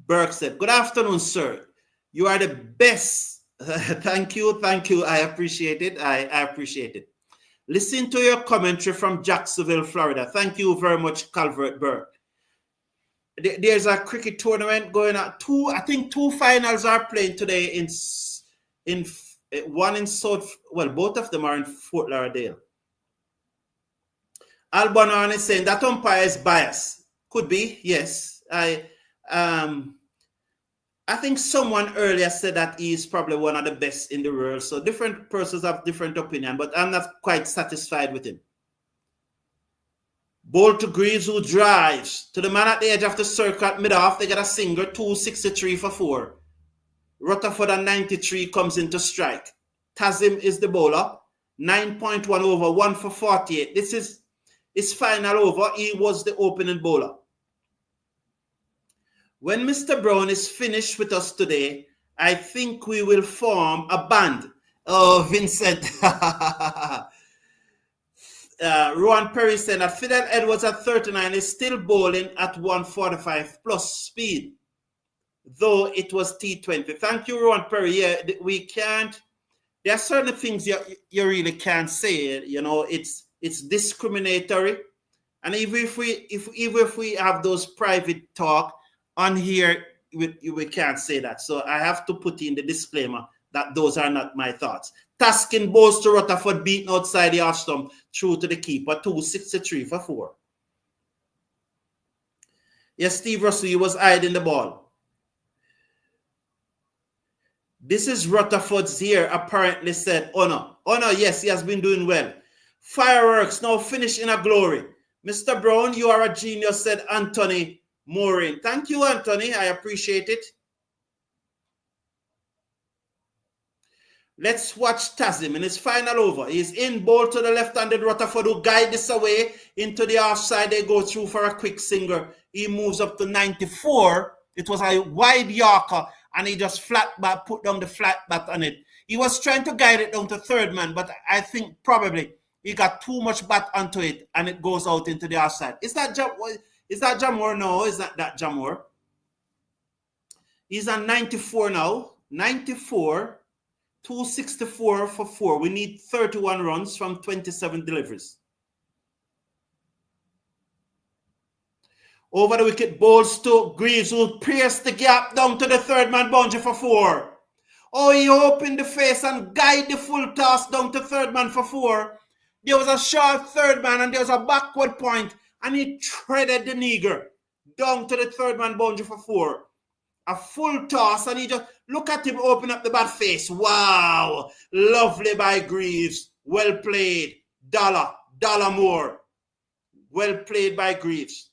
Burke said, "Good afternoon, sir. You are the best." Thank you. I appreciate it. I appreciate it. Listen to your commentary from Jacksonville, Florida. Thank you very much, Calvert Burke. There's a cricket tournament going on. I think 2 finals are playing today in one in South. Well, both of them are in Fort Lauderdale. Alban is saying that umpire is biased. Could be, yes. I think someone earlier said that he is probably one of the best in the world. So different persons have different opinion, but I'm not quite satisfied with him. Ball to Greaves, who drives to the man at the edge of the circle at mid-off. They get a single, 263 for 4. Rutherford at 93 comes into strike. Tazim is the bowler. 9.1 over, 1 for 48. This is his final over. He was the opening bowler. When Mr. Brown is finished with us today, I think we will form a band. Oh, Vincent. Rowan Perry said that Fidel Edwards at 39 is still bowling at 145 plus speed, though it was T20. Thank you, Rowan Perry. Yeah, we can't. There are certain things you really can't say. You know, it's discriminatory, and even if we have those private talk on here, we can't say that. So I have to put in the disclaimer that those are not my thoughts. Taskin bowls to Rutherford, beaten outside the off stump, through to the keeper, 263 for 4. Yes, Steve Russell, was hiding the ball. This is Rutherford's here, apparently said Honor. Honor, yes, he has been doing well. Fireworks, now finish in a glory. Mr. Brown, you are a genius, said Anthony Morin. Thank you, Anthony. I appreciate it. Let's watch Tazim in his final over. He's in ball to the left-handed Rutherford, who guide this away into the offside. They go through for a quick single. He moves up to 94. It was a wide Yorker, and he just put down the flat bat on it. He was trying to guide it down to third man, but I think probably he got too much bat onto it, and it goes out into the offside. Is that Jamor? No, is that Jamor? He's on 94 now. 94. 264 for 4. We need 31 runs from 27 deliveries. Over the wicket, balls to Greaves, who pierced the gap down to the third man boundary for 4. Oh, he opened the face and guided the full toss down to third man for 4. There was a short third man and there was a backward point, and he threaded the nigger down to the third man boundary for 4. A full toss, and he just look at him open up the bat face. Wow, lovely by Greaves. Well played. Dollar more. Well played by Greaves.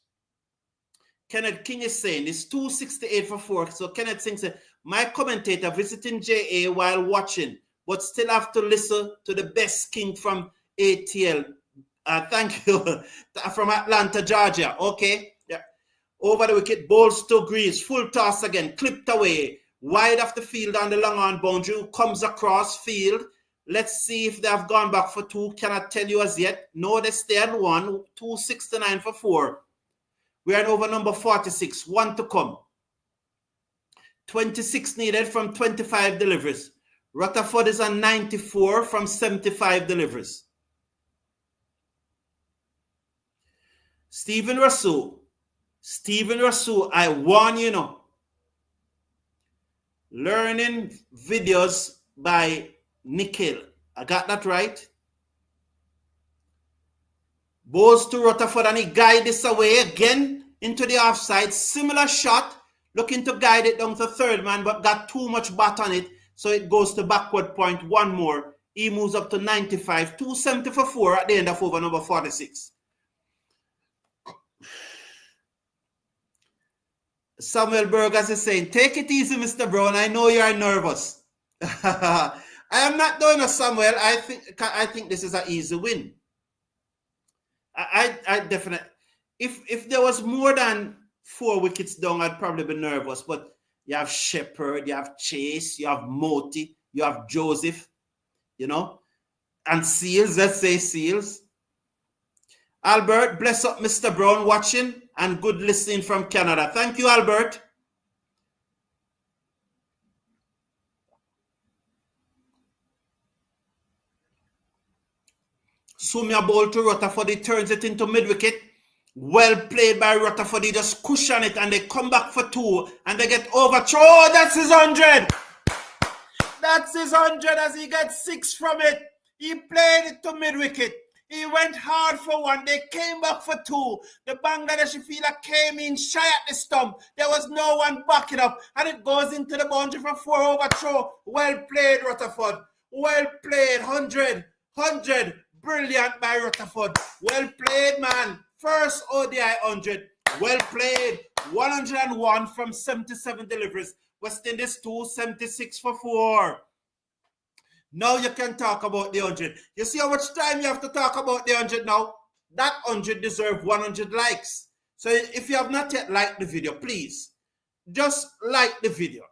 Kenneth King is saying it's 268 for 4. So Kenneth Singh said, my commentator visiting JA while watching, but still have to listen to the best king from ATL. Thank you. From Atlanta, Georgia. Okay. Over the wicket, balls to Greaves, full toss again, clipped away, wide of the field on the long on boundary, comes across field. Let's see if they have gone back for 2. Cannot tell you as yet. No, they stay on 1, 269 for 4. We are on over number 46, 1 to come. 26 needed from 25 deliveries. Rutherford is on 94 from 75 deliveries. Stephen Russell, I warn you now. Learning videos by Nikhil. I got that right? Balls to Rutherford, and he guides this away again into the offside. Similar shot, looking to guide it down to third man, but got too much bat on it, so it goes to backward point. 1 more. He moves up to 95. 270 for 4 at the end of over number 46. Samuel Burgers is saying, take it easy, Mr. Brown. I know you are nervous. I am not doing a Samuel. I think this is an easy win. I definitely, if there was more than 4 wickets down, I'd probably be nervous. But you have Shepherd, you have Chase, you have Moti, you have Joseph, you know, and Seals. Let's say Seals. Albert, bless up Mr. Brown watching, and good listening from Canada. Thank you, Albert. Sumia ball to Rutherford. He turns it into mid-wicket. Well played by Rutherford. He just cushion it, and they come back for 2, and they get overthrown. Oh, that's his 100. That's his 100 as he gets 6 from it. He played it to mid-wicket. He went hard for one. They came back for two. The Bangladeshi fielder came in shy at the stump. There was no one backing up. And it goes into the boundary for 4 overthrow. Well played, Rutherford. Well played. 100. Brilliant by Rutherford. Well played, man. First ODI 100. Well played. 101 from 77 deliveries. West Indies 2, 76 for 4. Now you can talk about the 100. You see how much time you have to talk about the 100 now? That 100 deserves 100 likes. So if you have not yet liked the video, please, just like the video.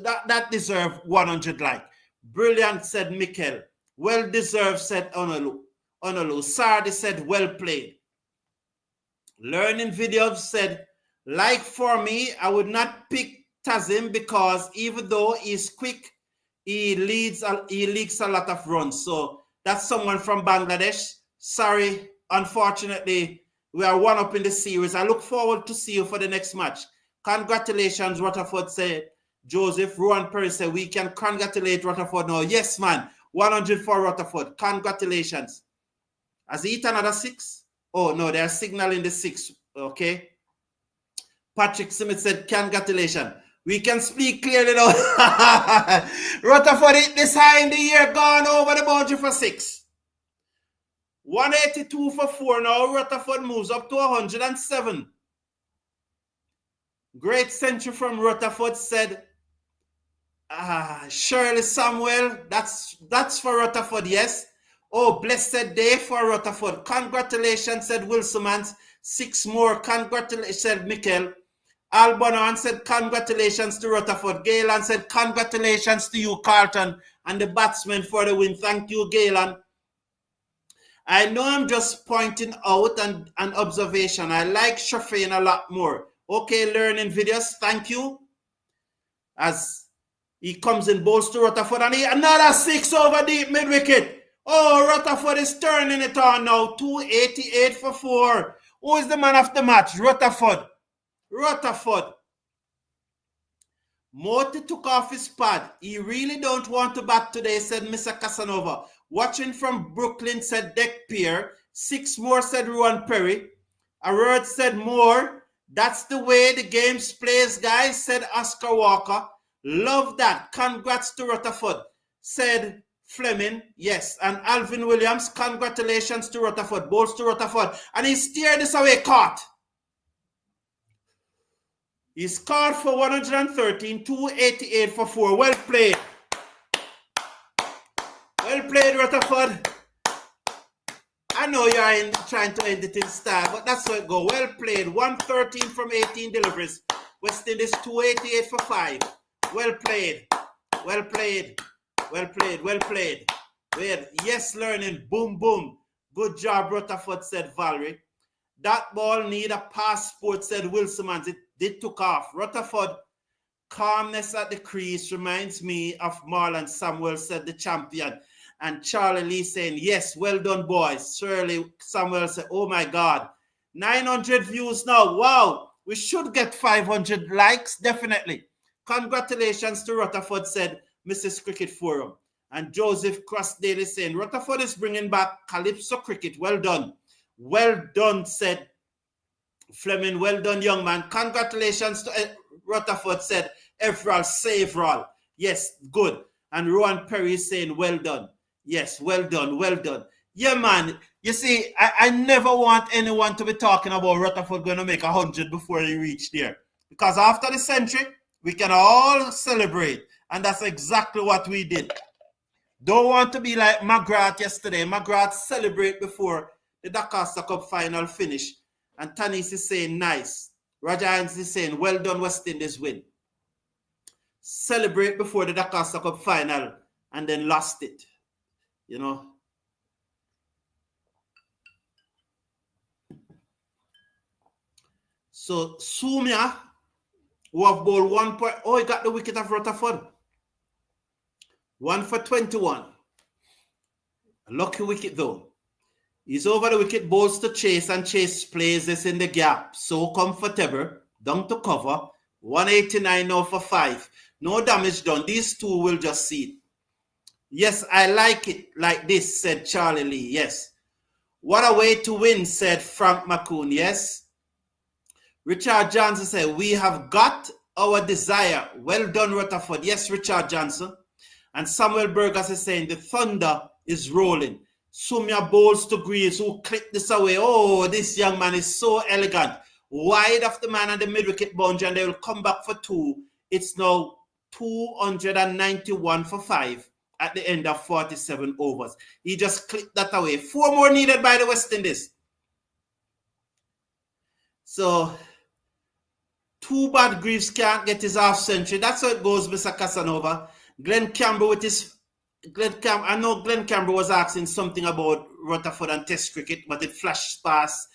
That deserves 100 likes. Brilliant, said Mikel. Well deserved, said Honolu. Sardi said, well played. Learning videos said, like for me, I would not pick Tanzid because even though he's quick, he leaks a lot of runs. So that's someone from Bangladesh. Sorry, unfortunately, we are one up in the series. I look forward to see you for the next match. Congratulations, Rutherford said. Joseph Ruan Perry said, we can congratulate Rutherford now. Yes, man. 100 for Rutherford. Congratulations. Has he hit another 6? Oh, no, they're signaling the 6. Okay. Patrick Smith said, congratulations. We can speak clearly now. Rutherford hit this high in the year, gone over the boundary for 6. 182 for 4 now. Rutherford moves up to 107. Great century from Rutherford, said Shirley Samuel. That's for Rutherford, yes. Oh, blessed day for Rutherford. Congratulations, said Wilsonmans. 6 more. Congratulations, said Mikel. Albonan said, congratulations to Rutherford. Galen said, congratulations to you, Carlton, and the batsman for the win. Thank you, Galen. I know I'm just pointing out an observation. I like Shafin a lot more. Okay, learning videos. Thank you. As he comes in, bowls to Rutherford, and another 6 over deep mid-wicket. Oh, Rutherford is turning it on now. 288 for 4. Who is the man of the match? Rutherford. Moti took off his pad. He really don't want to bat today, said Mr. Casanova. Watching from Brooklyn, said Deck Pier. 6 more, said Ruan Perry. A word said more. That's the way the game plays, guys, said Oscar Walker. Love that. Congrats to Rutherford, said Fleming. Yes. And Alvin Williams, congratulations to Rutherford. Bowls to Rutherford. And he steered this away, caught. He scored for 113, 288 for 4. Well played. Well played, Rutherford. I know you are trying to end it in style, but that's how it goes. Well played. 113 from 18 deliveries. West Indies 288 for 5. Well played. Well played. Well played. Well played. Weird. Yes, learning. Boom, boom. Good job, Rutherford, said Valerie. That ball need a passport, said Wilsonmans. It took off. Rutherford, calmness at the crease reminds me of Marlon Samuel, said the champion. And Charlie Lee saying, yes, well done, boys. Shirley Samuel said, oh my God. 900 views now. Wow. We should get 500 likes, definitely. Congratulations to Rutherford, said Mrs. Cricket Forum. And Joseph Crossdale is saying, Rutherford is bringing back Calypso cricket. Well done. Well done, said Fleming. Well done, young man. Congratulations to Rutherford, said Everall Saverall. Yes, good. And Rowan Perry is saying, well done. Yes, well done, well done. Yeah, man. You see, I never want anyone to be talking about Rutherford going to make 100 before he reach there. Because after the century, we can all celebrate. And that's exactly what we did. Don't want to be like McGrath yesterday. McGrath celebrate before the Dakar Cup final finish. And Tanis is saying, nice. Roger Hines is saying, well done, West Indies win. Celebrate before the Dakar Cup final and then lost it. You know. So, Sumia, who have bowled 1 point. Oh, he got the wicket of Rutherford. 1 for 21. A lucky wicket, though. He's over the wicket, bowls to Chase, and Chase plays this in the gap. So comfortable. Down to cover. 189 now for 5. No damage done. These two will just see it. Yes, I like it like this, said Charlie Lee. Yes. What a way to win, said Frank McCoon. Yes. Richard Johnson said, we have got our desire. Well done, Rutherford. Yes, Richard Johnson. And Samuel Burgess is saying, the thunder is rolling. Sumia bowls to Greaves, who clipped this away. Oh, this young man is so elegant. Wide of the man at the mid-wicket boundary, and they will come back for 2. It's now 291 for 5 at the end of 47 overs. He just clipped that away. 4 more needed by the West Indies. So, too bad Greaves can't get his half century. That's how it goes, Mr. Casanova. Glenn Campbell with his... I know Glenn Campbell was asking something about Rutherford and Test cricket, but it flashed past.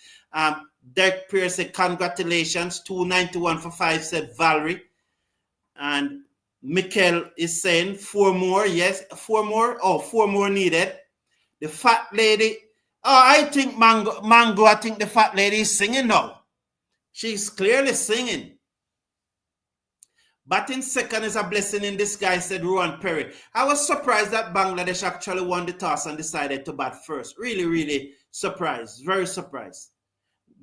Derek Pierce said, congratulations. 291 for 5, said Valerie. And Mikkel is saying 4 more. Yes, 4 more. Oh, 4 more needed. The fat lady. Oh, I think Mango, I think the fat lady is singing now. She's clearly singing. Batting second is a blessing in disguise, said Rowan Perry. I was surprised that Bangladesh actually won the toss and decided to bat first. Really, really surprised. Very surprised.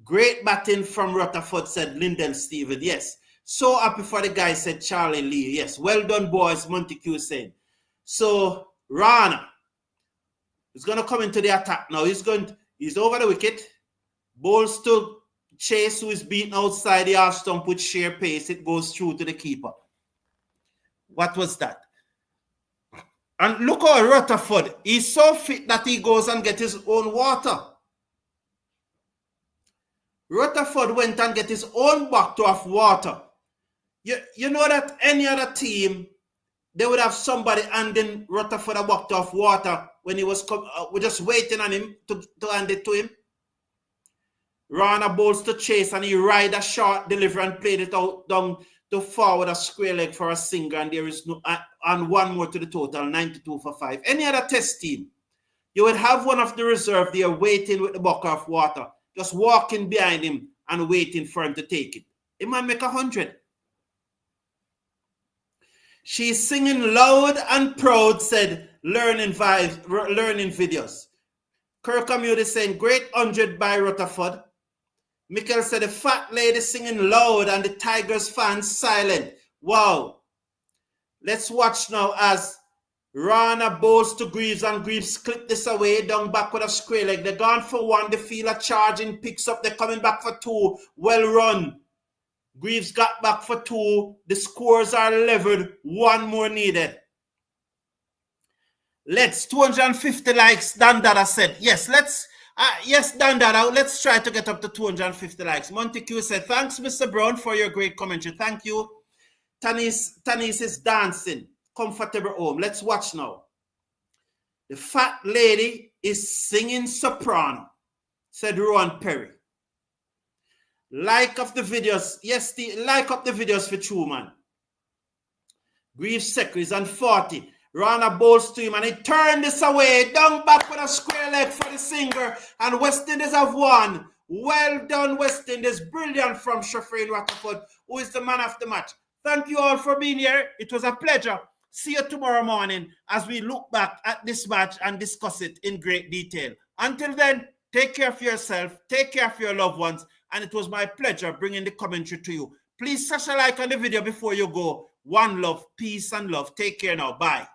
Great batting from Rutherford, said Lyndon Steven. Yes. So happy for the guy, said Charlie Lee. Yes. Well done, boys, Montague saying. So, Rana is going to come into the attack now. He's over the wicket. Bowls to Chase, who is beaten outside the half stump with sheer pace. It goes through to the keeper. What was that? And look how Rutherford, he's so fit that he goes and gets his own water. Rutherford went and get his own bucket of water. You know that any other team, they would have somebody handing Rutherford a bucket of water when he was we're just waiting on him to hand it to him. Rana bowls to Chase and he ride a short delivery and played it out down to forward a square leg for a single, and there is no and 1 more to the total, 92 for 5. Any other Test team, you would have one of the reserve there waiting with the bucket of water, just walking behind him and waiting for him to take it. He might make 100. She's singing loud and proud, said learning videos. Kirkamute is saying great 100 by Rutherford. Mikkel said the fat lady singing loud and the Tigers fans silent. Wow. Let's watch now as Rana bowls to Greaves and Greaves clip this away down back with a square leg. They're gone for 1. The fielder charging, picks up. They're coming back for 2. Well run. Greaves got back for 2. The scores are leveled. 1 more needed. Let's 250 likes. Dandara said. Yes, let's. Yes, Dandara, let's try to get up to 250 likes. Montague said, thanks, Mr. Brown, for your great commentary. Thank you. Tanis is dancing. Comfortable home. Let's watch now. The fat lady is singing soprano, said Rowan Perry. Like up the videos. Yes, like up the videos for Truman. Greaves secretaries and 40. Rana bowls to him and he turned this away. Down back with a square leg for the singer. And West Indies have won. Well done, West Indies. Brilliant from Shafrain Rutherford, who is the man of the match. Thank you all for being here. It was a pleasure. See you tomorrow morning as we look back at this match and discuss it in great detail. Until then, take care of yourself. Take care of your loved ones. And it was my pleasure bringing the commentary to you. Please smash a like on the video before you go. One love, peace and love. Take care now. Bye.